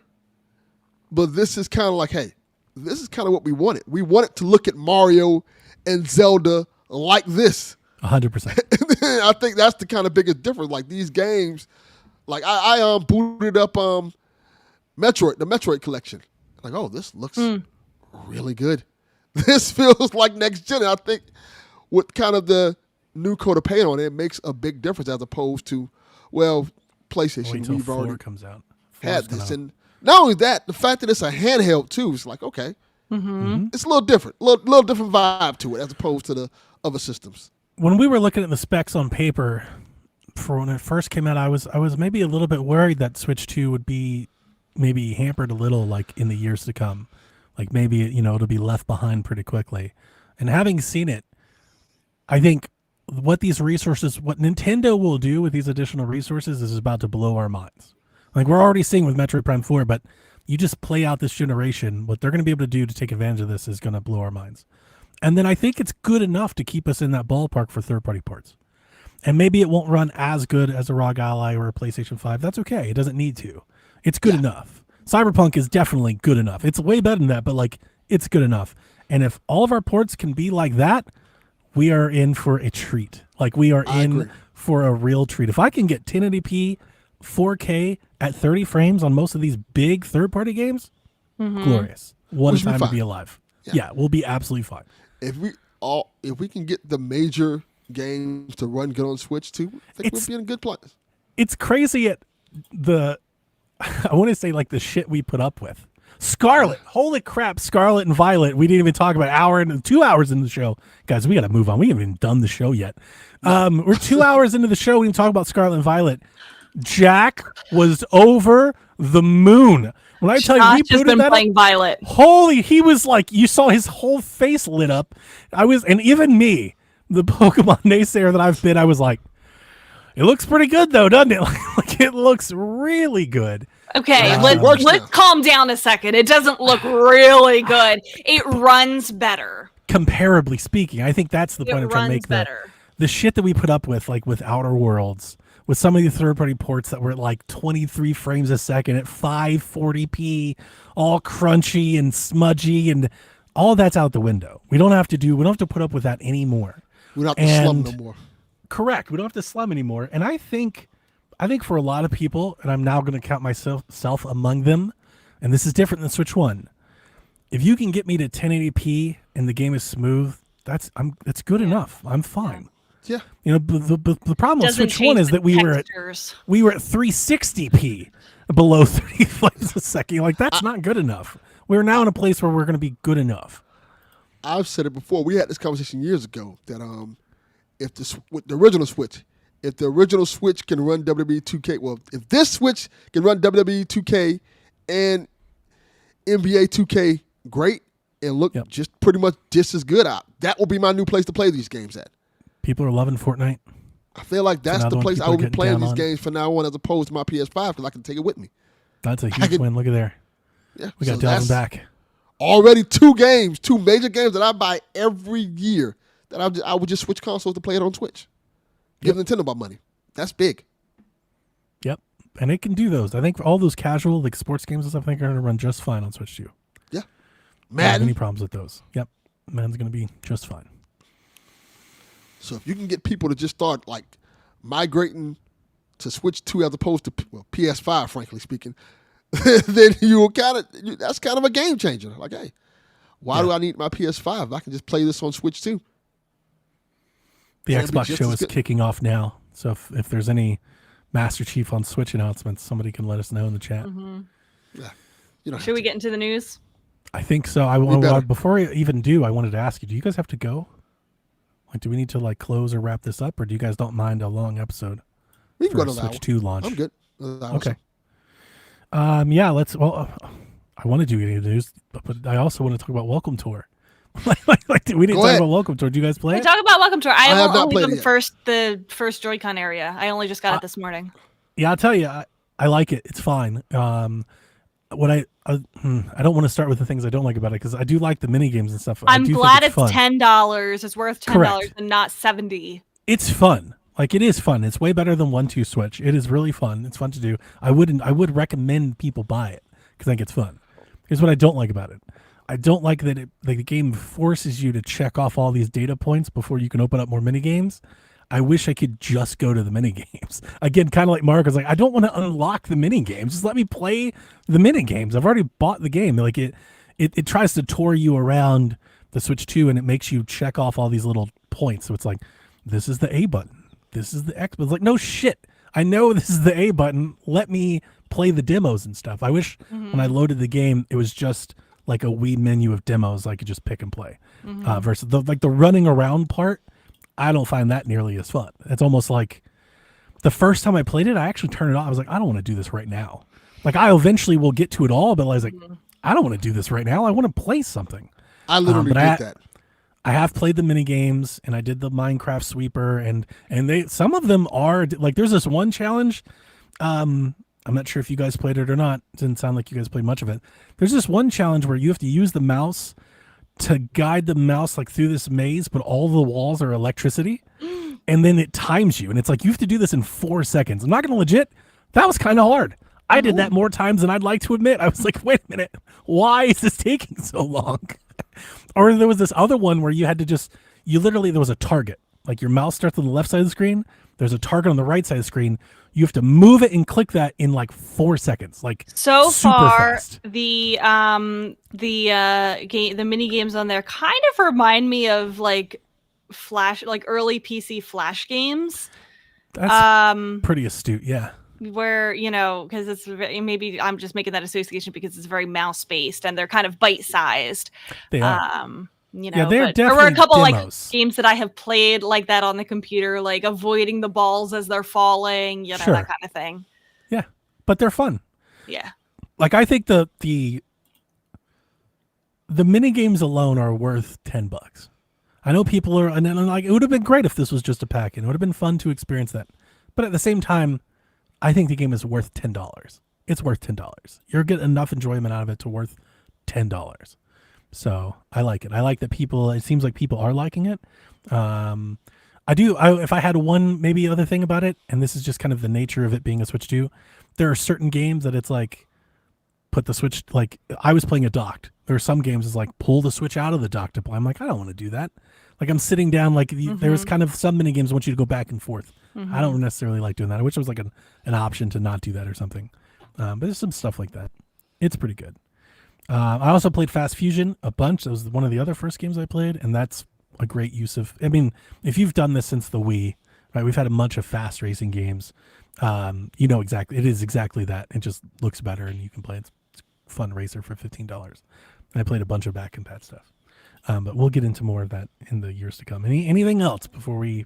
but this is kind of like, hey, this is kind of what we wanted. We wanted to look at Mario and Zelda like this. 100%. I think that's the kind of biggest difference. Like these games, like I booted up the Metroid collection. Like, oh, this looks really good. This feels like next gen. And I think with kind of the new coat of paint on it, it makes a big difference as opposed to, well, PlayStation. Wait till we've 4 already comes out. had this, and not only that, the fact that it's a handheld too, it's like okay, it's a little different, little different vibe to it as opposed to the other systems. When we were looking at the specs on paper for when it first came out, I was maybe a little bit worried that Switch 2 would be maybe hampered a little, like in the years to come, like maybe it'll be left behind pretty quickly. And having seen it, I think what Nintendo will do with these additional resources is about to blow our minds. Like we're already seeing with Metroid Prime 4, but you just play out this generation, what they're going to be able to do to take advantage of this is going to blow our minds. And then I think it's good enough to keep us in that ballpark for third-party ports. And maybe it won't run as good as a ROG Ally or a PlayStation 5. That's okay. It doesn't need to. It's good enough. Cyberpunk is definitely good enough. It's way better than that, but like it's good enough. And if all of our ports can be like that, we are in for a treat. Like we are in for a real treat. If I can get 1080p 4K at 30 frames on most of these big third-party games, glorious. What a time to be alive. Yeah, we'll be absolutely fine. If we can get the major games to run good on Switch too, I think we'll be in a good place. It's crazy at I want to say like the shit we put up with. Scarlet, holy crap, Scarlet and Violet. We didn't even talk about 2 hours into the show. Guys, we got to move on. We haven't even done the show yet. We're 2 hours into the show. We didn't talk about Scarlet and Violet. Jack was over the moon. When I tell you, we booted that playing Violet. Holy, he was like, you saw his whole face lit up. And even me, the Pokemon naysayer that I've been, I was like, it looks pretty good though, doesn't it? Like it looks really good. Okay, let's calm down a second. It doesn't look really good. It runs better. Comparably speaking, I think that's the point I'm trying to make. Better. The shit that we put up with, like with Outer Worlds, with some of the third-party ports that were at like 23 frames a second at 540p, all crunchy and smudgy, and all that's out the window. We don't have to put up with that anymore. We don't have to slum no more. Correct. We don't have to slum anymore. And I think for a lot of people, and I'm now going to count myself among them, and this is different than Switch 1. If you can get me to 1080p and the game is smooth, that's good enough. I'm fine. Yeah. The problem with Switch 1 is that we were at 360p below 30 frames a second. Like that's not good enough. We're now in a place where we're going to be good enough. I've said it before. We had this conversation years ago that with the original Switch, if the original Switch can run WWE 2K, well, if this Switch can run WWE 2K and NBA 2K great and look just pretty much just as good out, that will be my new place to play these games at. People are loving Fortnite. I feel like that's the place I will be playing these games from now on as opposed to my PS5 because I can take it with me. That's a huge win. Look at there. Yeah, we got Delvin back. Already two major games that I buy every year that I would just switch consoles to play it on Switch. Give Nintendo my money. That's big. Yep. And it can do those. I think all those casual like sports games and stuff I think are going to run just fine on Switch 2. Yeah. Madden. I don't have any problems with those. Yep. Madden's going to be just fine. So if you can get people to just start like migrating to Switch 2 as opposed to PS5, frankly speaking, then that's kind of a game changer. Like, hey, why do I need my PS5? I can just play this on Switch 2. The It'll be Xbox just show as is good. kicking off now. So if there's any Master Chief on Switch announcements, somebody can let us know in the chat. Yeah. You know. Should we get into the news? I think so. better. Before I even do, I wanted to ask you: do you guys have to go? Like, do we need to like close or wrap this up, or do you guys don't mind a long episode We can for go to the Switch hour. 2 launch? I'm good. Okay. Yeah. Let's. Well, I want to do any of the news, but I also want to talk about Welcome Tour. We didn't Go talk ahead. about Welcome Tour. Do you guys play We it? talk about Welcome Tour. I have have not only played done it yet. the first Joy-Con area. I only just got it this morning. Yeah, I'll tell you, I like it. It's fine. What I don't want to start with the things I don't like about it because I do like the mini games and stuff. I I'm do glad think it's fun. $10. It's worth $10 Correct. and not $70. It's fun. Like it is fun. It's way better than 1-2 Switch. It is really fun. It's fun to do. I would recommend people buy it because I think it's fun. Here's what I don't like about it. I don't like that the game forces you to check off all these data points before you can open up more mini games. I wish I could just go to the mini games. Again, kind of like Mark was like, I don't want to unlock the mini games. Just let me play the mini games. I've already bought the game. Like it tries to tour you around the Switch 2 and it makes you check off all these little points. So it's like, this is the A button. This is the X button. It's like, no shit. I know this is the A button. Let me play the demos and stuff. I wish when I loaded the game, it was just like a Wii menu of demos I could just pick and play. Versus the running around part, I don't find that nearly as fun. It's almost like the first time I played it, I actually turned it off. I was like, I don't want to do this right now. Like I eventually will get to it all, but I was like, I don't want to do this right now. I want to play something. I literally but did that. I have played the mini games and I did the Minecraft sweeper and they some of them are like there's this one challenge. I'm not sure if you guys played it or not. It didn't sound like you guys played much of it. There's this one challenge where you have to use the mouse to guide the mouse like through this maze, but all the walls are electricity. And then it times you. And it's like you have to do this in 4 seconds. I'm not gonna legit, that was kind of hard. I did that more times than I'd like to admit. I was like, wait a minute, why is this taking so long? Or there was this other one where you had to there was a target. Like your mouse starts on the left side of the screen. There's a target on the right side of the screen. You have to move it and click that in like 4 seconds. Like So super far, fast. the mini games on there kind of remind me of like early PC Flash games. That's pretty astute. Yeah. Where because it's maybe I'm just making that association because it's very mouse based and they're kind of bite sized. They are. Yeah, they're there were a definitely couple demos. like games that I have played like that on the computer, like avoiding the balls as they're falling, Sure. that kind of thing. Yeah. But they're fun. Yeah. Like I think the mini games alone are worth $10. I know people are, and then like it would have been great if this was just a pack, and it would have been fun to experience that. But at the same time, I think the game is worth $10. It's worth $10. You're getting enough enjoyment out of it to worth $10. So I like it. I like that people. It seems like people are liking it. I do. If I had one maybe other thing about it, and this is just kind of the nature of it being a Switch 2, there are certain games that it's like put the Switch. Like I was playing a docked. There are some games it's like pull the Switch out of the dock to play. I'm like I don't want to do that. Like I'm sitting down. Like there's kind of some mini games I want you to go back and forth. I don't necessarily like doing that. I wish there was like an option to not do that or something. But there's some stuff like that. It's pretty good. I also played Fast Fusion a bunch. That was one of the other first games I played, and that's a great use of. I mean, if you've done this since the Wii, right? We've had a bunch of fast racing games. You know exactly. It is exactly that. It just looks better, and you can play it. It's a fun racer for $15. And I played a bunch of back and pat stuff. But we'll get into more of that in the years to come. Anything else before we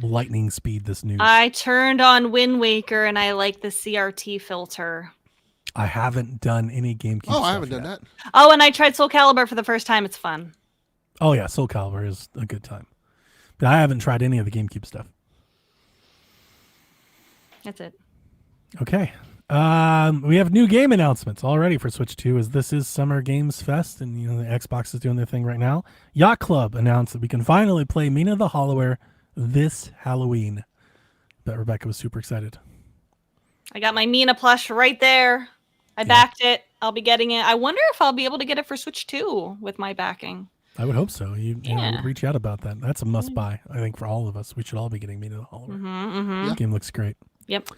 lightning speed this news? I turned on Wind Waker and I like the CRT filter. I haven't done any GameCube. Oh, I stuff haven't done yet. that. Oh, and I tried Soul Calibur for the first time. It's fun. Oh yeah, Soul Calibur is a good time. But I haven't tried any of the GameCube stuff. That's it. Okay. We have new game announcements already for Switch 2 as this is Summer Games Fest and the Xbox is doing their thing right now. Yacht Club announced that we can finally play Mina the Hollower this Halloween. Bet Rebecca was super excited. I got my Mina plush right there. I backed it. I'll be getting it. I wonder if I'll be able to get it for Switch 2 with my backing. I would hope so. You know, Yeah. would reach out about that. That's a must buy, I think, for all of us. We should all be getting Mina the Hollower. The game looks great. Yep.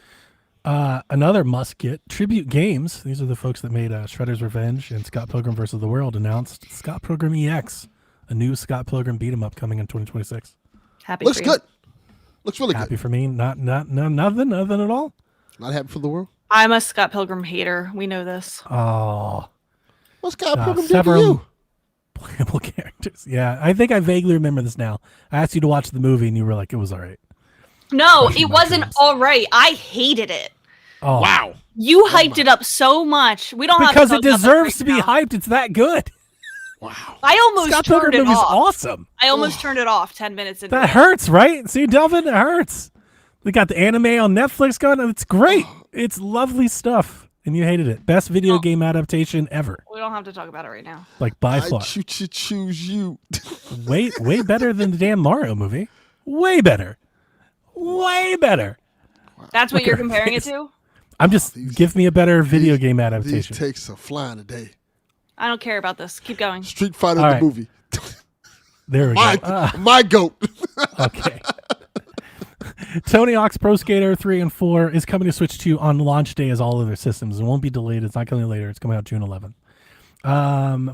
Another must get, Tribute Games. These are the folks that made Shredder's Revenge and Scott Pilgrim vs. the World announced Scott Pilgrim EX, a new Scott Pilgrim beat 'em up coming in 2026. Happy Looks for you. good. Looks really Happy good. for me. Nothing at all. Not happy for the world. I'm a Scott Pilgrim hater. We know this. Oh, What's Scott Pilgrim did to several you? playable characters. Yeah, I think I vaguely remember this now. I asked you to watch the movie, and you were like, "It was all right." No, Crushing it wasn't mushrooms. all right. I hated it. Oh, Wow. You hyped it up so much. We don't because have it to talk about deserves this to be right now. hyped. It's that good. Wow. I almost Scott turned Pilgrim it movie's off. awesome. I almost turned it off 10 minutes into That it. hurts, right? See, Delvin, it hurts. We got the anime on Netflix going. It's great. It's lovely stuff. And you hated it. Best video game adaptation ever. We don't have to talk about it right now. Like by I far. choose you. Way better than the damn Mario movie. Way better. Way better. That's what Look you're at her comparing it face. to? I'm just give me a better video game These adaptation. takes are flying today. I don't care about this. Keep going. Street Fighter All the right. movie. There we My, go. Ah, my goat. okay. Tony Hawk's Pro Skater 3 and 4 is coming to Switch 2 on launch day as all other systems. It won't be delayed. It's not coming later. It's coming out June 11th.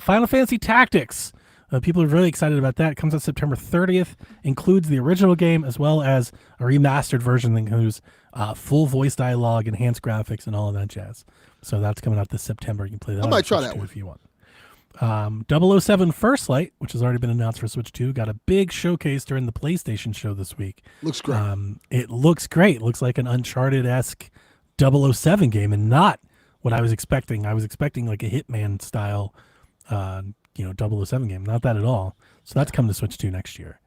Final Fantasy Tactics. People are really excited about that. It comes out September 30th. Includes the original game as well as a remastered version that includes full voice dialogue, enhanced graphics, and all of that jazz. So that's coming out this September. You can play that. I on might try Switch that 2 one. if you want. 007 First Light, which has already been announced for Switch 2, got a big showcase during the PlayStation show this week. Looks great. It looks great. It looks like an Uncharted-esque 007 game and not what I was expecting. I was expecting like a Hitman style 007 game. Not that at all. So that's coming to Switch 2 next year.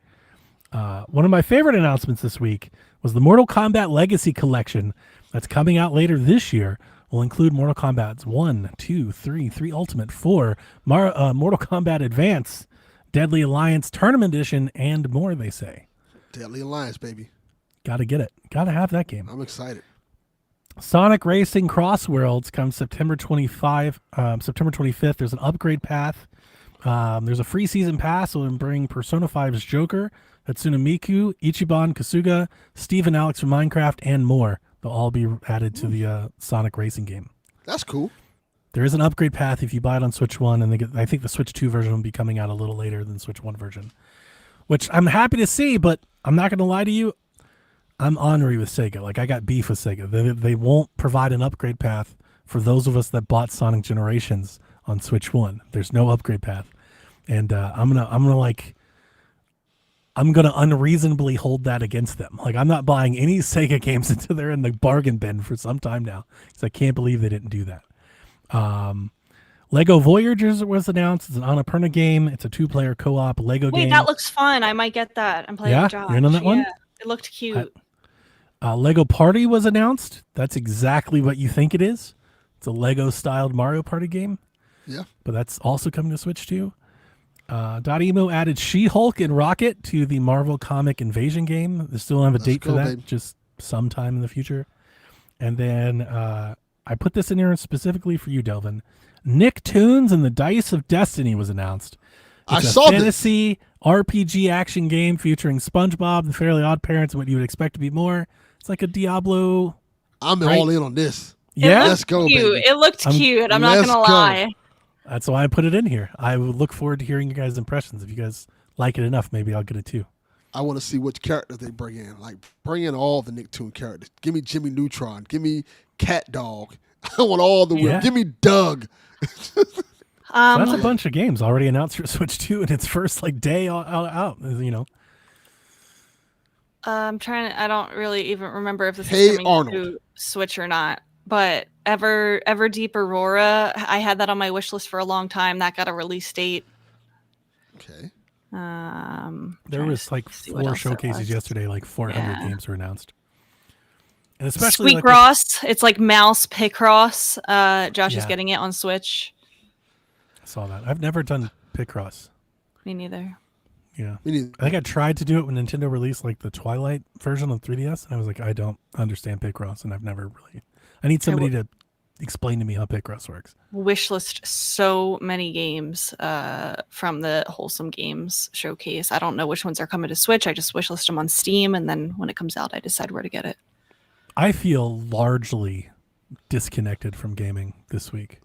One of my favorite announcements this week was the Mortal Kombat Legacy Collection that's coming out later this year. Will include Mortal Kombat 1, 2, 3, 3 Ultimate, 4, Mortal Kombat Advance, Deadly Alliance Tournament Edition, and more, they say. Deadly Alliance, baby. Got to get it. Got to have that game. I'm excited. Sonic Racing Cross Worlds comes September 25th. There's an upgrade path. There's a free season pass that will bring Persona 5's Joker, Hatsune Miku, Ichiban, Kasuga, Steve and Alex from Minecraft, and more. They'll all be added to the Sonic Racing game. That's cool. There is an upgrade path if you buy it on Switch 1, and I think the Switch 2 version will be coming out a little later than the Switch 1 version, which I'm happy to see, but I'm not going to lie to you. I'm ornery with Sega. Like, I got beef with Sega. They won't provide an upgrade path for those of us that bought Sonic Generations on Switch 1. There's no upgrade path. And I'm gonna unreasonably hold that against them. Like, I'm not buying any Sega games until they're in the bargain bin for some time now, because I can't believe they didn't do that. Lego Voyagers was announced. It's an Annapurna game. It's a 2-player co-op Lego game. Wait, that looks fun. I might get that and play Yeah? with Josh. You're in on that one? Yeah, it looked cute. Lego Party was announced. That's exactly what you think it is. It's a Lego-styled Mario Party game, Yeah. but that's also coming to Switch too. Dotemu added She-Hulk and Rocket to the Marvel Comic Invasion game. They still don't have a date cool, for that, baby. just sometime in the future. And then I put this in here specifically for you, Delvin. Nicktoons and the Dice of Destiny was announced. I It's a saw this. fantasy RPG action game featuring SpongeBob, the Fairly Odd Parents, and what you would expect to be more. It's like a Diablo. I'm Right. all in on this. Yeah, Let's go, Cute. baby. It looked cute. I'm not let's gonna go. lie. that's why I put it in here. I would look forward to hearing your guys' impressions. If you guys like it enough, maybe I'll get it too. I want to see which characters they bring in. Like, bring in all the Nicktoon characters. Give me Jimmy Neutron. Give me Cat Dog. I want all the. Yeah. Give me Doug. So that's a bunch of games already announced for Switch 2 in its first day out. I'm trying to. I don't really even remember if this Hey, is coming Arnold. to Switch or not. But Everdeep Aurora, I had that on my wish list for a long time. That got a release date. Okay. There trying was to like see what 4 else there showcases was. yesterday, like 400 Yeah. games were announced. And especially like Squeakross. It's like Mouse Picross. Josh is Yeah. getting it on Switch. I saw that. I've never done Picross. Me neither. Yeah. We need. I think I tried to do it when Nintendo released like the Twilight version on 3DS, and I was like, I don't understand Picross, and I've never really. I need somebody to explain to me how Picross works. Wish list so many games from the Wholesome Games showcase. I don't know which ones are coming to Switch. I just wish list them on Steam, and then when it comes out, I decide where to get it. I feel largely disconnected from gaming this week.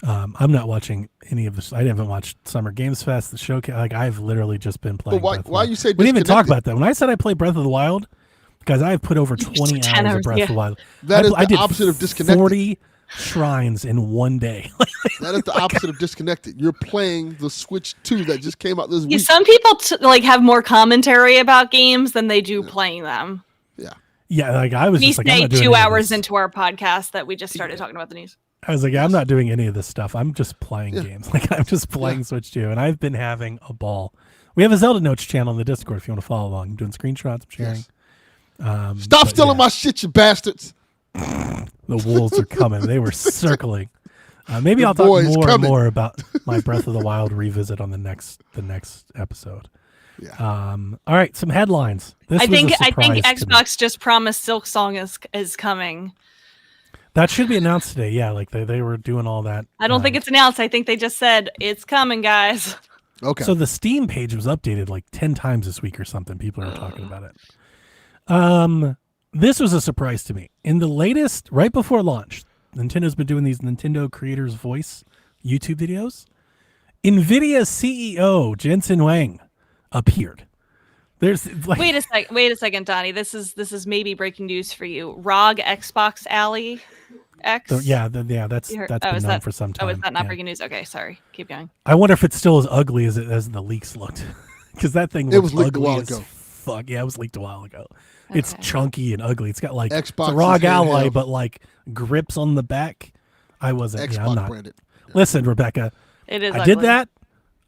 I'm not watching any of this. I haven't watched Summer Games Fest, the showcase. Like I've literally just been playing. But Breath of the why Wild. you say We didn't even talk disconnected? about that. When I said I played Breath of the Wild, guys, I have put over 20 10 hours of hours, Breath of yeah. the Wild. That is I the did opposite of disconnected. 40 shrines in one day. That is the opposite of disconnected. You're playing the Switch 2 that just came out this Yeah, week. some people have more commentary about games than they do playing them. Yeah. Yeah, like I was We just like, I'm say not doing 2 any of hours this. into our podcast that we just started talking about the news. I was like, I'm not doing any of this stuff. I'm just playing games. Like I'm just playing Switch 2, and I've been having a ball. We have a Zelda Notes channel in the Discord if you want to follow along. I'm doing screenshots, I'm sharing. Yes. Stop stealing my shit, you bastards. The wolves are coming. They were circling. Maybe The I'll talk boys more and coming. more about my Breath of the Wild revisit on the next episode. Yeah. All right, some headlines. This I was think a surprise to me. Xbox just promised Silk Song is coming. That should be announced today. Yeah, like they were doing all that. I don't think it's announced. I think they just said it's coming, guys. Okay. So the Steam page was updated like 10 times this week or something. People are talking about it. This was a surprise to me. In the latest, right before launch, Nintendo's been doing these Nintendo Creators Voice YouTube videos. NVIDIA CEO Jensen Huang appeared. There's like, Wait a second, Donnie. This is maybe breaking news for you. ROG Xbox Alley X. that's You heard- been is known that- for some time. Oh, is that not yeah. breaking news? Okay, sorry. Keep going. I wonder if it's still as ugly as the leaks looked, because that thing It looked was leaked a ugly while as ago. fuck. Yeah, it was leaked a while ago. It's Okay. chunky and ugly. It's got like it's Xbox a ROG is Ally, handheld. but like grips on the back. I wasn't. Yeah, I'm Xbox not. branded. Listen, Rebecca, It is. I ugly. did that.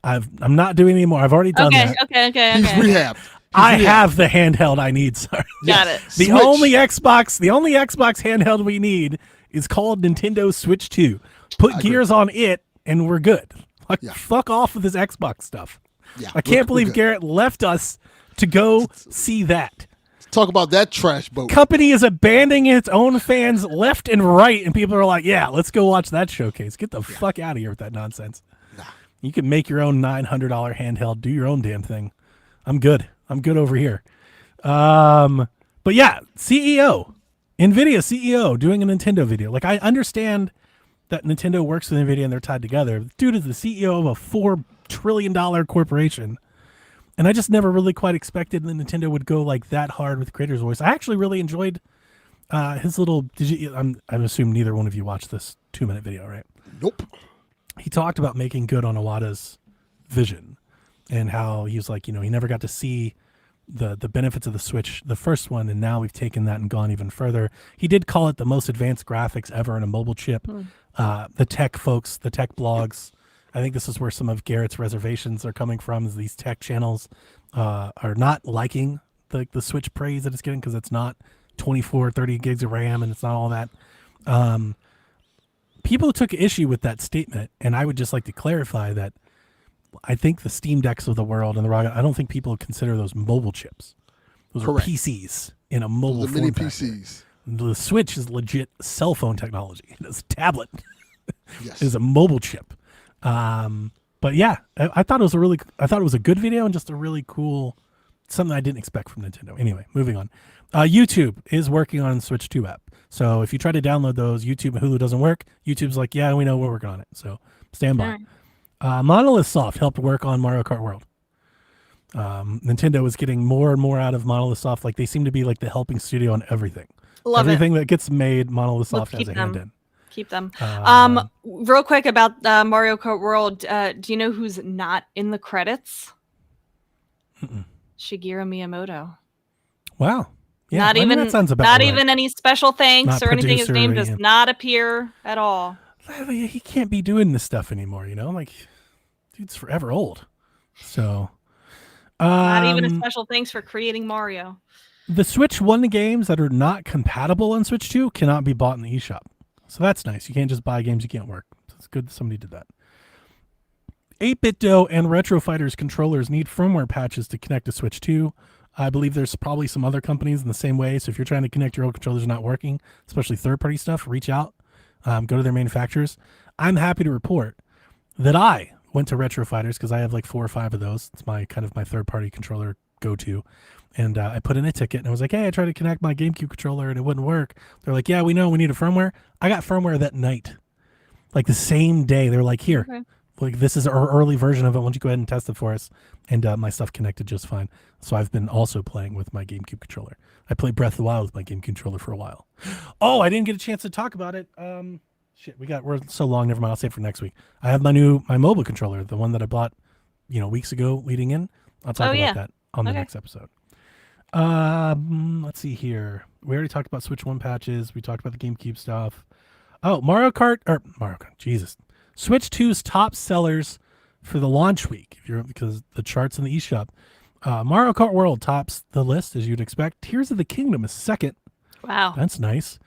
I'm not doing anymore. I've already done that. Okay. He's rehabbed. I have the handheld I need. Sorry. Got it. The Switch. only Xbox handheld we need is called Nintendo Switch 2. Put gears on it and we're good. Like, Yeah. fuck off with this Xbox stuff. Yeah, I can't we're believe good. Garrett left us to go see that. Talk about that trash boat. Company is abandoning its own fans left and right, and people are like, yeah, let's go watch that showcase. Get the fuck out of here with that nonsense. Nah. You can make your own $900 handheld, do your own damn thing. I'm good over here. But yeah, CEO, NVIDIA CEO doing a Nintendo video. Like, I understand that Nintendo works with NVIDIA and they're tied together. Dude is the CEO of a $4 trillion corporation. And I just never really quite expected that Nintendo would go like that hard with Creator's Voice. I actually really enjoyed his little. I'm assuming neither one of you watched this 2-minute video, right? Nope. He talked about making good on Iwata's vision and how he was like, he never got to see the benefits of the Switch, the first one, and now we've taken that and gone even further. He did call it the most advanced graphics ever in a mobile chip. The tech folks, the tech blogs. I think this is where some of Garrett's reservations are coming from, is these tech channels are not liking the Switch praise that it's getting because it's not 24, 30 gigs of RAM and it's not all that. People took issue with that statement, and I would just like to clarify that I think the Steam Decks of the world and the ROG, I don't think people consider those mobile chips. Those Correct. are PCs in a mobile The mini form factor. PCs. The Switch is legit cell phone technology. It's a tablet. Yes. Is a mobile chip. But yeah, I thought it was a good video and just a really cool, something I didn't expect from Nintendo. Anyway, moving on. YouTube is working on Switch 2 app. So if you try to download those, YouTube and Hulu doesn't work. YouTube's like, yeah, we know we're working on it. So stand by. Monolith Soft helped work on Mario Kart World. Nintendo is getting more and more out of Monolith Soft. Like they seem to be like the helping studio on everything. Love Everything that gets made, Monolith Let's Soft has keep a hand them. in. Keep them. Real quick about Mario Kart World. Do you know who's not in the credits? Shigeru Miyamoto. Wow. Yeah, not I mean, even that sounds about not right. even any special thanks Not or anything. His producer name or does anything. not appear at all. He can't be doing this stuff anymore, like dude's forever old. So Not even a special thanks for creating Mario. the Switch 1 games that are not compatible on Switch 2 cannot be bought in the eShop. So that's nice. You can't just buy games you can't work. So it's good that somebody did that. 8BitDo and Retro Fighters controllers need firmware patches to connect to Switch 2. I believe there's probably some other companies in the same way. So if you're trying to connect your old controllers not working, especially third-party stuff, reach out. Go to their manufacturers. I'm happy to report that I went to Retro Fighters because I have like 4 or 5 of those. It's my kind of my third-party controller go-to. And I put in a ticket and I was like, hey, I tried to connect my GameCube controller and it wouldn't work. They're like, yeah, we know we need a firmware. I got firmware that night. Like the same day, they're like, here, Okay. like this is our early version of it. Why don't you go ahead and test it for us? And my stuff connected just fine. So I've been also playing with my GameCube controller. I played Breath of the Wild with my GameCube controller for a while. Oh, I didn't get a chance to talk about it. Shit, we're so long. Never mind. I'll save it for next week. I have my mobile controller, the one that I bought, weeks ago leading in. I'll talk about that on the next episode. Let's see here. We already talked about Switch 1 patches. We talked about the GameCube stuff. Oh, Mario Kart, Jesus. Switch 2's top sellers for the launch week, because the charts in the eShop. Mario Kart World tops the list, as you'd expect. Tears of the Kingdom is second. Wow. That's nice.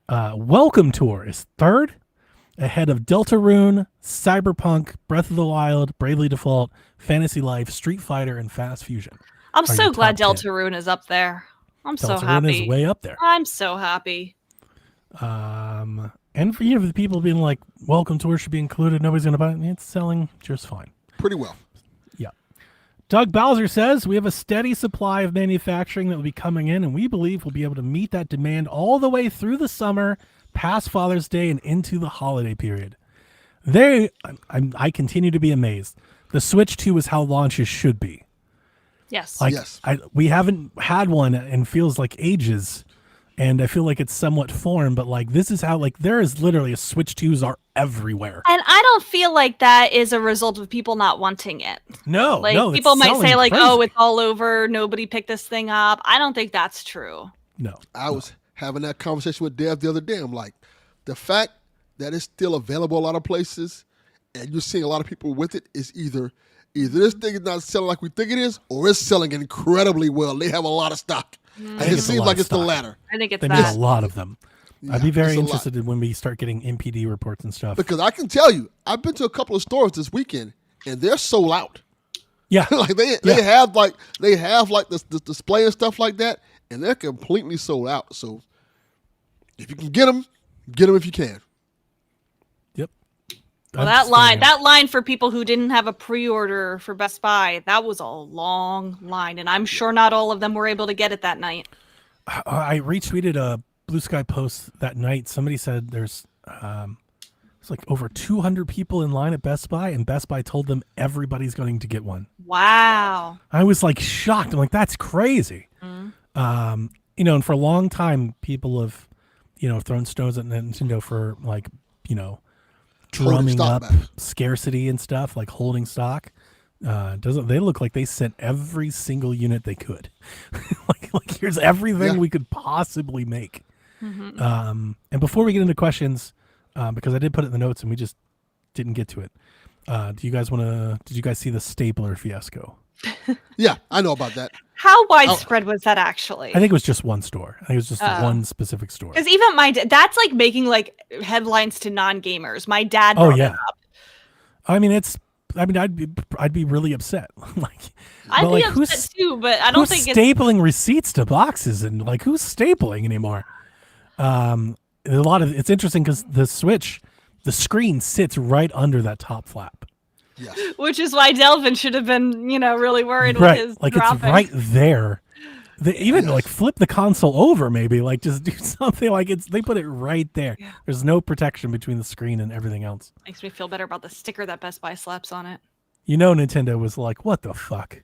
Welcome Tour is third, ahead of Deltarune, Cyberpunk, Breath of the Wild, Bravely Default, Fantasy Life, Street Fighter, and Fast Fusion. I'm Are so your glad top 10. Deltarune is up there. I'm so Deltarune happy. is way up there. I'm so happy. And for the people being like, Welcome Tour should be included, nobody's going to buy it, it's selling just fine. Pretty well. Yeah. Doug Bowser says, we have a steady supply of manufacturing that will be coming in, and we believe we'll be able to meet that demand all the way through the summer, past Father's Day, and into the holiday period. I continue to be amazed. The Switch 2 is how launches should be. Yes. Like, Yes. we haven't had one in feels like ages, and I feel like it's somewhat foreign, but like this is how, like, there is literally a Switch 2s are everywhere. And I don't feel like that is a result of people not wanting it. No, Like, it's people might selling say, like, crazy. oh, it's all over. Nobody picked this thing up. I don't think that's true. No. I was having that conversation with Dev the other day. I'm like, the fact that it's still available a lot of places and you're seeing a lot of people with it is either this thing is not selling like we think it is, or it's selling incredibly well. They have a lot of stock. And it it's a seems lot like of it's the stock. latter. I think it's They made that. a lot of them. I'd be Yeah, very it's a lot. interested in when we start getting MPD reports and stuff. Because I can tell you, I've been to a couple of stores this weekend and they're sold out. Yeah. Like they have this display and stuff like that, and they're completely sold out. So if you can get them if you can. Yep. Well, I'm just that line for people who didn't have a pre-order for Best Buy, that was a long line, and I'm sure not all of them were able to get it that night. I retweeted a Blue Sky post that night. Somebody said there's it's like over 200 people in line at Best Buy, and Best Buy told them everybody's going to get one. Wow. I was like shocked. I'm like, that's crazy. And for a long time, people have, thrown stones at Nintendo for like, drumming stock up back. scarcity and stuff, like holding stock. They look like they sent every single unit they could. like here's everything we could possibly make. And before we get into questions, because I did put it in the notes and we just didn't get to it. Did you guys see the stapler fiasco? Yeah, I know about that. How widespread was that actually? I think it was just one store. I think it was just one specific store. Because even that's like making like headlines to non-gamers. My dad Oh brought yeah. it up. I'd be really upset. I'd but, be who's- upset too, but I don't who's think it's stapling receipts to boxes and like who's stapling anymore? It's interesting because the Switch, the screen sits right under that top flap. Yes. which is why Delvin should have been, really worried with Right, his like dropping. it's right there. They even like flip the console over, maybe like just do something like they put it right there. Yeah. There's no protection between the screen and everything else. Makes me feel better about the sticker that Best Buy slaps on it. Nintendo was like, what the fuck?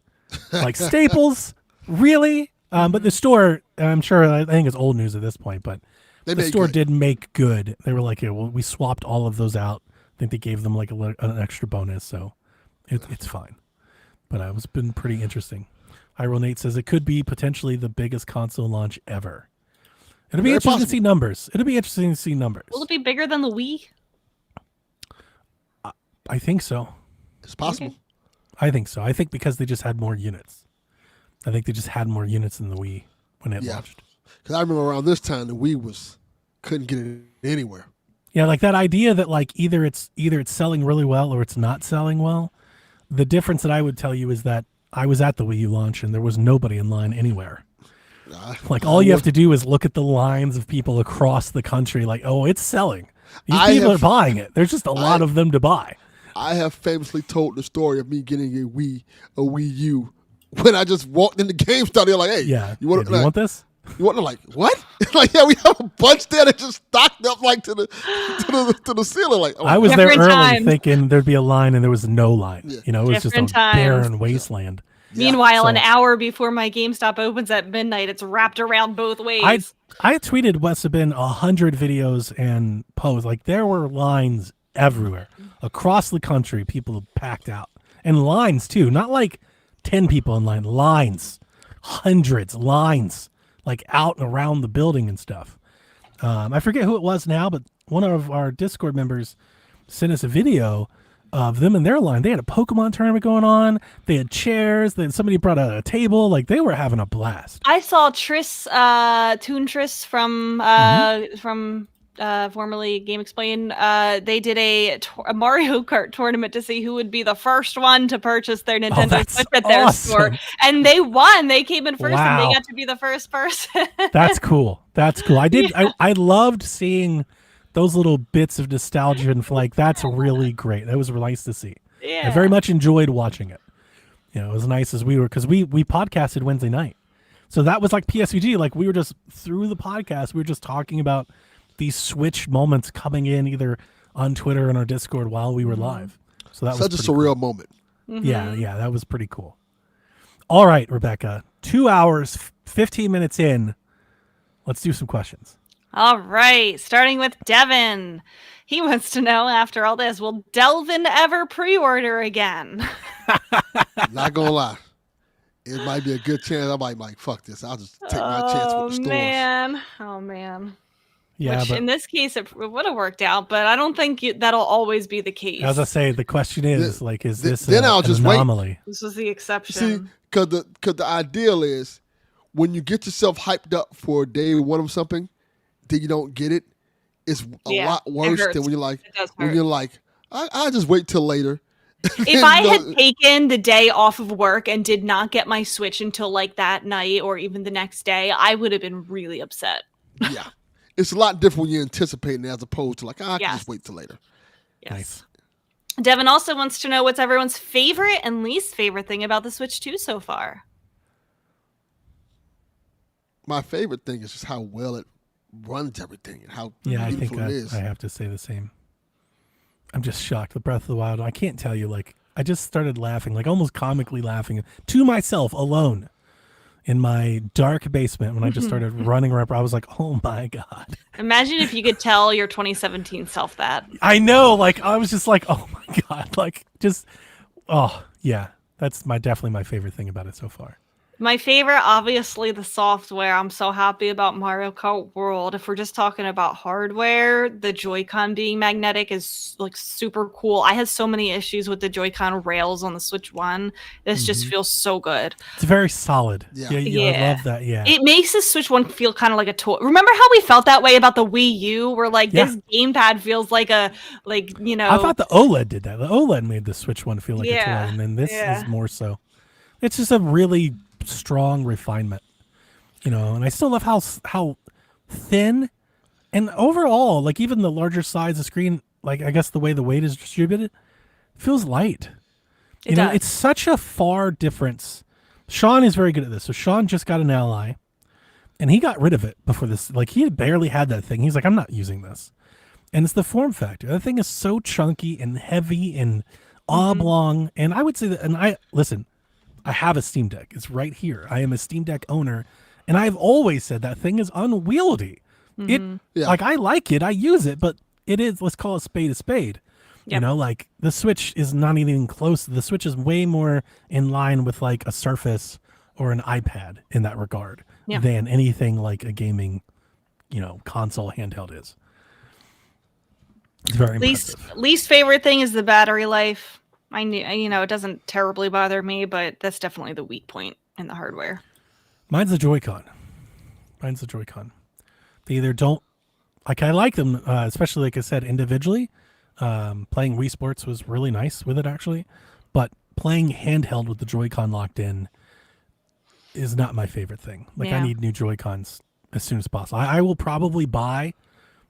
Like staples? Really? But the store, I'm sure, I think it's old news at this point, but They the made store good. did make good. They were like, yeah, well, we swapped all of those out. I think they gave them like an extra bonus, so it's fine. But it's been pretty interesting. Hyrule Nate says it could be potentially the biggest console launch ever. It'll be Very interesting possible. to see numbers. It'll be interesting to see numbers. Will it be bigger than the Wii? I think so. It's possible. Okay. I think so. I think because they just had more units. I think they just had more units than the Wii when it Yeah. launched. Because I remember around this time the Wii couldn't get it anywhere. Yeah, like that idea that like either it's selling really well or it's not selling well. The difference that I would tell you is that I was at the Wii U launch and there was nobody in line anywhere. Like all you have to do is look at the lines of people across the country. Like, oh, it's selling. These people are buying it. There's just a lot of them to buy. I have famously told the story of me getting a Wii U when I just walked in the GameStop. They're like, "Hey, Yeah. you want do you want this? You want to like what? Like, yeah, we have a bunch there that just stocked up like to the ceiling. Like, I was there Different early times. thinking there'd be a line, and there was no line. Yeah. You know, it was Different just a times. barren wasteland. Meanwhile, an So- hour before my GameStop opens at midnight, it's wrapped around both ways. I tweeted must have been 100 videos and posts. Like there were lines everywhere across the country. People packed out and lines too. Not like 10 people in line. Lines, hundreds lines, like out and around the building and stuff. I forget who it was now, but one of our Discord members sent us a video of them in their line. They had a Pokemon tournament going on. They had chairs. Then somebody brought out a table. Like they were having a blast. I saw Triss, Toon Triss from formerly Game Explain. They did a Mario Kart tournament to see who would be the first one to purchase their Nintendo that's Switch at their store, awesome. and they won. They came in first, and Wow. they got to be the first person. That's cool. That's cool. I did. I loved seeing those little bits of nostalgia and like that's really great. That was nice to see. Yeah. I very much enjoyed watching it. You know, it was nice as we were because we podcasted Wednesday night, so that was like PSVG. Like we were just through the podcast, we were just talking about these Switch moments coming in either on Twitter and our Discord while we were live. So that such was a pretty surreal cool. moment. Yeah, that was pretty cool. All right, Rebecca, 2 hours, 15 minutes in. Let's do some questions. All right, starting with Devin. He wants to know, after all this, will Delvin ever pre-order again? Not gonna lie, it might be a good chance. I might like fuck this. I'll just take my chance with the stores. Oh man. Yeah, Which but in this case it would have worked out, but I don't think that'll always be the case. as I say, the question is like, is this then I'll an just wait. anomaly? This was the exception. See, because the ideal is when you get yourself hyped up for day one of something, then you don't get it. It's a Yeah, lot it worse hurts. than when you're like It does hurt. I'll just wait till later. If I had taken the day off of work and did not get my Switch until like that night or even the next day, I would have been really upset. Yeah, it's a lot different when you're anticipating it as opposed to like I can Yes. just wait till later. Yes. Nice. Devin also wants to know what's everyone's favorite and least favorite thing about the Switch 2 so far. My favorite thing is just how well it runs everything and how Yeah, I think beautiful it is. I have to say the same. I'm just shocked. The Breath of the Wild. I can't tell you. Like, I just started laughing, like almost comically laughing to myself alone in my dark basement when I just started running around. I was like, oh my God. Imagine if you could tell your 2017 self that. I know. Like, I was just like, oh my God. Like, just, oh, yeah. That's definitely my favorite thing about it so far. My favorite, obviously, the software. I'm so happy about Mario Kart World. If we're just talking about hardware, the Joy-Con being magnetic is like super cool. I had so many issues with the Joy-Con rails on the Switch 1. This just feels so good. It's very solid. Yeah. I Yeah. love that. Yeah. It makes the Switch 1 feel kind of like a toy. Remember how we felt that way about the Wii U? Where like Yeah. this gamepad feels like a, like, you know. I thought the OLED did that. The OLED made the Switch one feel like a Yeah, toy, and then this yeah. is more so. It's just a really strong refinement, you know. And I still love how thin and overall, like even the larger size of screen, like I guess the way the weight is distributed, feels light. It You know, does. it's such a far difference. Sean is very good at this. So Sean just got an Ally, and he got rid of it before this. Like he barely had that thing. He's like, I'm not using this. And it's the form factor. That thing is so chunky and heavy and oblong. And I would say that, and I have a Steam Deck. It's right here. I am a Steam Deck owner. And I've always said that thing is unwieldy. It Yeah. like I like it. I use it, but it is, let's call a spade a spade. You Yep. know, like the Switch is not even close. The Switch is way more in line with like a Surface or an iPad in that regard Yeah. than anything like a gaming, you know, console handheld is. It's very impressive. Least favorite thing is the battery life. I knew, you know, it doesn't terribly bother me, but that's definitely the weak point in the hardware. Mine's the Joy-Con. They either don't, like I like them, especially like I said, individually. Playing Wii Sports was really nice with it actually, but playing handheld with the Joy-Con locked in is not my favorite thing. Like I Yeah. need new Joy-Cons as soon as possible. I will probably buy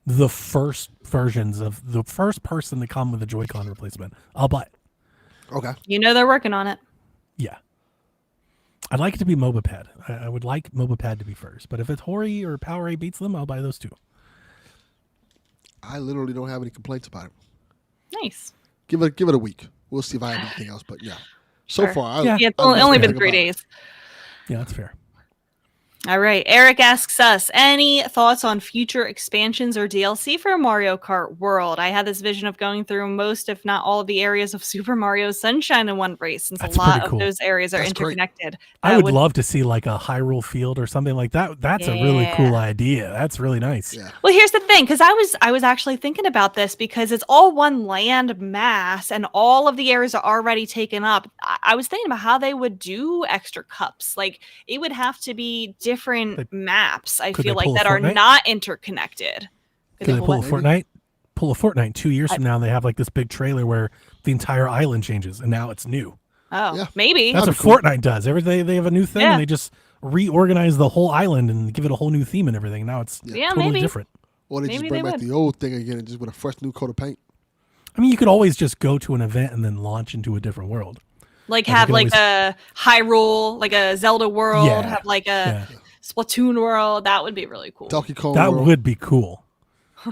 the first versions of the first person to come with a Joy-Con replacement. I'll buy it. Okay. You know they're working on it. Yeah. I'd like it to be Mobapad. I would like Mobapad to be first, but if it's Hori or Powerade beats them, I'll buy those two. I literally don't have any complaints about it. Nice. Give it a week. We'll see if I have anything else. But yeah, so Sure. far, Yeah. Yeah, it's I'm only just been 3 about it. days. Yeah, that's fair. All right. Eric asks us, any thoughts on future expansions or DLC for Mario Kart World? I had this vision of going through most, if not all, of the areas of Super Mario Sunshine in one race, since That's a lot pretty of cool. those areas are That's great. interconnected. I That would love to see like a Hyrule Field or something like that. That's a really Yeah. cool idea. That's really nice. Yeah. Well, here's the thing, because I was actually thinking about this because it's all one land mass and all of the areas are already taken up. I was thinking about how they would do extra cups. Like it would have to be different They- maps. I could feel they like pull a that are Fortnite? not interconnected. Could they pull a Maybe. Fortnite? Pull a Fortnite 2 years from now. They have like this big trailer where the entire island changes, and now it's new. Oh, Yeah. maybe. That's what That'd be cool. Fortnite does. They have a new thing, Yeah. and they just reorganize the whole island and give it a whole new theme and everything. Now it's Yeah, totally maybe. different. Or they just Maybe bring they back would. the old thing again and just with a fresh new coat of paint. I mean, you could always just go to an event and then launch into a different world. Like you have can like a Hyrule, like a Zelda world, Yeah. have like a Yeah. Splatoon world. That would be really cool. Donkey Kong. That World. would be cool.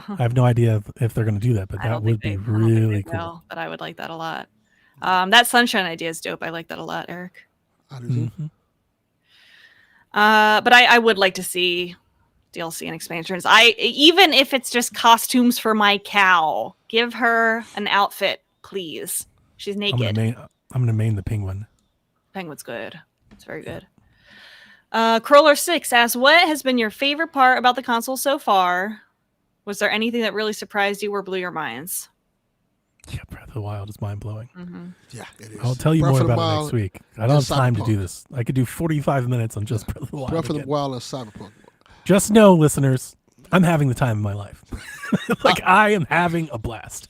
I have no idea if they're going to do that, but I that don't would think be they- I don't think really they cool. will, but I would like that a lot. That Sunshine idea is dope. I like that a lot, Eric. I do too. Mhm. But I would like to see DLC and expansions. Even if it's just costumes for my cow, give her an outfit, please. She's I'm naked. gonna main the penguin. Penguin's good. It's very good. Crawler6 asks, what has been your favorite part about the console so far? Was there anything that really surprised you or blew your minds? Yeah, Breath of the Wild is mind blowing. Yeah, it is. I'll tell you Breath more of the about it Wild next week. I don't have and time to do Cyberpunk. this. I could do 45 minutes on just Breath of the Wild. Breath of the again. Wild and Cyberpunk. Just know, listeners, I'm having the time of my life. Like I am having a blast.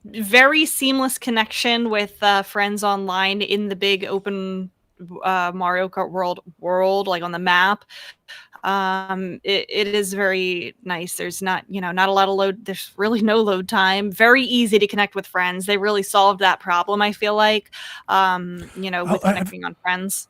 Very seamless connection with friends online in the big open Mario Kart world, like on the map. It is very nice. There's not a lot of load. There's really no load time. Very easy to connect with friends. They really solved that problem. I feel like, with connecting on friends.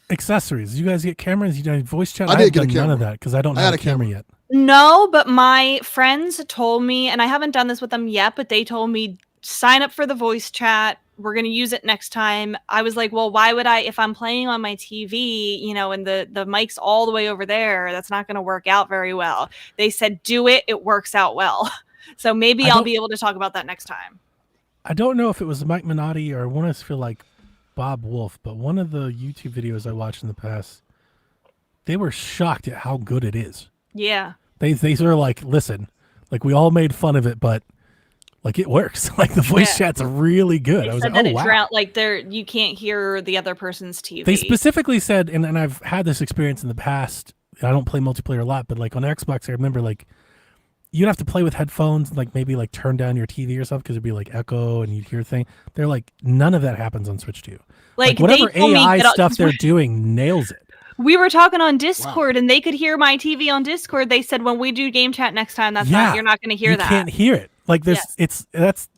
Accessories. You guys get cameras? You guys voice chat? I I did have get a done none of camera. that because I don't I have had a a camera camera. yet. No, but my friends told me, and I haven't done this with them yet, but they told me sign up for the voice chat. We're going to use it next time. I was like, well, why would I, if I'm playing on my TV, and the mic's all the way over there, that's not going to work out very well. They said, do it. It works out well. So maybe I'll be able to talk about that next time. I don't know if it was Mike Minotti or I want to feel like Bob Wolf, but one of the YouTube videos I watched in the past, they were shocked at how good it is. Yeah. They sort of like, listen, like we all made fun of it, but like it works. Like the voice Yeah. chat's really good. They I was said like, that oh it wow. drowned, like you can't hear the other person's TV. They specifically said, and I've had this experience in the past. I don't play multiplayer a lot, but like on Xbox, I remember like you'd have to play with headphones, and like maybe like turn down your TV or something because it'd be like echo and you'd hear thing. They're like, none of that happens on Switch 2. Like they whatever told me AI that- stuff they're doing nails it. We were talking on Discord and they could hear my TV on Discord. They said when we do game chat next time, you're not going to hear you that. can't hear it. Like there's, Yes.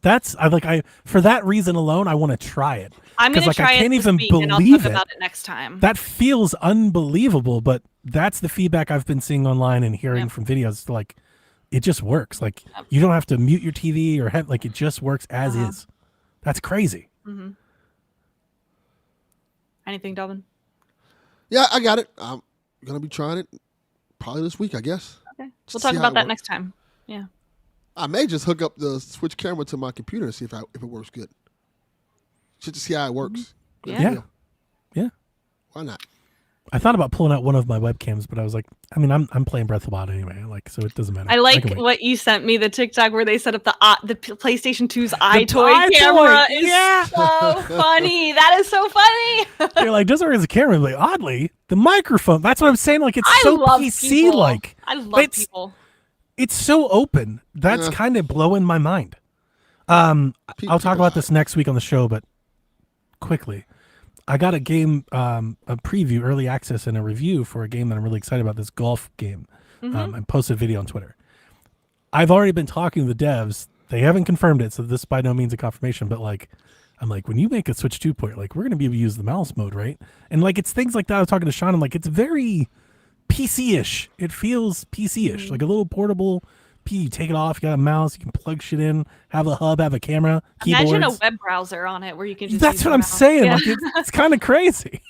that's I for that reason alone, I want to try it. I'm going 'Cause, to like, try I can't it this even week and I'll believe talk it. about it next time. That feels unbelievable, but that's the feedback I've been seeing online and hearing Yep. from videos. Like, it just works. Like, you don't have to mute your TV or have, like, it just works as is. That's crazy. Mm-hmm. Anything, Delvin? Yeah, I got it. I'm gonna be trying it probably this week, I guess. Okay. Just We'll to talk see how about it that works. next time. Yeah. I may just hook up the Switch camera to my computer and see if it works good. Just to see how it works. Yeah. Yeah. Why not? I thought about pulling out one of my webcams, but I was like, I mean, I'm playing Breath of the Wild anyway, like, so it doesn't matter. I like can wait. what you sent me, the TikTok where they set up the PlayStation 2's iToy, iToy camera. Is yeah. so funny. That is so funny. They're like, doesn't work as a camera. Like, oddly, the microphone. That's what I'm saying. Like, it's I so love PC like. people. I love It's- people. It's so open. That's Yeah. kind of blowing my mind. I'll talk about this next week on the show, but quickly, I got a game, a preview, early access, and a review for a game that I'm really excited about. This golf game. I posted a video on Twitter. I've already been talking to the devs. They haven't confirmed it, so this is by no means a confirmation. But like, I'm like, when you make a Switch 2 port, like we're gonna be able to use the mouse mode, right? And like it's things like that. I was talking to Sean. I'm like, it's very PC-ish. It feels PC-ish, like a little portable. You take it off. You got a mouse. You can plug shit in. Have a hub. Have a camera. Keyboards. Imagine a web browser on it where you can just. That's use what your I'm mouse. saying. Yeah. Like it's kind of crazy.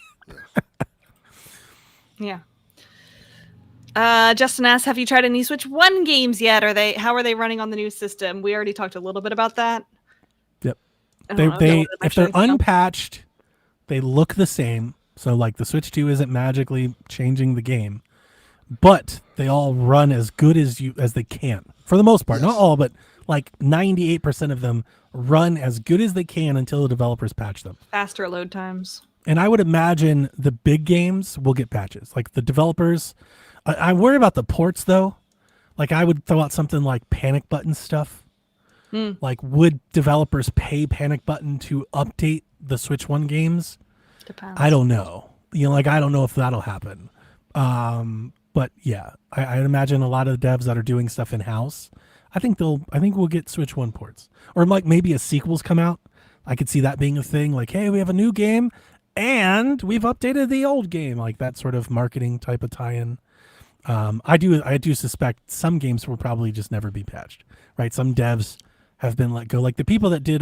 Yeah. Justin asks, have you tried any Switch 1 games yet? How are they running on the new system? We already talked a little bit about that. Yep. I don't know They if if they're anything else. unpatched, they look the same. So like the Switch 2 isn't magically changing the game, but they all run as good as they can for the most part. Yes. Not all, but like 98% of them run as good as they can until the developers patch them. Faster load times. And I would imagine the big games will get patches. Like the developers, I worry about the ports though. Like I would throw out something like Panic Button stuff. Like would developers pay Panic Button to update the Switch 1 games? Depends. I don't know. I don't know if that'll happen. But yeah, I'd imagine a lot of the devs that are doing stuff in house, I think we'll get Switch 1 ports. Or like maybe as sequels come out, I could see that being a thing. Like, hey, we have a new game and we've updated the old game. Like that sort of marketing type of tie-in. I do suspect some games will probably just never be patched. Right? Some devs have been let go. Like the people that did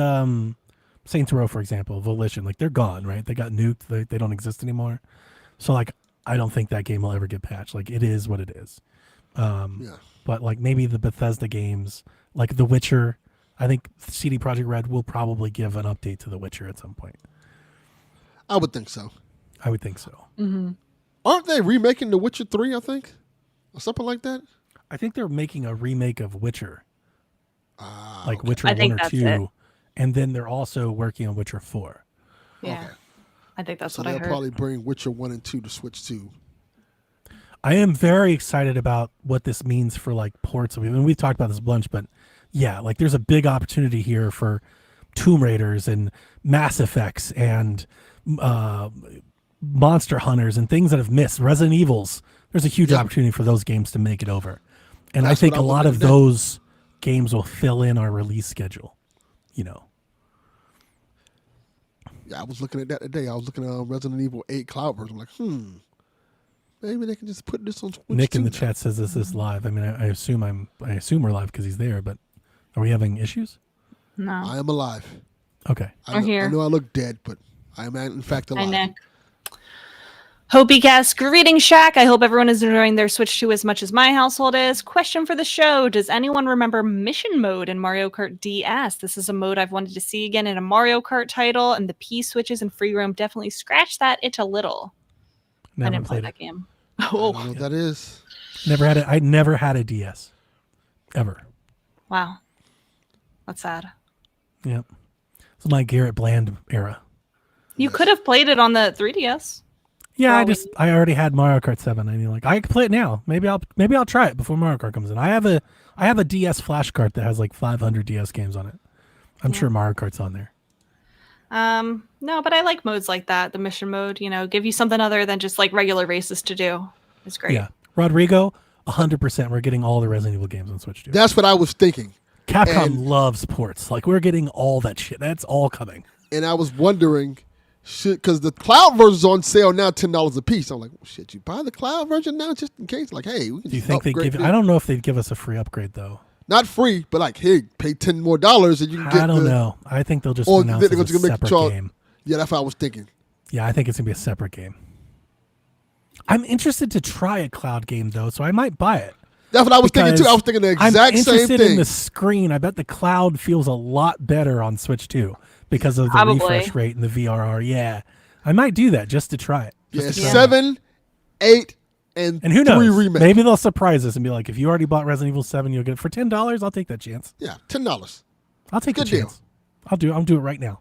Saints Row, for example, Volition, like they're gone, right? They got nuked. They don't exist anymore. So like, I don't think that game will ever get patched. Like it is what it is. Yeah. But like maybe the Bethesda games, like The Witcher, I think CD Projekt Red will probably give an update to The Witcher at some point. I would think so. I would think so. Aren't they remaking The Witcher 3, I think? Or something like that? I think they're making a remake of Witcher. Like Witcher I 1 think or that's 2. it. And then they're also working on Witcher 4. Yeah. Okay. I think that's So what I they'll heard. probably bring Witcher 1 and 2 to Switch 2. I am very excited about what this means for like ports. We've talked about this a bunch, but yeah, like there's a big opportunity here for Tomb Raiders and Mass Effects and Monster Hunters and things that have missed. Resident Evils. There's a huge opportunity for those games to make it over. And That's I think what a I'm lot of looking at. those games will fill in our release schedule, Yeah, I was looking at that today. I was looking at Resident Evil 8 Cloud version. I'm like, maybe they can just put this on Switch Nick in 2 the now. chat says this is live. I mean, I assume we're live because he's there, but are we having issues? No. I am alive. Okay. We're here. I know I look dead, but I am in fact Hi, alive. Nick. Hopey greetings, Shaq. I hope everyone is enjoying their Switch 2 as much as my household is. Question for the show. Does anyone remember Mission Mode in Mario Kart DS? This is a mode I've wanted to see again in a Mario Kart title, and the P switches and free roam definitely scratch that itch a little. I Never didn't play played that it. game. I don't know what that is. Never had it. I never had a DS. Ever. Wow. That's sad. Yep. It's my Garrett Bland era. You could have played it on the 3DS. Yeah, Well, I already had Mario Kart 7. I mean, like I can play it now. Maybe I'll try it before Mario Kart comes in. I have a DS flash cart that has like 500 DS games on it. I'm sure Mario Kart's on there. No, but I like modes like that. The mission mode, give you something other than just like regular races to do. It's great. Yeah. Rodrigo, 100%. We're getting all the Resident Evil games on Switch 2. That's what I was thinking. Capcom and- loves ports. Like we're getting all that shit. That's all coming. And I was wondering, because the cloud version's on sale now, $10 a piece. I'm like, well, shit, you buy the cloud version now just in case? Like, hey, we can Do you just think they upgrade give? this. I don't know if they'd give us a free upgrade though. Not free, but like, hey, pay $10 more and you can get I don't the, know. I think they'll just Or announce they're it as a gonna make separate charge- game. Yeah, that's what I was thinking. Yeah, I think it's gonna be a separate game. I'm interested to try a cloud game though, so I might buy it. That's what I was thinking too. I was Because thinking the I'm exact same interested thing. in the screen. I bet the cloud feels a lot better on Switch 2 because of the Probably. refresh rate and the VRR. Yeah, I might do that just to try it. Yeah, Just to try it. 7, 8, and And who 3 knows? remakes. Maybe they'll surprise us and be like, if you already bought Resident Evil 7, you'll get it for $10. I'll take that chance. Yeah, $10. I'll take Good the deal. chance. I'll do it right now.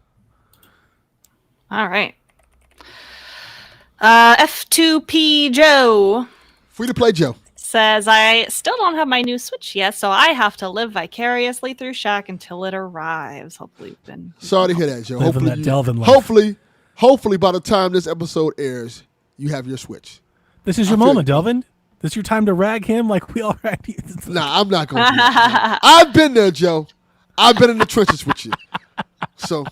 All right. F2P Joe Free to play, Joe. says, I still don't have my new Switch yet, so I have to live vicariously through Shaq until it arrives. Hopefully, we've been. Sorry to hear that, Joe. Living that Delvin life. Hopefully, by the time this episode airs, you have your Switch. This is your feel moment, you. Delvin. This is your time to rag him like we all ragged you. Nah, I'm not going to do that. I've been there, Joe. I've been in the trenches with you. So,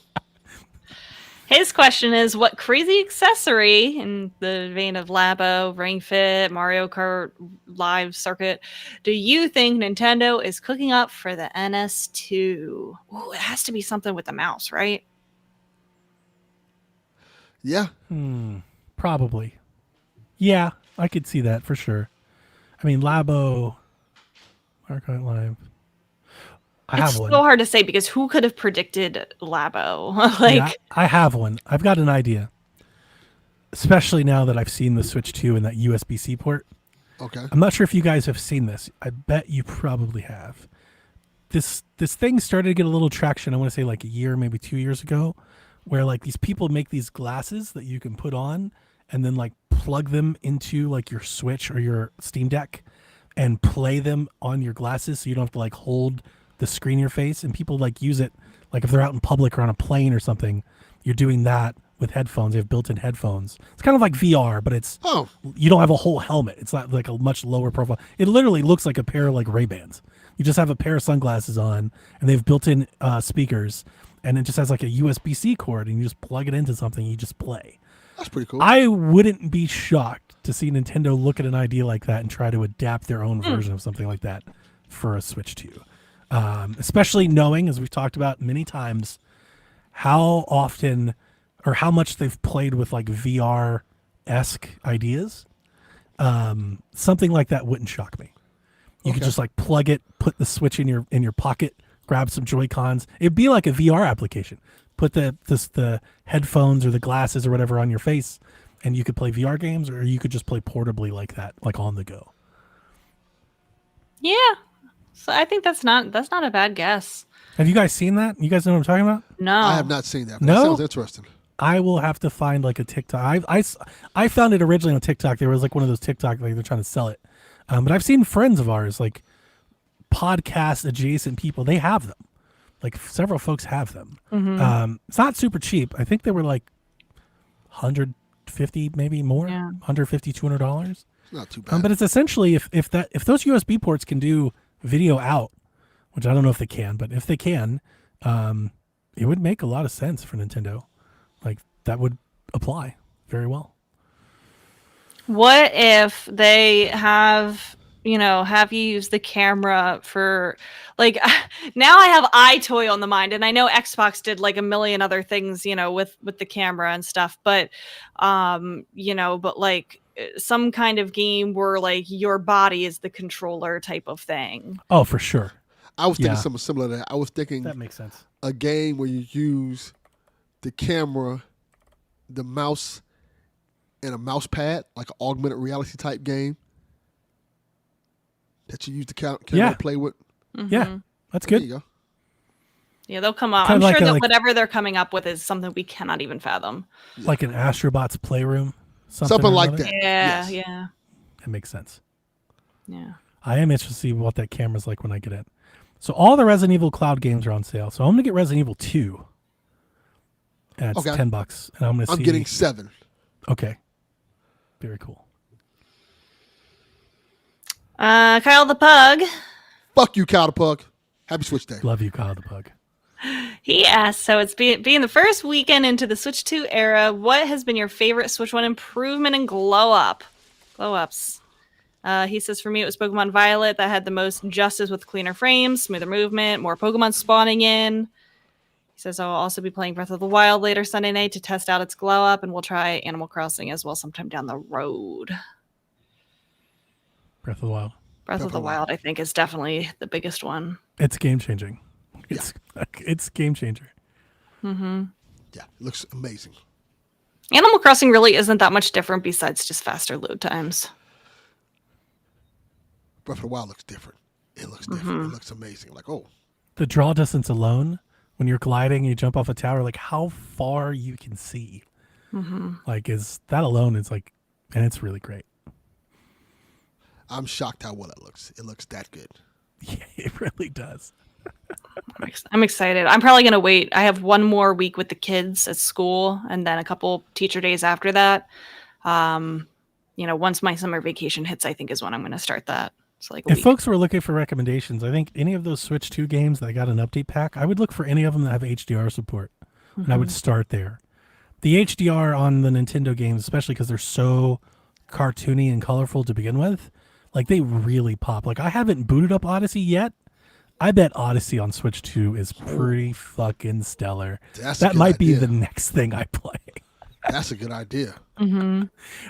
His question is, what crazy accessory, in the vein of Labo, Ring Fit, Mario Kart Live Circuit, do you think Nintendo is cooking up for the NS2? Ooh, it has to be something with the mouse, right? Yeah. Probably. Yeah, I could see that for sure. I mean, Labo, Arcade Live. I It's have so one. hard to say because who could have predicted Labo? Like, Yeah, I have one. I've got an idea. Especially now that I've seen the Switch 2 and that USB-C port. Okay. I'm not sure if you guys have seen this. I bet you probably have. This thing started to get a little traction, I want to say like a year, maybe 2 years ago, where like these people make these glasses that you can put on and then like plug them into like your Switch or your Steam Deck and play them on your glasses so you don't have to like hold the screen in your face, and people like use it like if they're out in public or on a plane or something, you're doing that with headphones. They have built-in headphones. It's kind of like VR, but it's Oh, you don't have a whole helmet. It's not like a much lower profile. It literally looks like a pair of like Ray-Bans. You just have a pair of sunglasses on, and they have built-in speakers, and it just has like a USB-C cord, and you just plug it into something, and you just play. that's pretty cool. I wouldn't be shocked to see Nintendo look at an idea like that and try to adapt their own version of something like that for a Switch 2. Especially knowing, as we've talked about many times, how often or how much they've played with like VR-esque ideas. Something like that wouldn't shock me. You could Okay. just like plug it, put the Switch in your pocket, grab some Joy-Cons. It'd be like a VR application. Put the headphones or the glasses or whatever on your face, and you could play VR games, or you could just play portably like that, like on the go. yeah. So I think that's not a bad guess. Have you guys seen that? You guys know what I'm talking about? No. I have not seen that. But No? That sounds interesting. I will have to find like a TikTok. I found it originally on TikTok. There was like one of those TikTok, like they're trying to sell it. But I've seen friends of ours, like podcast adjacent people, they have them. Like several folks have them. It's not super cheap. I think they were like 150, maybe more. Yeah. 150, $200. It's not too bad. But it's essentially if those USB ports can do video out, which I don't know if they can, but if they can, it would make a lot of sense for Nintendo. Like that would apply very well. What if they have you use the camera for like now I have iToy on the mind, and I know Xbox did like a million other things, with the camera and stuff, but but like some kind of game where like your body is the controller type of thing. Oh, for sure. I was thinking Yeah. something similar to that. I was thinking That makes sense. a game where you use the camera, the mouse, and a mouse pad, like an augmented reality type game that you use the camera Yeah. to play with. Yeah, that's There good. you go. Yeah, they'll come up. Kind I'm of like sure a, that like- whatever they're coming up with is something we cannot even fathom. Like an Astrobots playroom. Something or like another. that. Yeah, Yes. yeah, That makes sense. yeah. I am interested to see what that camera's like when I get it. So all the Resident Evil Cloud games are on sale. So I'm gonna get Resident Evil 2. And it's Okay. $10. And I'm gonna I'm see. getting 7. Okay. Very cool. Kyle the Pug, Fuck you, Cowderpug. Happy Switch Day. Love you, Kyle the Pug. he asked, so it's being the first weekend into the Switch 2 era, what has been your favorite Switch 1 improvement and glow-ups? He says, for me, it was Pokemon Violet that had the most justice with cleaner frames, smoother movement, more Pokemon spawning in. He says, I'll also be playing Breath of the Wild later Sunday night to test out its glow-up, and we'll try Animal Crossing as well sometime down the road. Breath of the Wild. Breath of the Wild, I think, is definitely the biggest one. It's game changing. It's game changer. Mm-hmm. Yeah, it looks amazing. Animal Crossing really isn't that much different besides just faster load times. Breath of the Wild looks different. It looks different. It looks amazing. Like, oh, The draw distance alone, when you're gliding, you jump off a tower, like how far you can see. Like is that alone is like, and it's really great. I'm shocked how well it looks. It looks that good. Yeah, it really does. I'm excited. I'm probably going to wait. I have one more week with the kids at school and then a couple teacher days after that. Once my summer vacation hits, I think is when I'm going to start that. It's like a If week. folks were looking for recommendations, I think any of those Switch 2 games that got an update pack, I would look for any of them that have HDR support, and I would start there. The HDR on the Nintendo games, especially because they're so cartoony and colorful to begin with, like they really pop. Like I haven't booted up Odyssey yet. I bet Odyssey on Switch 2 is pretty fucking stellar. That might be the next thing I play. That's a good idea. Mm-hmm.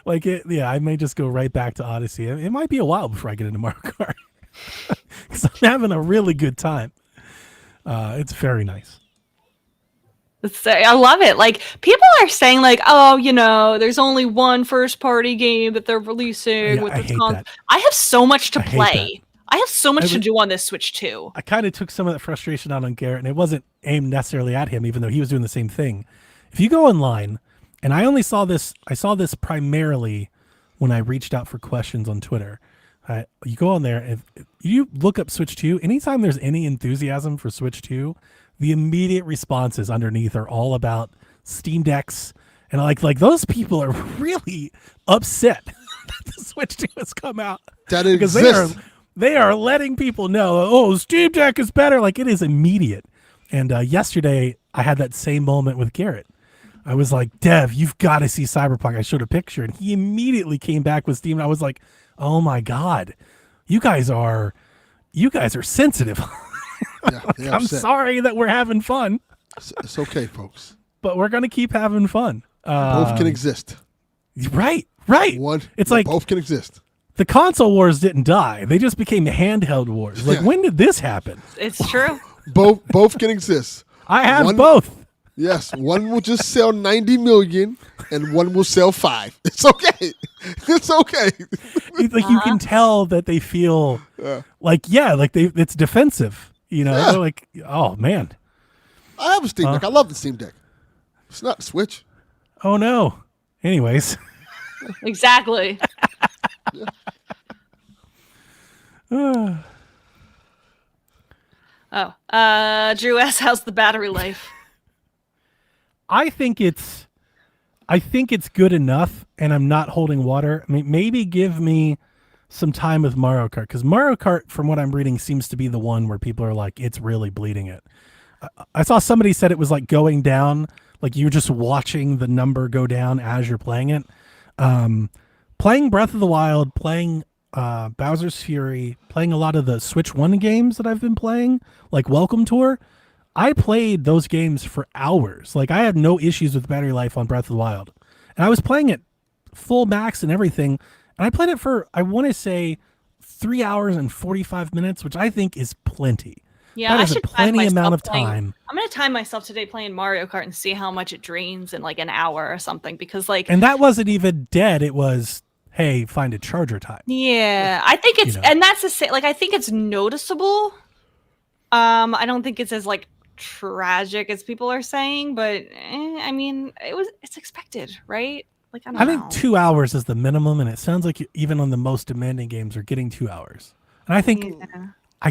Like I may just go right back to Odyssey. It might be a while before I get into Mario Kart because I'm having a really good time. It's very nice. I love it. Like people are saying, like, oh, there's only one first-party game that they're releasing with this console. I have so much to play. I have so much to do on this Switch too. I kind of took some of that frustration out on Garrett, and it wasn't aimed necessarily at him, even though he was doing the same thing. If you go online, and I saw this primarily when I reached out for questions on Twitter. You go on there, if you look up Switch 2, anytime there's any enthusiasm for Switch 2, the immediate responses underneath are all about Steam Decks. And like those people are really upset that the Switch 2 has come out. That exists. Because they are letting people know, oh, Steam Deck is better. Like it is immediate. And yesterday I had that same moment with Garrett. I was like, Dev, you've got to see Cyberpunk. I showed a picture and he immediately came back with Steam. And I was like, oh my God, you guys are sensitive. Yeah, I'm sorry that we're having fun. It's okay, folks. But we're going to keep having fun. Both can exist. Right. Both can exist. The console wars didn't die. They just became handheld wars. Like, when did this happen? It's true. Both can exist. I have both. Yes, one will just sell 90 million and one will sell 5. It's okay. It's okay. Like you can tell that they feel it's defensive. They're like, oh man. I have a Steam Deck. I love the Steam Deck. It's not a Switch. Oh no. Anyways. Exactly. Drew S, how's the battery life? I think it's good enough, and I'm not holding water. I mean, maybe give me some time with Mario Kart, because Mario Kart, from what I'm reading, seems to be the one where people are like, it's really bleeding it. I saw somebody said it was like going down, like you're just watching the number go down as you're playing it. Playing Breath of the Wild, playing Bowser's Fury, playing a lot of the Switch 1 games that I've been playing, like Welcome Tour, I played those games for hours. Like I had no issues with battery life on Breath of the Wild. And I was playing it full max and everything. And I played it for, I want to say, 3 hours and 45 minutes, which I think is plenty. Yeah, that is a plenty amount of time. I'm going to time myself today playing Mario Kart and see how much it drains in like an hour or something. Because and that wasn't even dead. It was, hey, find a charger time. Yeah, I think it's, and that's the same. Like, I think it's noticeable. I don't think it's as like tragic as people are saying, but I mean, it's expected, right? Like I think 2 hours is the minimum, and it sounds like even on the most demanding games are getting 2 hours. And I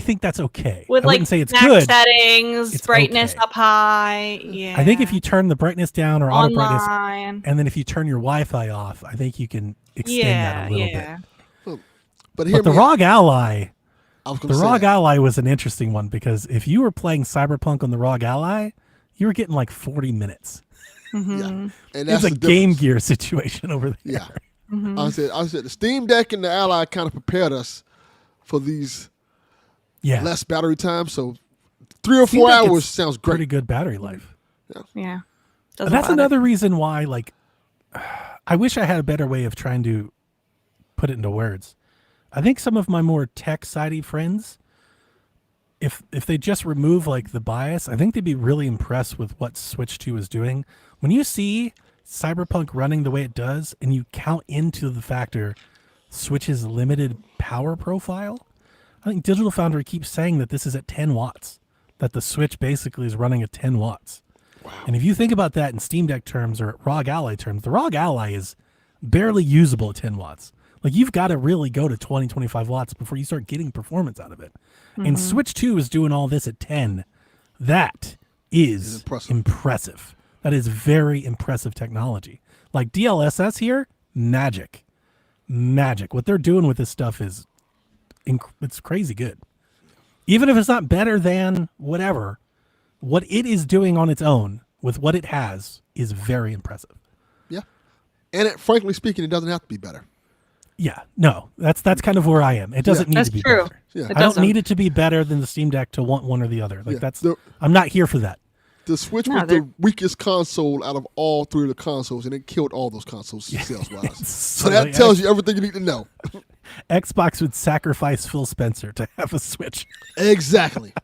think that's okay. With I like wouldn't say it's good settings, it's brightness okay. up high. Yeah. I think if you turn the brightness down or auto brightness, online, and then if you turn your Wi-Fi off, I think you can extend that a little bit. But the ROG Ally. The ROG Ally was an interesting one because if you were playing Cyberpunk on the ROG Ally, you were getting like 40 minutes. Mm-hmm. Yeah, and it's a Game Gear situation over there. Yeah, mm-hmm. I said the Steam Deck and the Ally kind of prepared us for these less battery time. So 3 or 4 hours sounds great. Pretty good battery life. Yeah. And that's another reason why, like, I wish I had a better way of trying to put it into words. I think some of my more tech-sidey friends, if they just remove like the bias, I think they'd be really impressed with what Switch 2 is doing. When you see Cyberpunk running the way it does, and you count into the factor Switch's limited power profile, I think Digital Foundry keeps saying that this is at 10 watts, that the Switch basically is running at 10 watts. Wow. And if you think about that in Steam Deck terms or ROG Ally terms, the ROG Ally is barely usable at 10 watts. Like you've got to really go to 20, 25 watts before you start getting performance out of it. Mm-hmm. And Switch 2 is doing all this at 10. That is impressive. That is very impressive technology. Like DLSS here, magic. What they're doing with this stuff is, it's crazy good. Even if it's not better than whatever, what it is doing on its own with what it has is very impressive. Yeah. And frankly speaking, it doesn't have to be better. Yeah, no, that's kind of where I am. It doesn't need That's to be true. better. Yeah. It I don't doesn't. need it to be better than the Steam Deck to want one or the other. Like Yeah. I'm not here for that. The Switch No, was the weakest console out of all three of the consoles, and it killed all those consoles sales-wise. So that like, tells you everything you need to know. Xbox would sacrifice Phil Spencer to have a Switch, Exactly.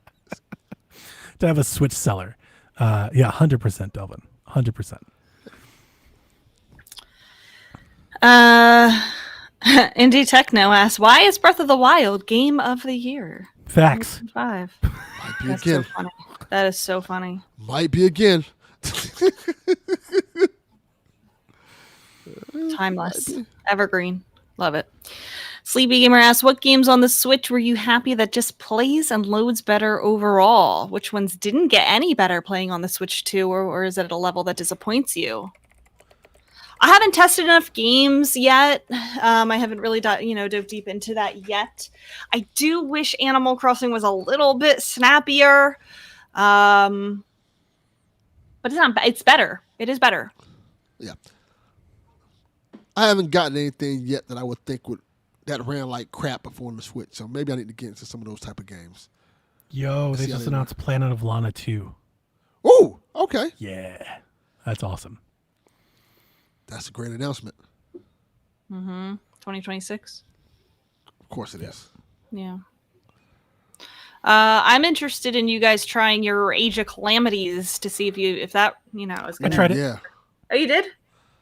to have a Switch seller. Yeah, 100%, Delvin, 100%. Indie Techno asks, why is Breath of the Wild Game of the Year? Facts. 5. Might be That's again. so funny. That is so funny. Might be again. Timeless. Evergreen. Love it. Sleepy Gamer asks, what games on the Switch were you happy that just plays and loads better overall? Which ones didn't get any better playing on the Switch 2, or is it at a level that disappoints you? I haven't tested enough games yet. I haven't really dove deep into that yet. I do wish Animal Crossing was a little bit snappier. But it's not. It's better. It is better. Yeah. I haven't gotten anything yet that I would think that ran like crap before on the Switch. So maybe I need to get into some of those type of games. Yo, they See how just they announced Planet of Lana 2. Oh, okay. Yeah, that's awesome. That's a great announcement. 2026. Of course it is. Yeah. I'm interested in you guys trying your Age of Calamities to see if that is I gonna. tried it. Yeah. Oh, you did?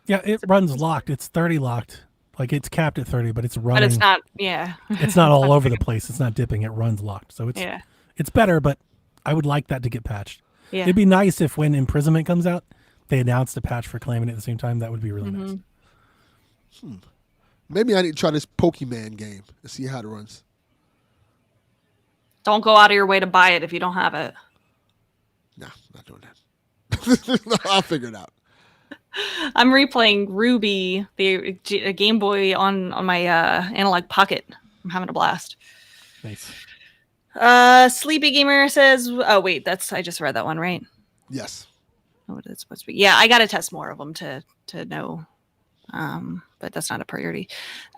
Yeah, it runs locked. It's 30 locked. Like it's capped at 30, but it's running. But it's not. Yeah. It's not all over the place. It's not dipping. It runs locked. So Yeah. it's better, but I would like that to get patched. Yeah. It'd be nice if when Imprisonment comes out, they announced a patch for Claiming at the same time. That would be really nice. Maybe I need to try this Pokemon game and see how it runs. Don't go out of your way to buy it if you don't have it. Nah, not doing that. I'll figure it out. I'm replaying Ruby, the Game Boy on my Analog Pocket. I'm having a blast. Nice. Sleepy Gamer says, "Oh wait, I just read that one, right? Yes. Oh, what it's supposed to be? Yeah, I got to test more of them to know, but that's not a priority."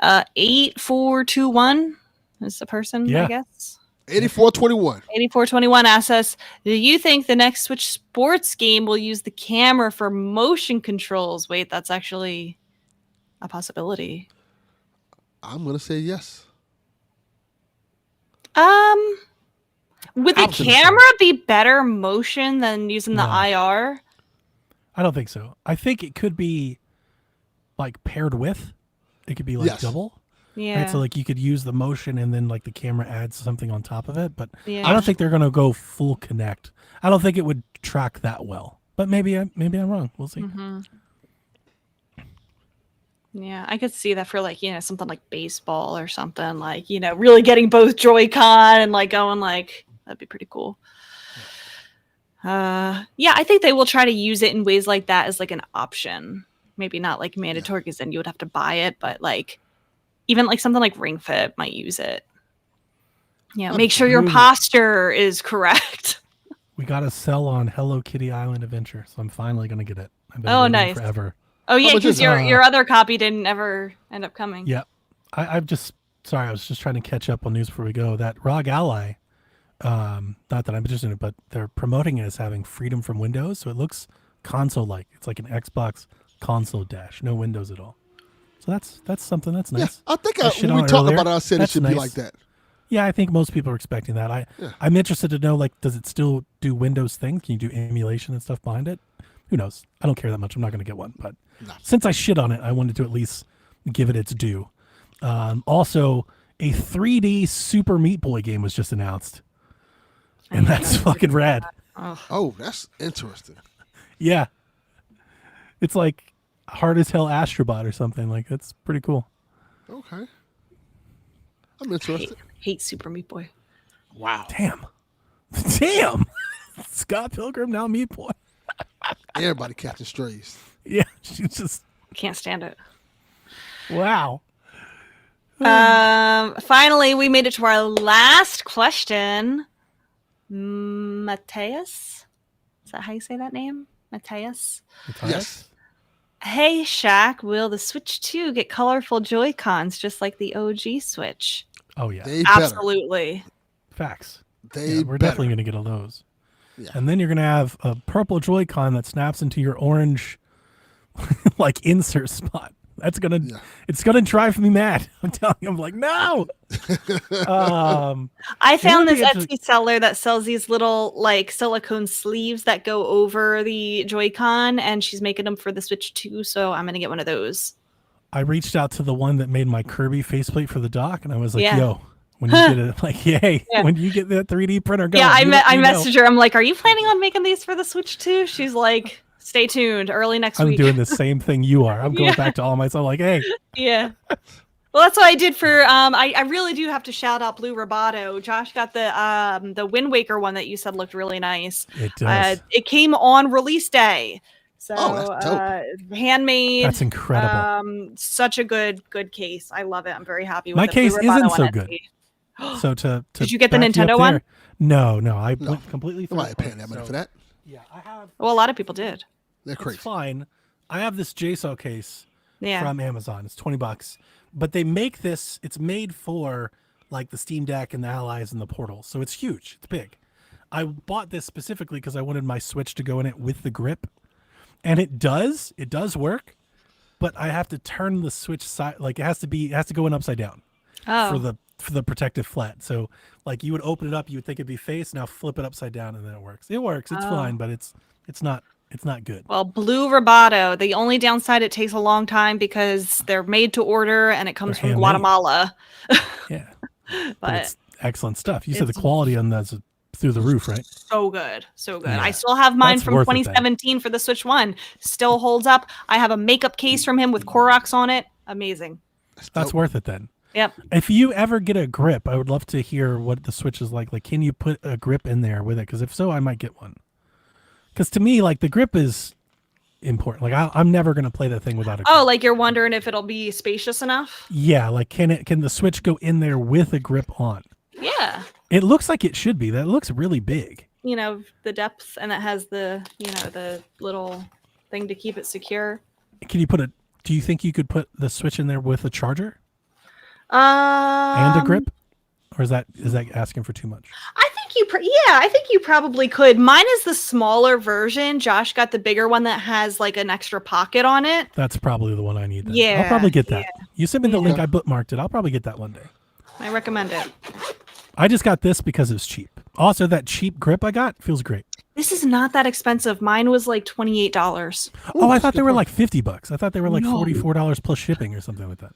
8421 is the person, Yeah. I guess. 8421. 8421 asks us, do you think the next Switch sports game will use the camera for motion controls? Wait, that's actually a possibility. I'm going to say yes. Would the Optimus camera be better motion than using the No. IR? I don't think so. I think it could be like paired with. It could be like Yes. double. Yeah. Right? So like you could use the motion and then like the camera adds something on top of it. But Yeah. I don't think they're gonna go full connect. I don't think it would track that well. But maybe I'm wrong. We'll see. Yeah, I could see that for like, something like baseball or something like, really getting both Joy-Con and like going like, that'd be pretty cool. Yeah, I think they will try to use it in ways like that as like an option. Maybe not like mandatory because then you would have to buy it, but like even like something like Ring Fit might use it. Yeah, make sure your posture is correct. We got a sell on Hello Kitty Island Adventure, so I'm finally gonna get it. I've been Oh, waiting nice. forever. Oh yeah, much because is your other copy didn't ever end up coming. Yeah. I was just trying to catch up on news before we go. That ROG Ally, not that I'm interested in it, but they're promoting it as having freedom from Windows, so it looks console-like. It's like an Xbox console dash, no Windows at all. So that's something that's nice. Yeah, I think shit when we on it talked earlier. about it, I said it That's should be nice. like that. Yeah, I think most people are expecting that. I'm interested to know, like, does it still do Windows things? Can you do emulation and stuff behind it? Who knows? I don't care that much. I'm not going to get one, but since I shit on it, I wanted to at least give it its due. Also, a 3D Super Meat Boy game was just announced, and that's fucking rad. Oh, that's interesting. Yeah, it's like hard as hell Astrobot or something. Like that's pretty cool. Okay. I'm interested. Hate Super Meat Boy. Wow. Damn, Scott Pilgrim now Meat Boy. Everybody catching strays. Yeah, she's just Can't stand it. wow. Finally, we made it to our last question. Mateus? Is that how you say that name? Matthias. Yes. Hey, Shaq, will the Switch 2 get colorful Joy-Cons just like the OG Switch? Oh yeah, They better. Absolutely. facts. They Yeah, we're better. definitely gonna get a those. Yeah. And then you're gonna have a purple Joy-Con that snaps into your orange, like insert spot. That's gonna, Yeah. it's gonna drive me mad. I'm telling you, I'm like, no. I found would this be Etsy seller that sells these little like silicone sleeves that go over the Joy-Con, and she's making them for the Switch 2, so I'm gonna get one of those. I reached out to the one that made my Kirby faceplate for the dock, and I was like, Yeah. yo, when you get it, like, yay, Yeah. when you get that 3D printer going, Yeah, I you let me know. messaged her. I'm like, "Are you planning on making these for the Switch 2?" She's like, "Stay tuned, early next I'm week." doing the same thing you are. I'm going Yeah. back to all myself, like, hey, Yeah. Well, that's what I did for. I really do have to shout out Blue Roboto. Josh got the Wind Waker one that you said looked really nice. it does. It came on release day, so that's dope. handmade. That's incredible. Such a good case. I love it. I'm very happy with My it. Blue case Roboto isn't on so Etsy. good. So to Did you get the back you up Nintendo one? there- No, I No. went completely through. Nobody it, paying that money so- for that. Yeah, I have. Well, a lot of people did. They're It's crazy. fine. I have this JSO case Yeah. from Amazon. It's $20, but they make this. It's made for like the Steam Deck and the Allies and the Portal, so it's huge. It's big. I bought this specifically because I wanted my Switch to go in it with the grip, and it does. It does work, but I have to turn the Switch side. Like it has to go in upside down Oh. for the protective flat. So like you would open it up, you would think it'd be face. Now flip it upside down, and then it works. It works. It's Oh. fine, but it's not good. Well, Blue Roboto. The only downside, it takes a long time because they're made to order and it comes They're from handmade. Guatemala. Yeah. But But it's excellent stuff. You said the it's- quality on that's through the roof, right? so good, so good. Yeah. I still have mine That's from worth it then. 2017 for the Switch 1. Still holds up. I have a makeup case from him with Koroks on it. Amazing. That's dope. worth it then. Yep. If you ever get a grip, I would love to hear what the Switch is like. Like, can you put a grip in there with it? Because if so, I might get one. Because to me, like the grip is important. Like I'm never gonna play that thing without a grip. Oh, like you're wondering if it'll be spacious enough? Yeah, like can the Switch go in there with a grip on? Yeah. It looks like it should be. That looks really big. You know, the depth, and it has the, the little thing to keep it secure. Can you do you think you could put the Switch in there with a charger And and a grip? Or is that asking for too much? I think I think you probably could. Mine is the smaller version. Josh got the bigger one that has like an extra pocket on it. That's probably the one I need then. I'll Yeah, probably get that. You sent me the Yeah. link, I bookmarked it. I'll probably get that one day. I recommend it. I just got this because it's cheap. Also, that cheap grip I got feels great. This is not that expensive. Mine was like $28. Oh, I that's thought they good were price. like $50. I thought they were like No. $44 plus shipping or something like that.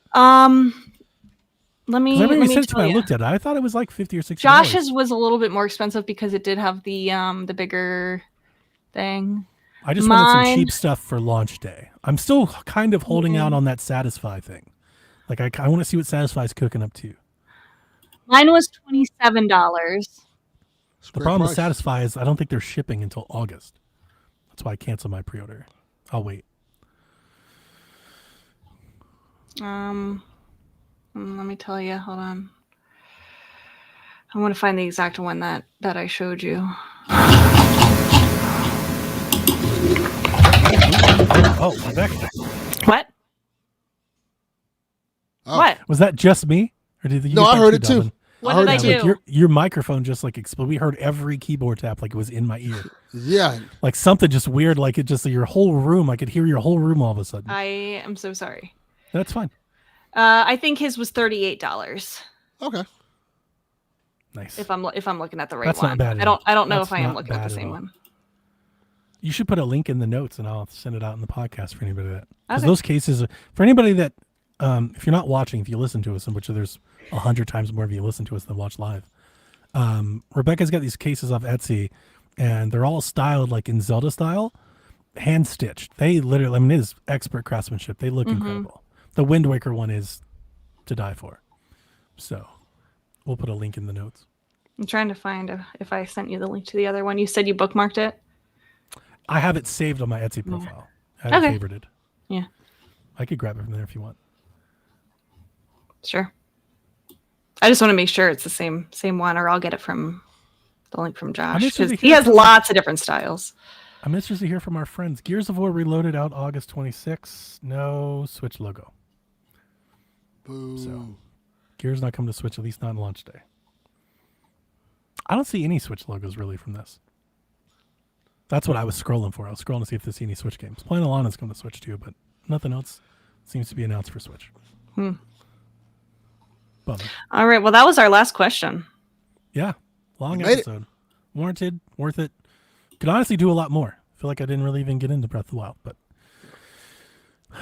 Let me, 'Cause I remember let you me sent it to tell me. I you. looked at it. I thought it was like $50 or $60. Josh's was a little bit more expensive because it did have the bigger thing. I just wanted some mine- cheap stuff for launch day. I'm still kind of holding out on that Satisfy thing. Like I want to see what Satisfy's cooking up to. Mine was $27. It's a The great problem with price. Satisfy is I don't think they're shipping until August. That's why I canceled my pre-order. I'll wait. Let me tell you. Hold on. I want to find the exact one that I showed you. Oh, Rebecca. What? Oh. What? Was that just me? Or did you No, get I that heard it too. Delvin? What heard did I it do? too. Like your microphone just like exploded. We heard every keyboard tap like it was in my ear. Yeah. Like something just weird, like it just your whole room. I could hear your whole room all of a sudden. I am so sorry. That's fine. I think his was $38. Okay. Nice. If I'm looking at the right That's one. not bad at I don't know That's if I am not looking at bad the at same all. one. You should put a link in the notes, and I'll send it out in the podcast for anybody that. Because Okay. those cases, for anybody that, if you're not watching, if you listen to us, and which there's 100 times more of you listen to us than watch live. Rebecca's got these cases off Etsy, and they're all styled like in Zelda style, hand stitched. They literally, I mean, it is expert craftsmanship. They look incredible. The Wind Waker one is to die for. So, we'll put a link in the notes. I'm trying to find if I sent you the link to the other one. You said you bookmarked it? I have it saved on my Etsy profile. I have Okay. it favorited. Yeah. I could grab it from there if you want. Sure. I just want to make sure it's the same one, or I'll get it from the link from Josh, interested because to he hear has from- lots of different styles. I'm interested to hear from our friends. Gears of War Reloaded out August 26th. No Switch logo. Boo. So, Gears not coming to Switch, at least not on launch day. I don't see any Switch logos really from this. That's what I was scrolling for. I was scrolling to see if there's any Switch games. Planet Alana's coming to Switch too, but nothing else seems to be announced for Switch. Bummer. All right. Well, that was our last question. Yeah. Long Made it. episode. Warranted. Worth it. Could honestly do a lot more. I feel like I didn't really even get into Breath of the Wild, but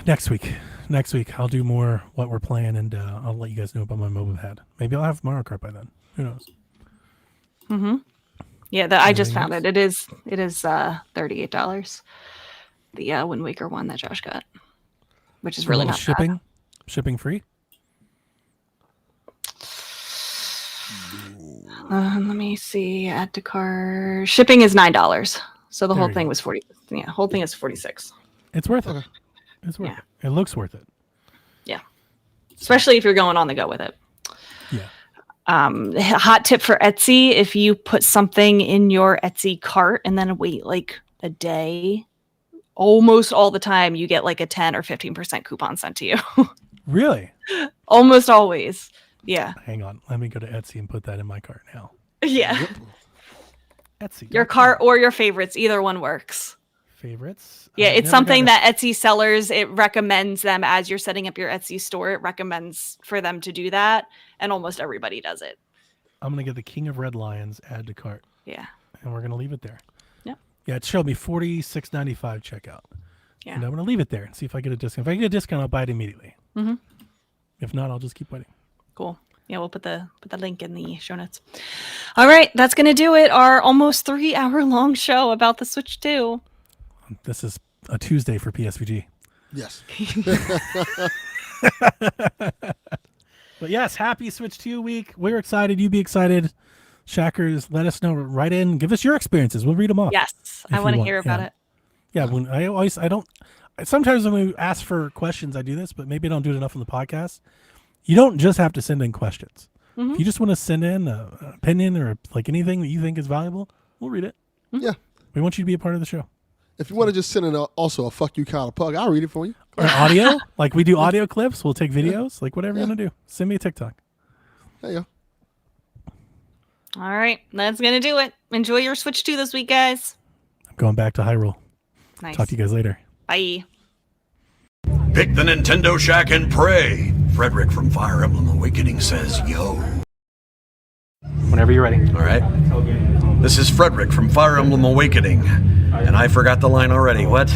next week I'll do more what we're playing, and I'll let you guys know about my mobile pad. Maybe I'll have Mario Kart by then. Who knows? Yeah, I just Anything found it. It is $38. The Wind Waker one that Josh got, which is really not bad. Shipping free. Let me see. Add to cart. Shipping is $9. So the There whole you thing go. was 40. Yeah, whole thing is 46. It's worth it. Okay. It's worth Yeah. it. It looks worth it. Yeah, especially if you're going on the go with it. Yeah. Hot tip for Etsy: if you put something in your Etsy cart and then wait like a day, almost all the time you get like a 10 or 15% coupon sent to you. Really? Almost always. Yeah. Hang on. Let me go to Etsy and put that in my cart now. Yeah. Etsy. Your cart or your favorites, either one works. favorites. Yeah, I've it's never something got that Etsy sellers, it recommends them as you're setting up your Etsy store. It recommends for them to do that, and almost everybody does it. I'm gonna get the King of Red Lions, add to cart, Yeah. and we're gonna leave it there. Yep. Yeah, it showed me $46.95 checkout. Yeah. And I'm gonna leave it there and see if I get a discount. If I get a discount, I'll buy it immediately. Mhm. If not, I'll just keep waiting. Cool. Yeah, we'll put the link in the show notes. All right, that's gonna do it. Our almost 3-hour long show about the Switch 2. This is a Tuesday for PSVG. Yes. But yes, happy Switch 2 week. We're excited. You be excited. Shackers, let us know. Write in. Give us your experiences. We'll read them off. Yes, If I you want to want, hear about yeah. it. Yeah, when I don't. Sometimes when we ask for questions, I do this, but maybe I don't do it enough on the podcast. You don't just have to send in questions. Mhm. If you just want to send in an opinion or like anything that you think is valuable, we'll read it. Yeah. We want you to be a part of the show. If you want to just send in also a fuck you kind of pug, I'll read it for you. Or audio, like we do audio clips. We'll take videos, like whatever you want to do. Send me a TikTok. There you go. All right, that's gonna do it. Enjoy your Switch 2 this week, guys. I'm going back to Hyrule. Nice. Talk to you guys later. Bye. Pick the Nintendo Shack and pray. Frederick from Fire Emblem Awakening says, yo. Whenever you're ready. All right. This is Frederick from Fire Emblem Awakening. And I forgot the line already. What?